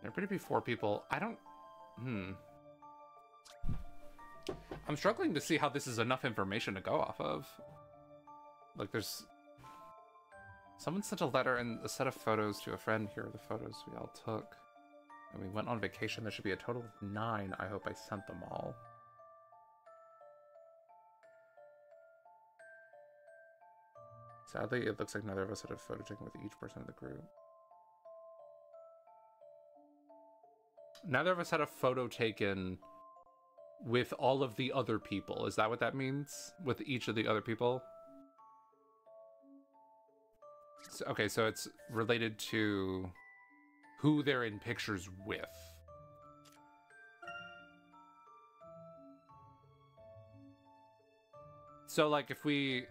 F: There appear to be 4 people. I don't... I'm struggling to see how this is enough information to go off of. Like, there's... Someone sent a letter and a set of photos to a friend. Here are the photos we all took. And we went on vacation. There should be a total of 9. I hope I sent them all. Sadly, it looks like neither of us had a photo taken with each person in the group. Neither of us had a photo taken with all of the other people. Is that what that means? With each of the other people? So, okay, so it's related to who they're in pictures with. So, like, if we...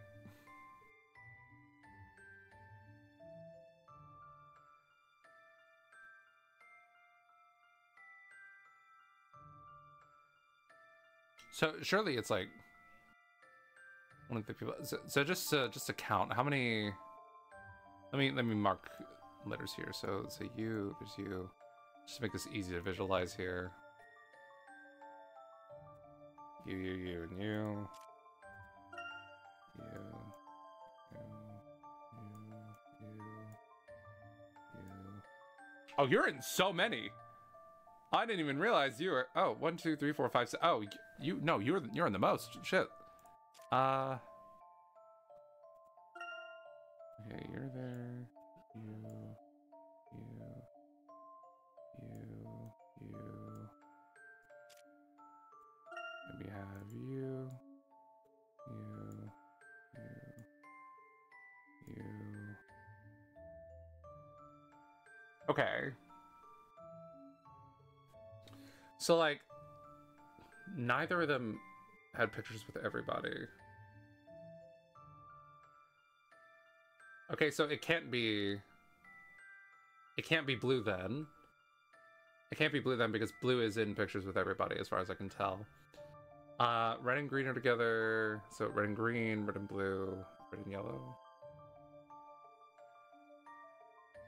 F: So surely it's like one of the people. So just to count, how many? Let me mark letters here. So say you, there's you. Just to make this easy to visualize here. You, and you. You. Oh, you're in so many. I didn't even realize you were. Oh, 1, 2, 3, 4, 5, 6. Oh, you. No, you're in the most. Shit. Okay, you're there. You. And we have you. You. Okay. So, like, neither of them had pictures with everybody. Okay, so it can't be blue then. It can't be blue then because blue is in pictures with everybody as far as I can tell. Red and green are together. So red and green, red and blue, red and yellow.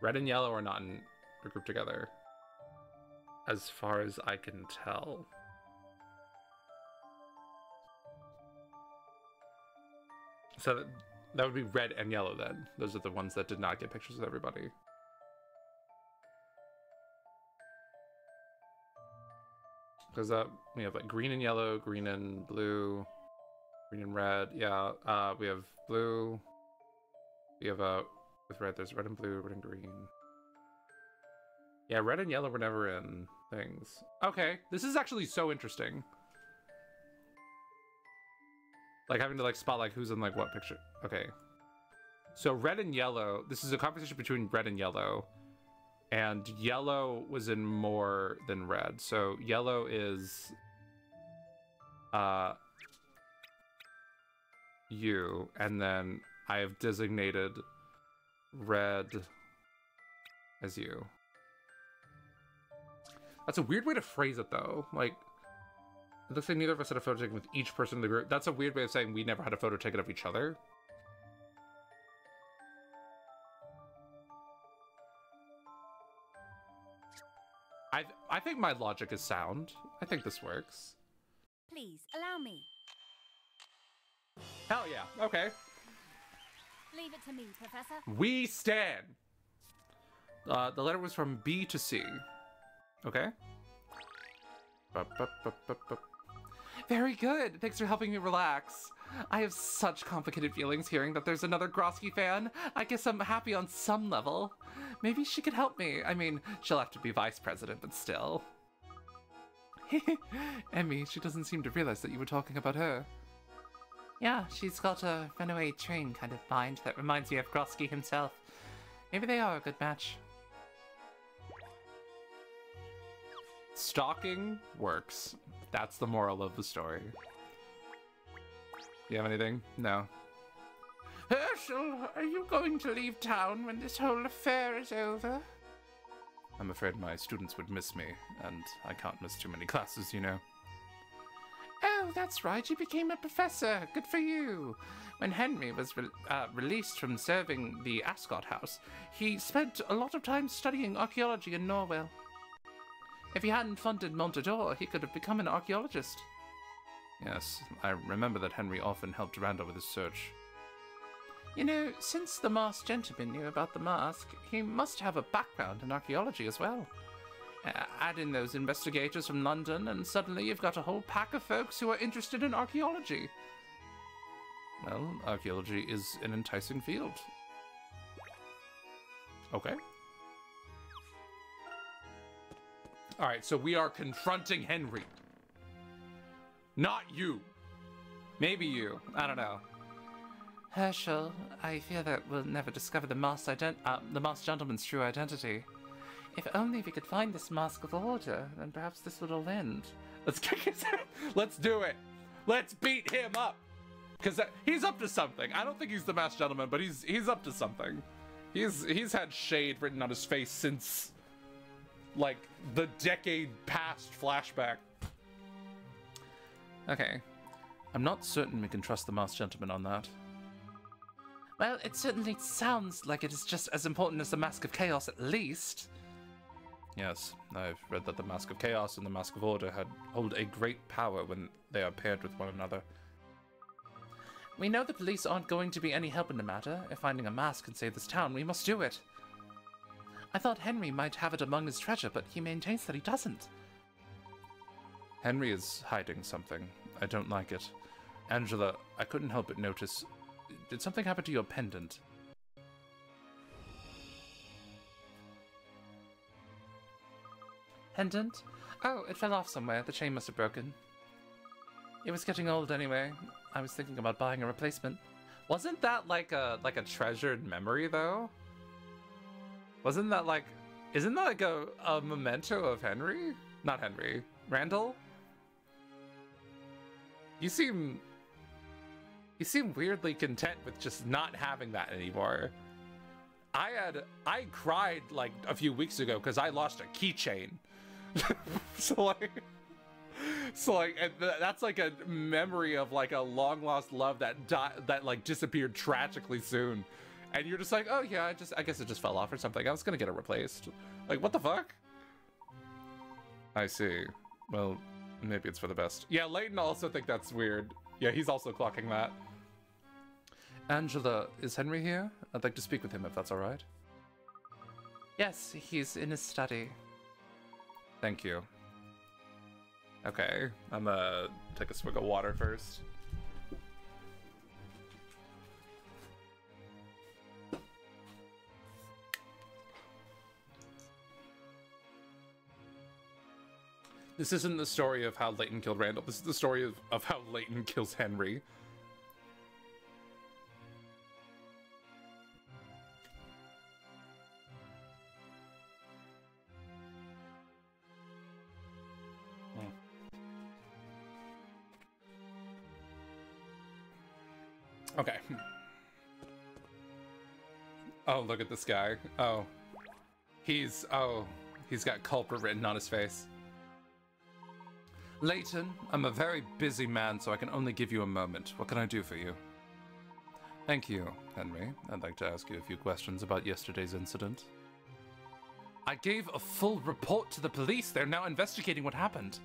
F: Red and yellow are not in a group together, as far as I can tell. So that would be red and yellow then. Those are the ones that did not get pictures with everybody. Because we have like green and yellow, green and blue, green and red. Yeah, we have blue. We have with red, there's red and blue, red and green. Yeah, red and yellow were never in things. Okay, this is actually so interesting. Like having to like spot like who's in like what picture. Okay. So red and yellow, this is a conversation between red and yellow. And yellow was in more than red. So yellow is you, and then I have designated red as you. That's a weird way to phrase it, though. Like, it looks like neither of us had a photo taken with each person in the group. That's a weird way of saying we never had a photo taken of each other. I think my logic is sound. I think this works.
D: Please, allow me.
F: Hell yeah, okay.
D: Leave it to me, Professor.
F: We stand! The letter was from B to C. Okay? Very good. Thanks for helping me relax. I have such complicated feelings hearing that there's another Grosky fan. I guess I'm happy on some level. Maybe she could help me. I mean, she'll have to be vice president, but still. Emmy, she doesn't seem to realize that you were talking about her. Yeah, she's got a runaway train kind of mind that reminds me of Grosky himself. Maybe they are a good match. Stalking works. That's the moral of the story. You have anything? No. Herschel, are you going to leave town when this whole affair is over? I'm afraid my students would miss me, and I can't miss too many classes, you know. Oh, that's right, you became a professor. Good for you. When Henry was released from serving the Ascot House, he spent a lot of time studying archaeology in Norwell. If he hadn't funded Montador, he could have become an archaeologist. Yes, I remember that Henry often helped Randall with his search. You know, since the masked gentleman knew about the mask, he must have a background in archaeology as well. Add in those investigators from London, and suddenly you've got a whole pack of folks who are interested in archaeology. Well, archaeology is an enticing field. Okay. Alright, so we are confronting Henry. Not you. Maybe you. I don't know. Herschel, I fear that we'll never discover the masked gentleman's true identity. If only we could find this mask of order, then perhaps this would all end. Let's kick his head. Let's do it. Let's beat him up. Because he's up to something. I don't think he's the masked gentleman, but he's up to something. He's had shade written on his face since, like, the decade past flashback. Okay. I'm not certain we can trust the masked gentleman on that. Well, it certainly sounds like it is just as important as the Mask of Chaos, at least. Yes, I've read that the Mask of Chaos and the Mask of Order hold a great power when they are paired with one another. We know the police aren't going to be any help in the matter. If finding a mask can save this town, we must do it. I thought Henry might have it among his treasure, but he maintains that he doesn't. Henry is hiding something. I don't like it. Angela, I couldn't help but notice. Did something happen to your pendant? Pendant? Oh, it fell off somewhere. The chain must have broken. It was getting old anyway. I was thinking about buying a replacement. Wasn't that like a treasured memory though? Wasn't that like, isn't that like a memento of Henry? Not Henry. Randall? You seem weirdly content with just not having that anymore. I cried like a few weeks ago because I lost a keychain. so that's like a memory of like a long lost love that like disappeared tragically soon. And you're just like, oh yeah, I guess it just fell off or something. I was gonna get it replaced. Like, what the fuck? I see. Well, maybe it's for the best. Yeah, Layton also think that's weird. Yeah, he's also clocking that. Angela, is Henry here? I'd like to speak with him if that's all right. Yes, he's in his study. Thank you. Okay, I'm gonna take a swig of water first. This isn't the story of how Layton killed Randall. This is the story of how Layton kills Henry. Okay. Oh, look at this guy. Oh. He's got culprit written on his face. Layton, I'm a very busy man, so I can only give you a moment. What can I do for you? Thank you, Henry. I'd like to ask you a few questions about yesterday's incident. I gave a full report to the police. They're now investigating what happened.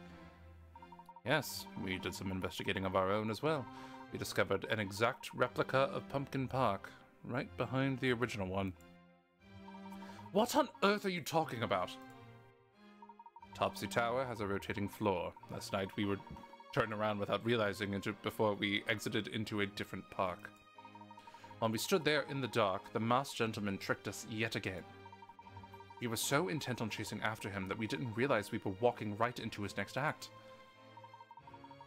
F: Yes, we did some investigating of our own as well. We discovered an exact replica of Pumpkin Park, right behind the original one. What on earth are you talking about? Topsy Tower has a rotating floor. Last night we were turned around without realizing it before we exited into a different park. While we stood there in the dark, the masked gentleman tricked us yet again. We were so intent on chasing after him that we didn't realize we were walking right into his next act.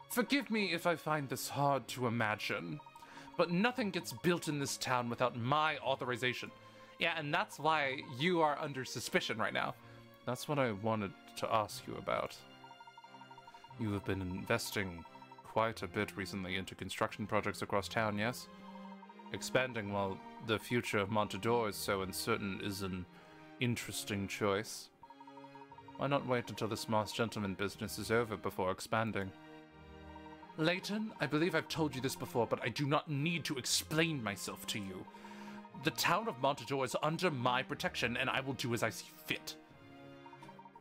F: Forgive me if I find this hard to imagine, but nothing gets built in this town without my authorization. Yeah, and that's why you are under suspicion right now. That's what I wanted to ask you about. You have been investing quite a bit recently into construction projects across town, yes? Expanding while the future of Montador is so uncertain is an interesting choice. Why not wait until this masked gentleman business is over before expanding? Layton, I believe I've told you this before, but I do not need to explain myself to you. The town of Montador is under my protection, and I will do as I see fit.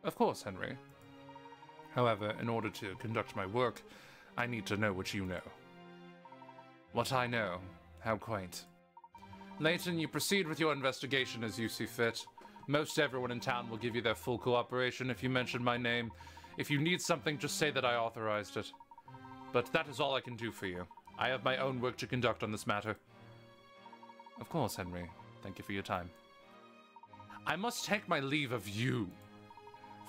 F: Of course, Henry. However, in order to conduct my work, I need to know what you know. What I know. How quaint. Layton, you proceed with your investigation as you see fit. Most everyone in town will give you their full cooperation if you mention my name. If you need something, just say that I authorized it. But that is all I can do for you. I have my own work to conduct on this matter. Of course, Henry. Thank you for your time. I must take my leave of you.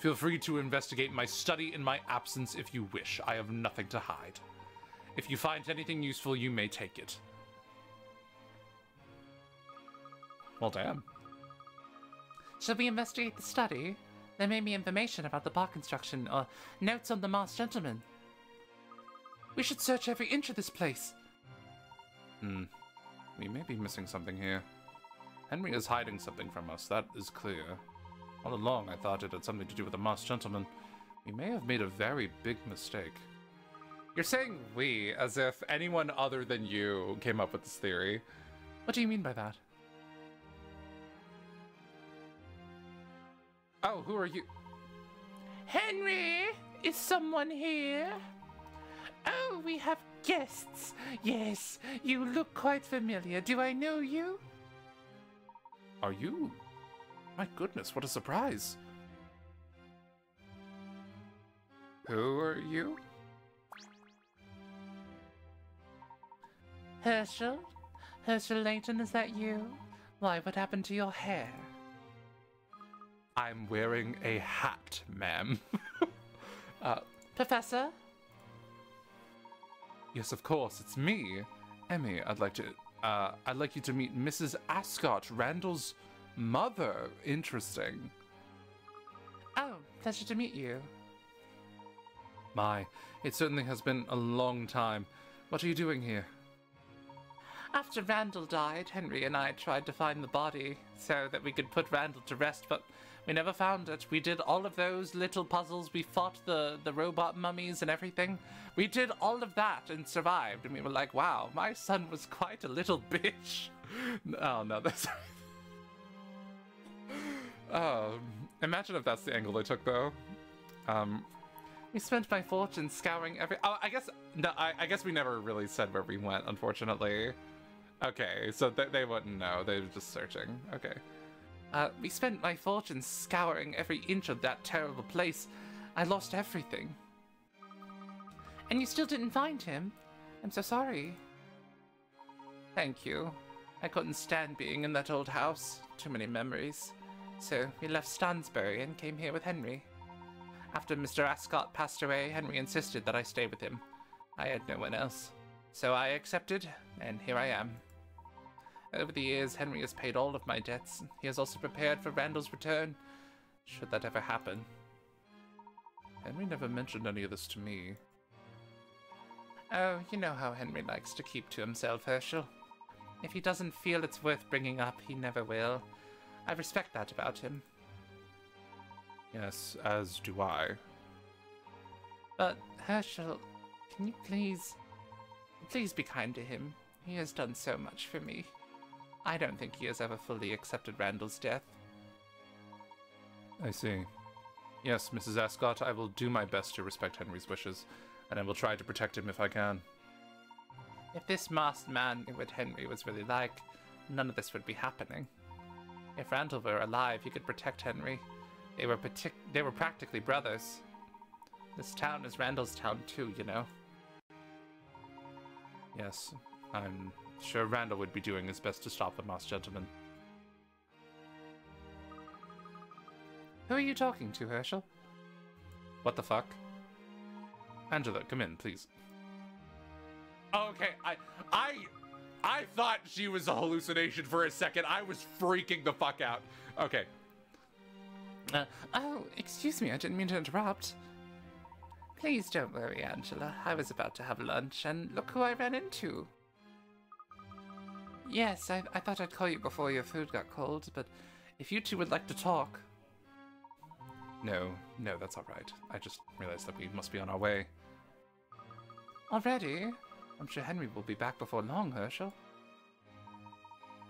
F: Feel free to investigate my study in my absence if you wish. I have nothing to hide. If you find anything useful, you may take it. Well, damn.
I: Should we investigate the study? There may be information about the park construction or notes on the masked gentleman. We should search every inch of this place.
F: We may be missing something here. Henry is hiding something from us, that is clear. All along, I thought it had something to do with the masked gentleman. We may have made a very big mistake.
A: You're saying we, as if anyone other than you came up with this theory.
I: What do you mean by that?
A: Oh, who are you?
I: Henry, is someone here? Oh, we have guests. Yes, you look quite familiar. Do I know you?
F: Are you? My goodness, what a surprise. Who are you?
I: Herschel? Herschel Layton, is that you? Why, what happened to your hair?
A: I'm wearing a hat, ma'am.
I: Professor?
F: Yes, of course, it's me. Emmy, I'd like you to meet Mrs. Ascot, Randall's mother. Interesting.
I: Oh, pleasure to meet you.
F: My, it certainly has been a long time. What are you doing here?
I: After Randall died, Henry and I tried to find the body so that we could put Randall to rest, but we never found it. We did all of those little puzzles. We fought the robot mummies and everything. We did all of that and survived, and we were like, wow, my son was quite a little bitch.
A: Oh, no, that's... Oh, imagine if that's the angle they took, though.
I: We spent my fortune scouring every...
A: Oh, I guess we never really said where we went, unfortunately. Okay, so they wouldn't know. They were just searching. Okay.
I: We spent my fortune scouring every inch of that terrible place. I lost everything. And you still didn't find him? I'm so sorry. Thank you. I couldn't stand being in that old house. Too many memories. So we left Stansbury and came here with Henry. After Mr. Ascot passed away, Henry insisted that I stay with him. I had no one else. So I accepted, and here I am. Over the years, Henry has paid all of my debts. He has also prepared for Randall's return, should that ever happen.
F: Henry never mentioned any of this to me.
I: Oh, you know how Henry likes to keep to himself, Herschel. If he doesn't feel it's worth bringing up, he never will. I respect that about him.
A: Yes, as do I.
I: But, Herschel, can you please be kind to him? He has done so much for me. I don't think he has ever fully accepted Randall's death.
A: I see. Yes, Mrs. Ascot, I will do my best to respect Henry's wishes, and I will try to protect him if I can.
I: If this masked man knew what Henry was really like, none of this would be happening. If Randall were alive, he could protect Henry. They were practically brothers. This town is Randall's town too, you know.
A: Yes, I'm sure Randall would be doing his best to stop the masked gentleman.
I: Who are you talking to, Herschel?
A: What the fuck? Angela, come in, please. Okay, I thought she was a hallucination for a second. I was freaking the fuck out. Okay.
I: Oh, excuse me, I didn't mean to interrupt. Please don't worry, Angela. I was about to have lunch, and look who I ran into. Yes, I thought I'd call you before your food got cold, but if you two would like to talk...
A: No, that's alright. I just realized that we must be on our way.
I: Already? I'm sure Henry will be back before long, Herschel.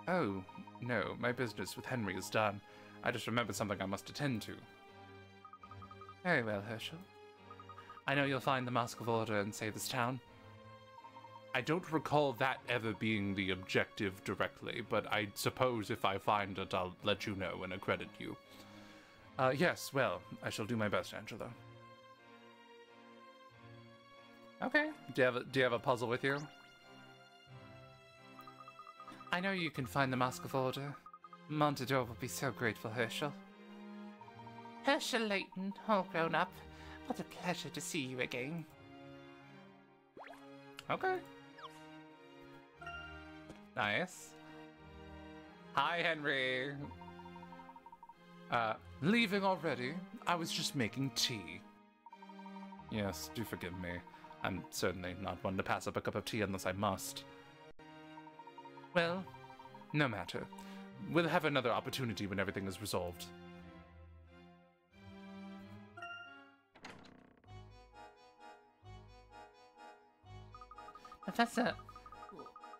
A: Oh, no, my business with Henry is done. I just remembered something I must attend to.
I: Very well, Herschel. I know you'll find the Mask of Order and save this town.
A: I don't recall that ever being the objective directly, but I suppose if I find it, I'll let you know and accredit you. Yes, well, I shall do my best, Angela.
I: Okay.
A: Do you have a puzzle with you?
I: I know you can find the Mask of Order. Montador will be so grateful, Herschel. Herschel Layton, all grown up. What a pleasure to see you again.
A: Okay. Nice. Hi, Henry. Leaving already? I was just making tea. Yes, do forgive me. I'm certainly not one to pass up a cup of tea unless I must. Well, no matter. We'll have another opportunity when everything is resolved.
I: Professor,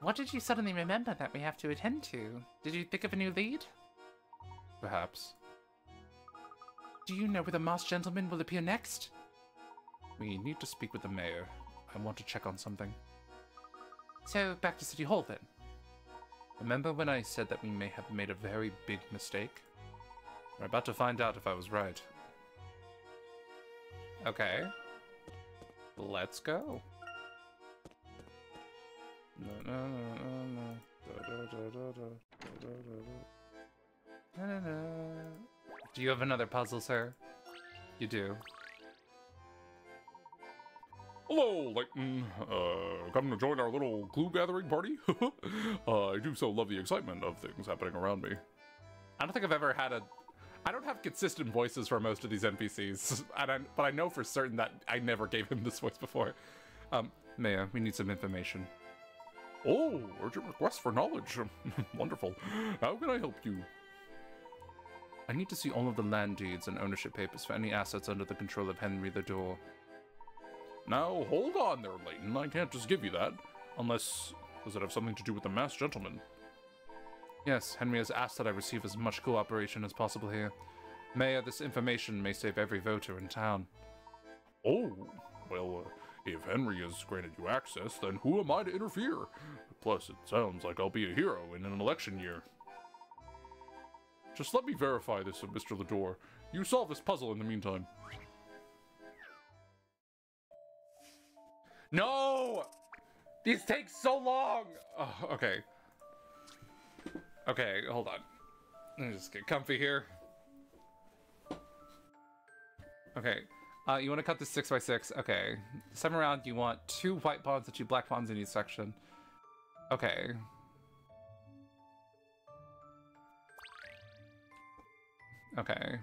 I: what did you suddenly remember that we have to attend to? Did you think of a new lead?
A: Perhaps.
I: Do you know where the masked gentleman will appear next?
A: We need to speak with the mayor. I want to check on something.
I: So, back to City Hall then.
A: Remember when I said that we may have made a very big mistake? We're about to find out if I was right. Okay. Let's go.
I: Do you have another puzzle, sir?
A: You do. Hello, Layton. Come to join our little clue gathering party? I do so love the excitement of things happening around me. I don't think I've ever had I don't have consistent voices for most of these NPCs, but I know for certain that I never gave him this voice before. Maya, we need some information. Oh, urgent request for knowledge. Wonderful. How can I help you? I need to see all of the land deeds and ownership papers for any assets under the control of Henry the Door. Now, hold on there, Layton. I can't just give you that. Unless, does it have something to do with the masked gentleman? Yes, Henry has asked that I receive as much cooperation as possible here. Mayor, this information may save every voter in town. Oh, well, if Henry has granted you access, then who am I to interfere? Plus, it sounds like I'll be a hero in an election year. Just let me verify this, Mr. Lador. You solve this puzzle in the meantime. No! These take so long! Oh, okay. Okay, hold on. Let me just get comfy here. Okay. You want to cut this 6x6? Okay. This time around, you want 2 white pawns and 2 black pawns in each section. Okay. Okay.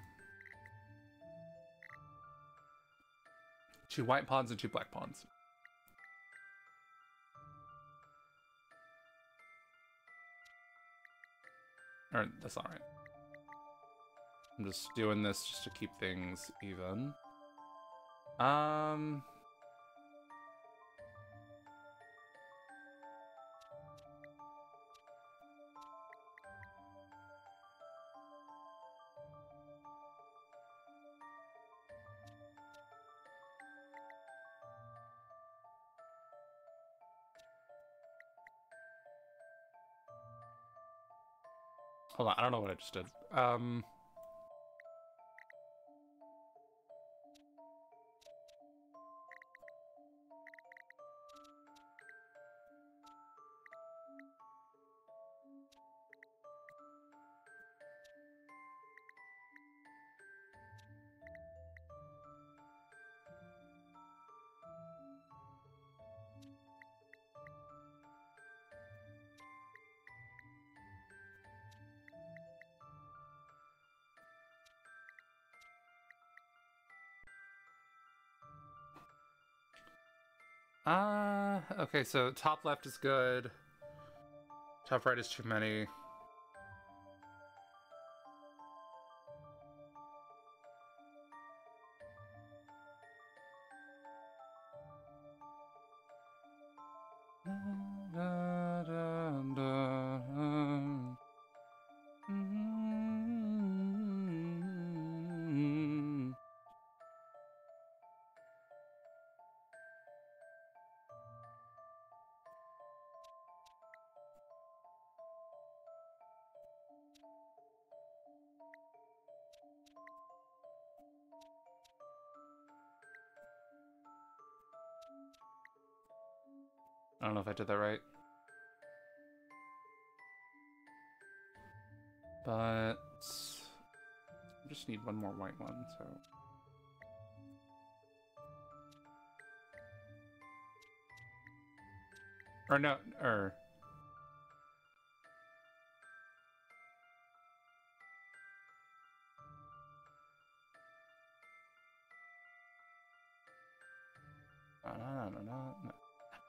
A: 2 white pawns and 2 black pawns.
F: Or, that's not right. I'm just doing this just to keep things even. Hold on, I don't know what I just did. Okay, so top left is good. Top right is too many. I don't know if I did that right. But I just need one more white one, so. Or no, or. No.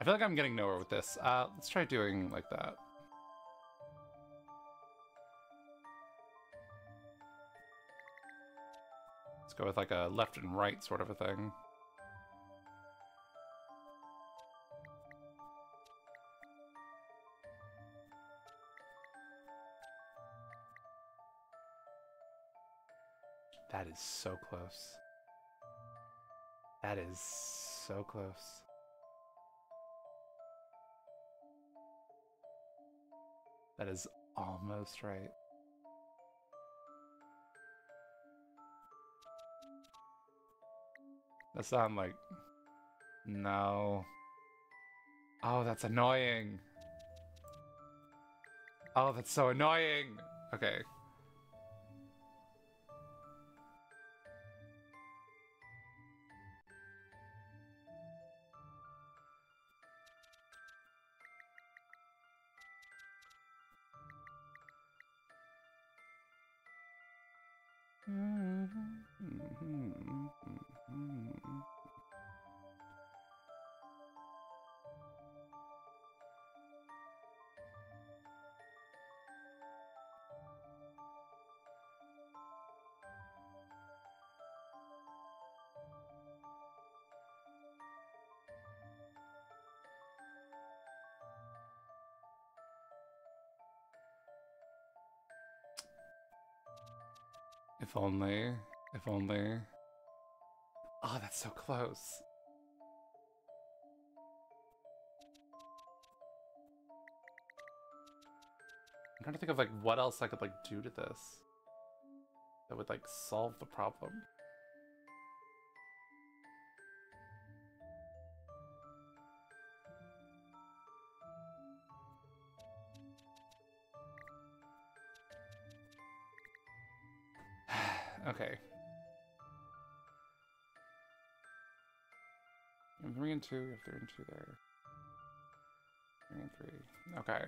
F: I feel like I'm getting nowhere with this. Let's try doing like that. Let's go with like a left and right sort of a thing. That is so close. That is so close. That is almost right. That's not like... No. Oh, that's annoying. Oh, that's so annoying. Okay. If only. If only. Oh, that's so close. I'm trying to think of like what else I could like do to this that would like solve the problem. Okay. You have 3 and 2, you have 3 and 2 there. 3 and 3. Okay.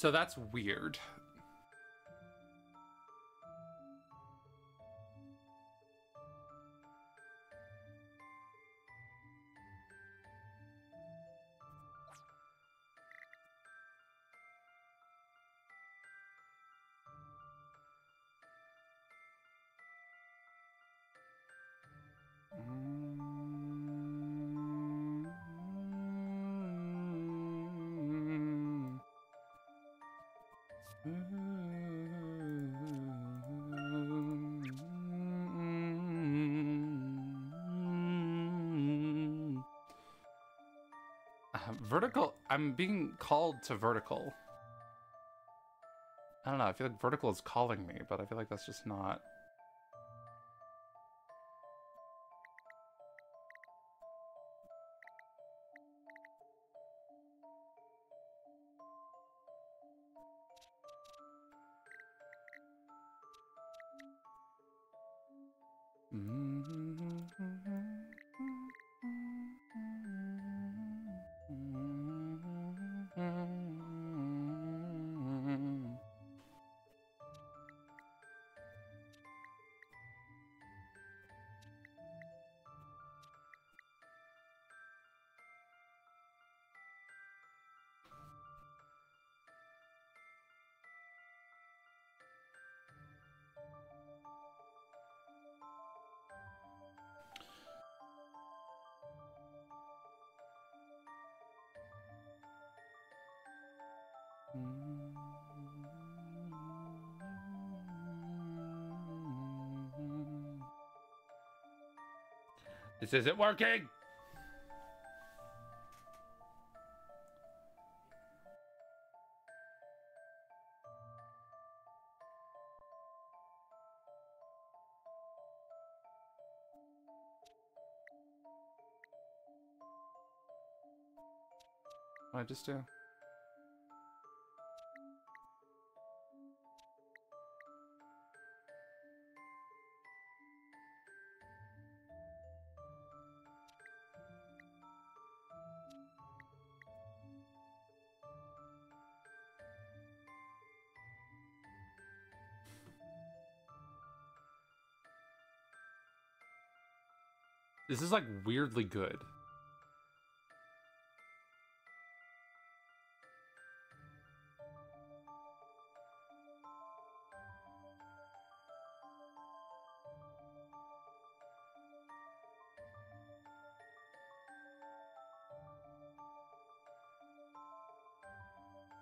F: So that's weird. Vertical, I'm being called to vertical. I don't know, I feel like vertical is calling me, but I feel like that's just not. This isn't working! What did I just do? This is like weirdly good.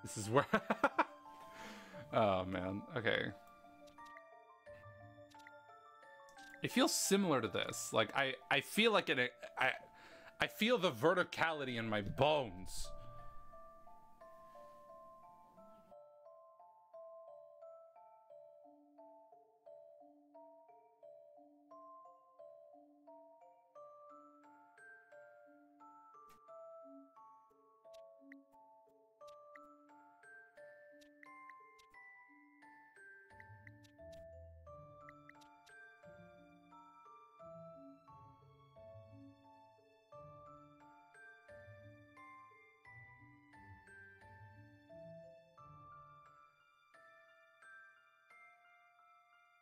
F: This is where... Oh, man. Okay. It feels similar to this. Like, I feel like I feel the verticality in my bones.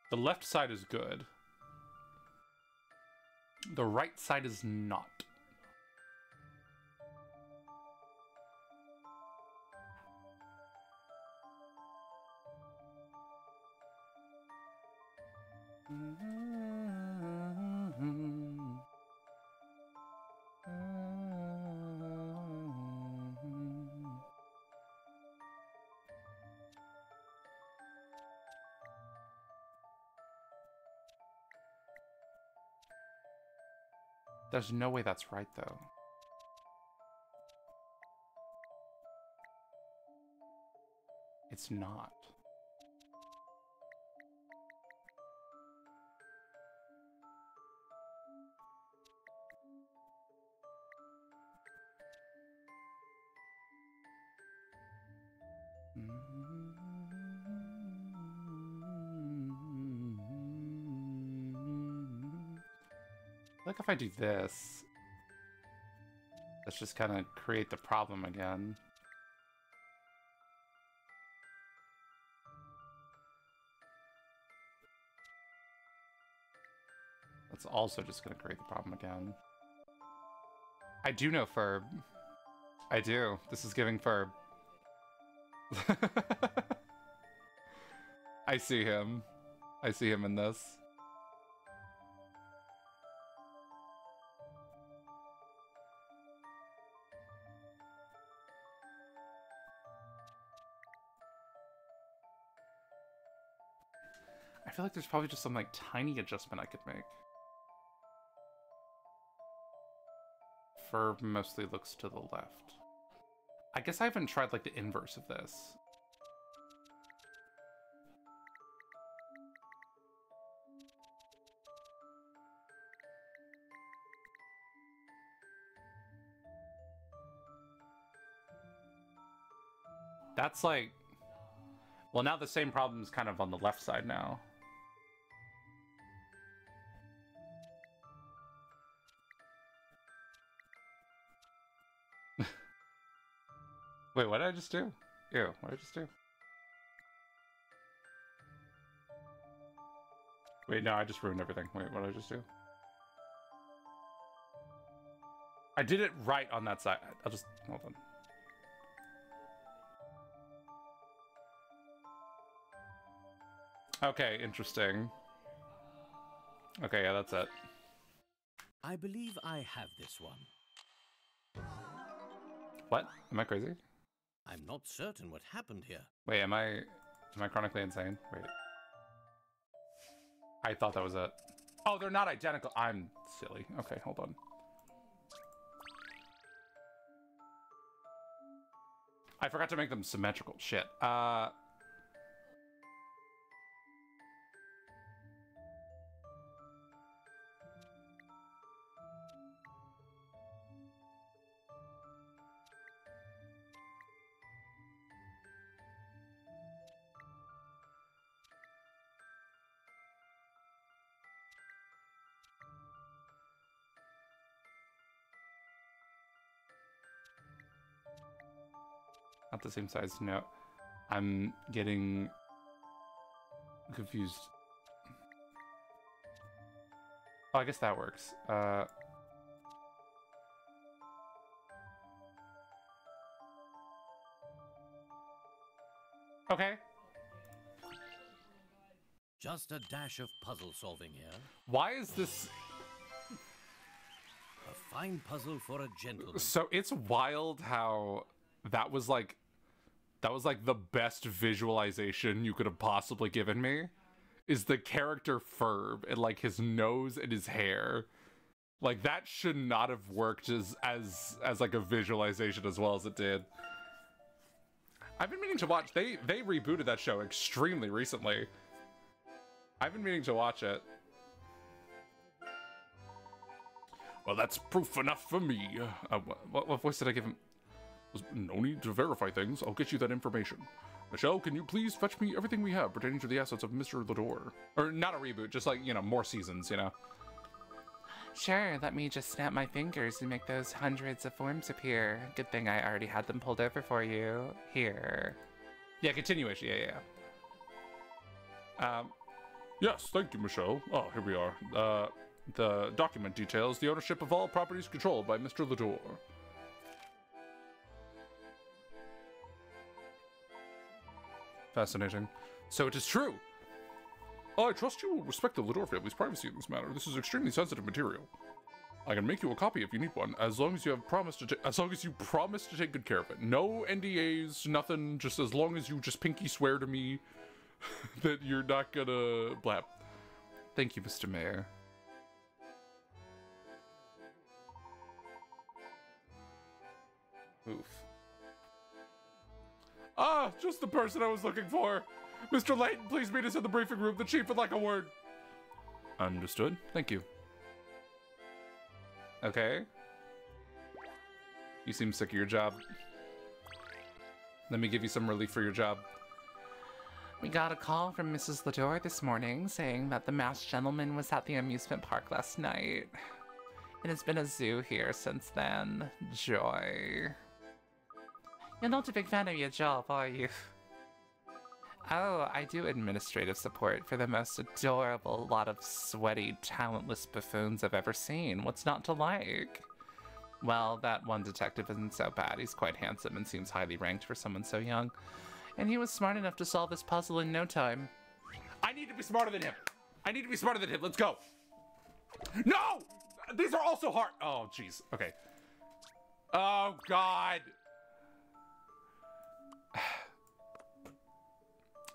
F: The left side is good. The right side is not. There's no way that's right, though. It's not. Like if I do this, let's just kind of create the problem again. That's also just gonna create the problem again. I do know Ferb. I do. This is giving Ferb. I see him. I see him in this. I feel like there's probably just some like tiny adjustment I could make. Ferb mostly looks to the left. I guess I haven't tried like the inverse of this. That's like, well, now the same problem is kind of on the left side now. Wait, what did I just do? Ew, what did I just do? Wait, no, I just ruined everything. Wait, what did I just do? I did it right on that side. I'll just, hold on. Okay, interesting. Okay, yeah, that's it.
C: I believe I have this one.
F: What? Am I crazy?
C: I'm not certain what happened here.
F: Wait, am I chronically insane? Wait. I thought that was it. Oh, they're not identical. I'm silly. Okay, hold on. I forgot to make them symmetrical. Shit. Not the same size. No, I'm getting confused. Oh, I guess that works. Okay.
C: Just a dash of puzzle solving here.
F: Why is this?
C: A fine puzzle for a gentleman.
F: So it's wild how that was like the best visualization you could have possibly given me. Is the character Ferb and like his nose and his hair. Like that should not have worked as like a visualization as well as it did. I've been meaning to watch, they rebooted that show extremely recently. I've been meaning to watch it. Well, that's proof enough for me. What voice did I give him? No need to verify things. I'll get you that information. Michelle, can you please fetch me everything we have pertaining to the assets of Mr. Lador? Or not a reboot, just like, you know, more seasons, you know?
I: Sure, let me just snap my fingers and make those hundreds of forms appear. Good thing I already had them pulled over for you. Here.
F: Yeah, continuation, yeah.
A: Yes, thank you, Michelle. Oh, here we are. The document details the ownership of all properties controlled by Mr. Lador.
F: Fascinating.
A: So it is true. I trust you will respect the Lador family's privacy in this matter. This is extremely sensitive material. I can make you a copy if you need one, as long as you have promised to as long as you promise to take good care of it. No NDAs, nothing. Just as long as you just pinky swear to me that you're not gonna blab.
F: Thank you, Mr. Mayor. Oof.
A: Ah, just the person I was looking for. Mr. Layton, please meet us in the briefing room. The chief would like a word.
F: Understood. Thank you. Okay. You seem sick of your job. Let me give you some relief for your job.
I: We got a call from Mrs. Lador this morning saying that the masked gentleman was at the amusement park last night. It has been a zoo here since then. Joy. You're not a big fan of your job, are you? Oh, I do administrative support for the most adorable lot of sweaty, talentless buffoons I've ever seen. What's not to like? Well, that one detective isn't so bad. He's quite handsome and seems highly ranked for someone so young. And he was smart enough to solve this puzzle in no time.
A: I need to be smarter than him. I need to be smarter than him. Let's go. No! These are also hard. Oh, jeez. Okay. Oh, God.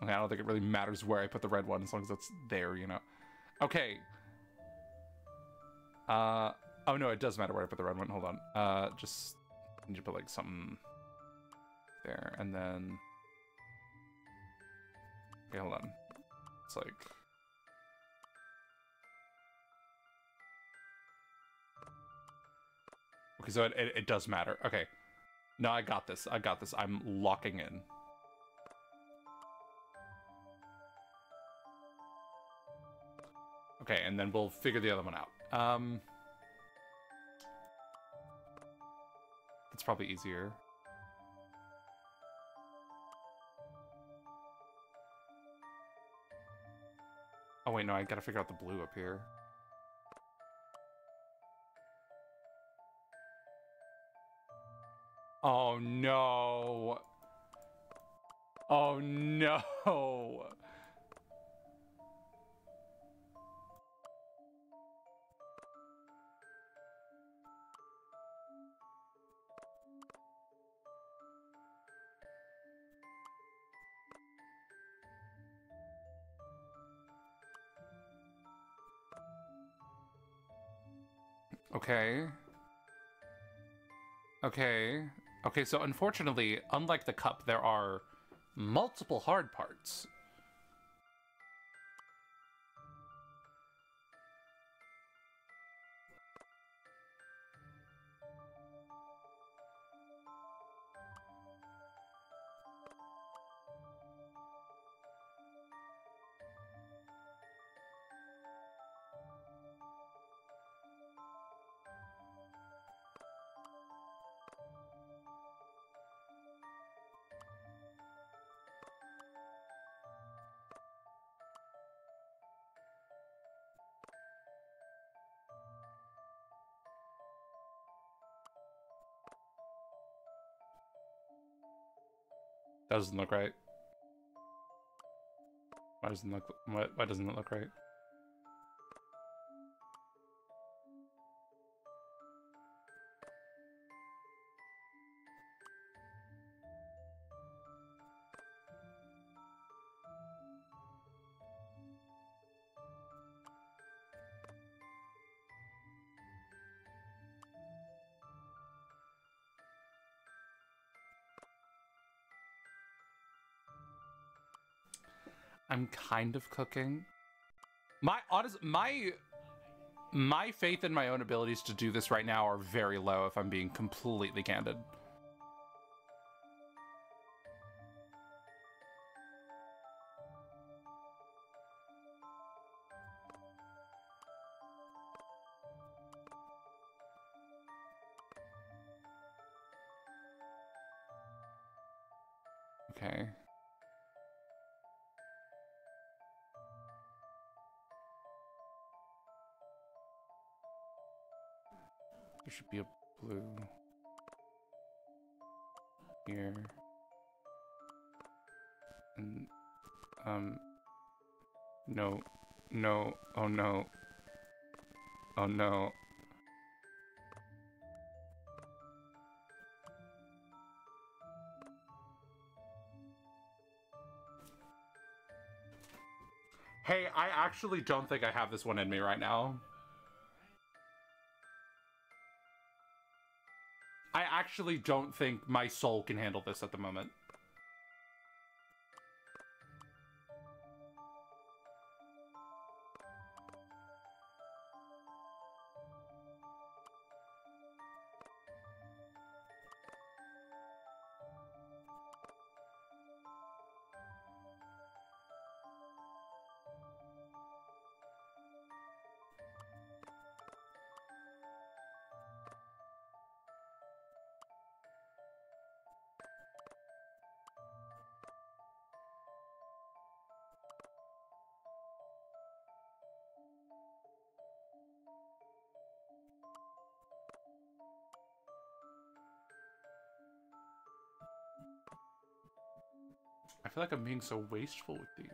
A: Okay, I don't think it really matters where I put the red one as long as it's there, you know. Okay. Oh no, it does matter where I put the red one. Hold on. Just need to put like something there, and then. Okay, hold on. It's like. Okay, so it does matter. Okay. No, I got this. I got this. I'm locking in. Okay, and then we'll figure the other one out. It's probably easier. Oh wait, no, I gotta figure out the blue up here. Oh no. Oh no. Okay. Okay. Okay, so unfortunately, unlike the cup, there are multiple hard parts. That doesn't look right. Why doesn't it look, why doesn't it look right? I'm kind of cooking. My faith in my own abilities to do this right now are very low, if I'm being completely candid. Okay. There should be a blue here. And, no, no, oh no. Oh no. Hey, I actually don't think I have this one in me right now. I actually don't think my soul can handle this at the moment.
F: feel like I'm being so wasteful with these.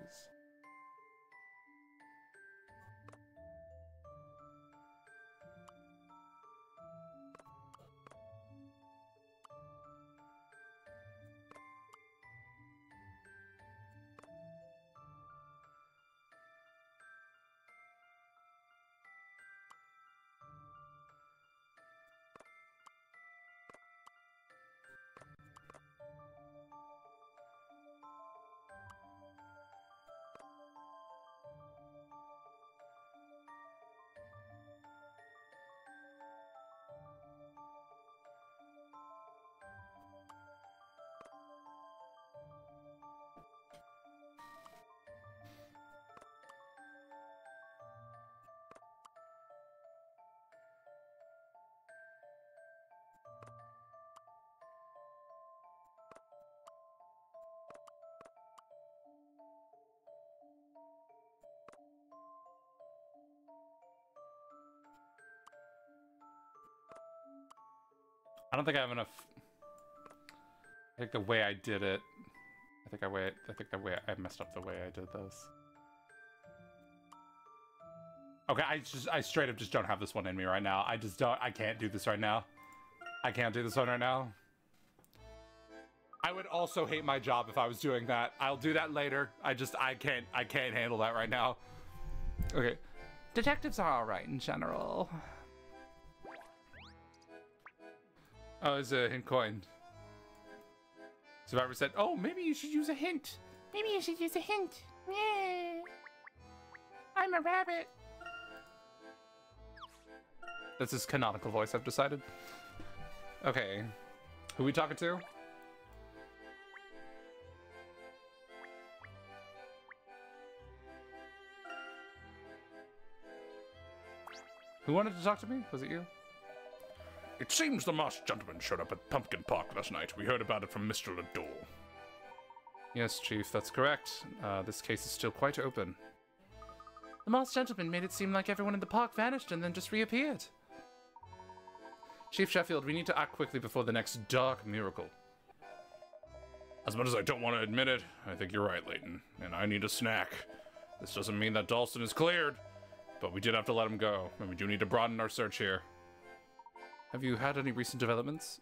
F: I don't think I have enough. I think the way I did it, I think I messed up the way I did this. Okay, I straight up just don't have this one in me right now. I can't do this right now. I can't do this one right now. I would also hate my job if I was doing that. I'll do that later. I can't handle that right now. Okay. Detectives are alright in general. Oh, it's a hint coin. Survivor said, oh, maybe you should use a hint.
I: Maybe you should use a hint. Yeah. I'm a rabbit.
F: That's his canonical voice, I've decided. Okay. Who we talking to? Who wanted to talk to me? Was it you?
J: It seems the masked gentleman showed up at Pumpkin Park last night. We heard about it from Mr. Lador.
F: Yes, Chief, that's correct. This case is still quite open.
I: The masked gentleman made it seem like everyone in the park vanished and then just reappeared.
F: Chief Sheffield, we need to act quickly before the next dark miracle.
J: As much as I don't want to admit it, I think you're right, Layton. And I need a snack. This doesn't mean that Dalston is cleared, but we did have to let him go, and we do need to broaden our search here.
F: Have you had any recent developments?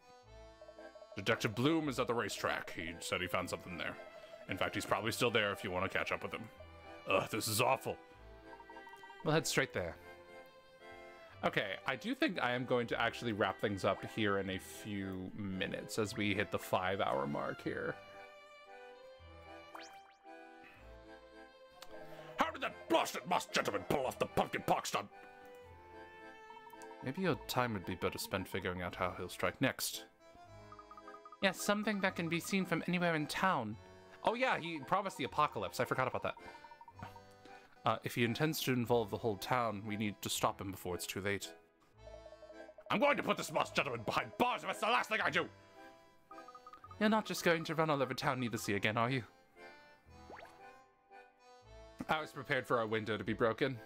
J: Detective Bloom is at the racetrack. He said he found something there. In fact, he's probably still there if you want to catch up with him. Ugh, this is awful.
F: We'll head straight there. Okay, I do think I am going to actually wrap things up here in a few minutes as we hit the 5-hour mark here.
J: How did that blasted masked gentleman pull off the Pumpkin Park stunt?
F: Maybe your time would be better spent figuring out how he'll strike next.
I: Yes, something that can be seen from anywhere in town.
F: Oh yeah, he promised the apocalypse. I forgot about that. If he intends to involve the whole town, we need to stop him before it's too late.
J: I'm going to put this masked gentleman behind bars if it's the last thing I do!
I: You're not just going to run all over town needlessly again, are you?
F: I was prepared for our window to be broken.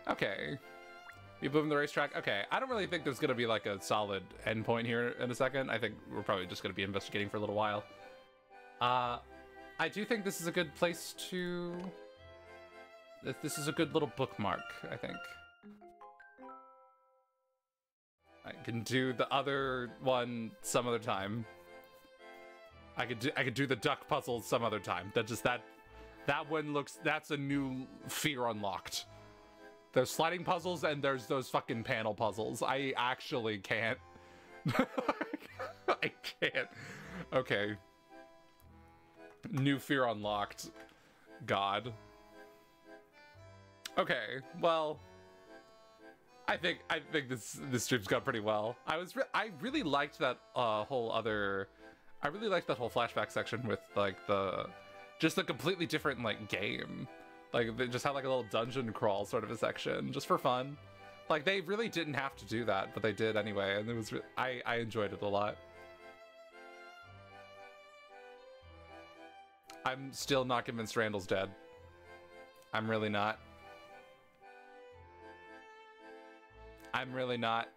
F: Okay. You boom the racetrack? Okay, I don't really think there's gonna be like a solid endpoint here in a second. I think we're probably just gonna be investigating for a little while. I do think this is a good place to... This is a good little bookmark, I think. I can do the other one some other time. I could do the duck puzzles some other time. That one looks... That's a new fear unlocked. There's sliding puzzles and there's those fucking panel puzzles. I actually can't. I can't. Okay. New fear unlocked. God. Okay, well, I think this stream's gone pretty well. I really liked that whole flashback section with like just a completely different like game. Like they just had like a little dungeon crawl sort of a section just for fun. Like they really didn't have to do that, but they did anyway, and it was I enjoyed it a lot. I'm still not convinced Randall's dead. I'm really not. I'm really not.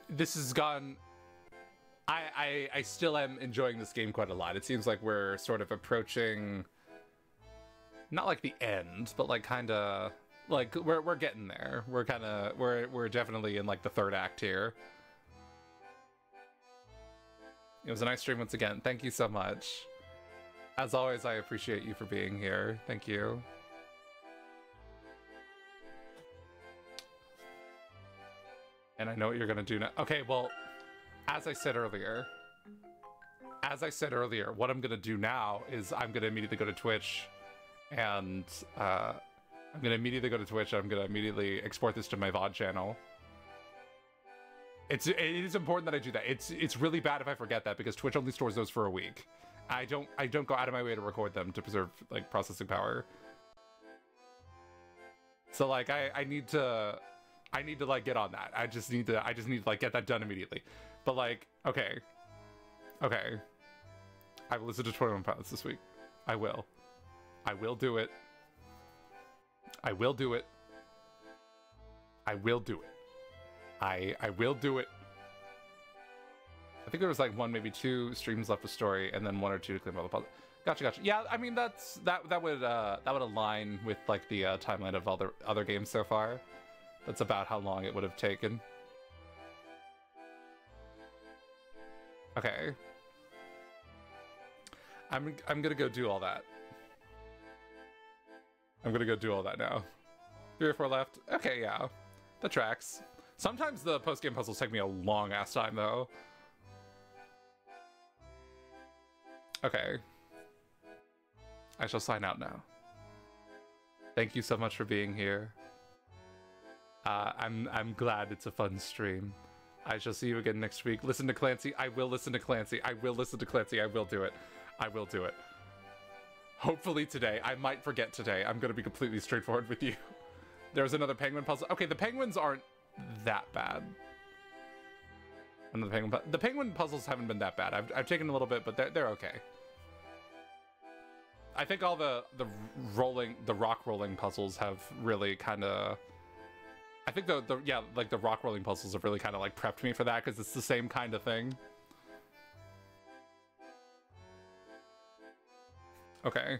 A: this has gone... I still am enjoying this game quite a lot. It seems like we're sort of approaching... Not like the end, but like kind of... Like, we're getting there. We're kind of... We're definitely in like the third act here. It was a nice stream once again. Thank you so much. As always, I appreciate you for being here. Thank you. And I know what you're gonna do now. Okay, well, as I said earlier, what I'm gonna do now is I'm gonna immediately go to Twitch, and I'm gonna immediately export this to my VOD channel. It is important that I do that. It's really bad if I forget that, because Twitch only stores those for a week. I don't go out of my way to record them to preserve like processing power. So like I need to like get on that. I just need to like get that done immediately. But like, okay. I will listen to 21 Pilots this week. I will do it. I will do it. I will do it. I will do it. I think there was like 1, maybe 2 streams left with story, and then 1 or 2 to clean all the puzzle. Gotcha. Yeah, I mean that would align with like the timeline of all the other games so far. That's about how long it would have taken. Okay. I'm gonna go do all that. I'm gonna go do all that now. 3 or 4 left. Okay, yeah, that tracks. Sometimes the post-game puzzles take me a long-ass time, though. Okay. I shall sign out now. Thank you so much for being here. I'm glad it's a fun stream. I shall see you again next week. Listen to Clancy. I will listen to Clancy. I will listen to Clancy. I will do it. I will do it. Hopefully today. I might forget today. I'm going to be completely straightforward with you. There's another penguin puzzle. Okay, the penguins aren't that bad. Another penguin. The penguin puzzles haven't been that bad. I've taken a little bit, but they're okay. I think all the rock rolling puzzles have really kind of. I think the rock rolling puzzles have really kind of like prepped me for that, because it's the same kind of thing. Okay.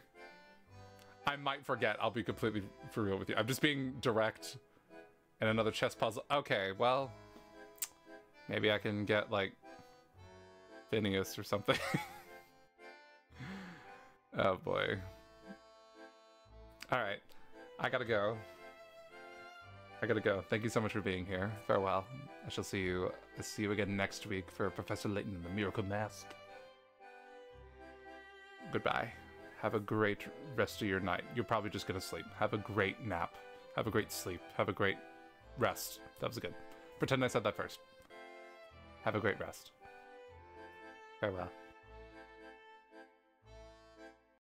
A: I might forget. I'll be completely for real with you. I'm just being direct. And another chess puzzle. Okay, well, maybe I can get like Phineas or something. Oh boy. All right, I gotta go. Thank you so much for being here. Farewell. I shall see you again next week for Professor Layton and the Miracle Mask. Goodbye. Have a great rest of your night. You're probably just gonna sleep. Have a great nap. Have a great sleep. Have a great rest. That was good. Pretend I said that first. Have a great rest. Farewell.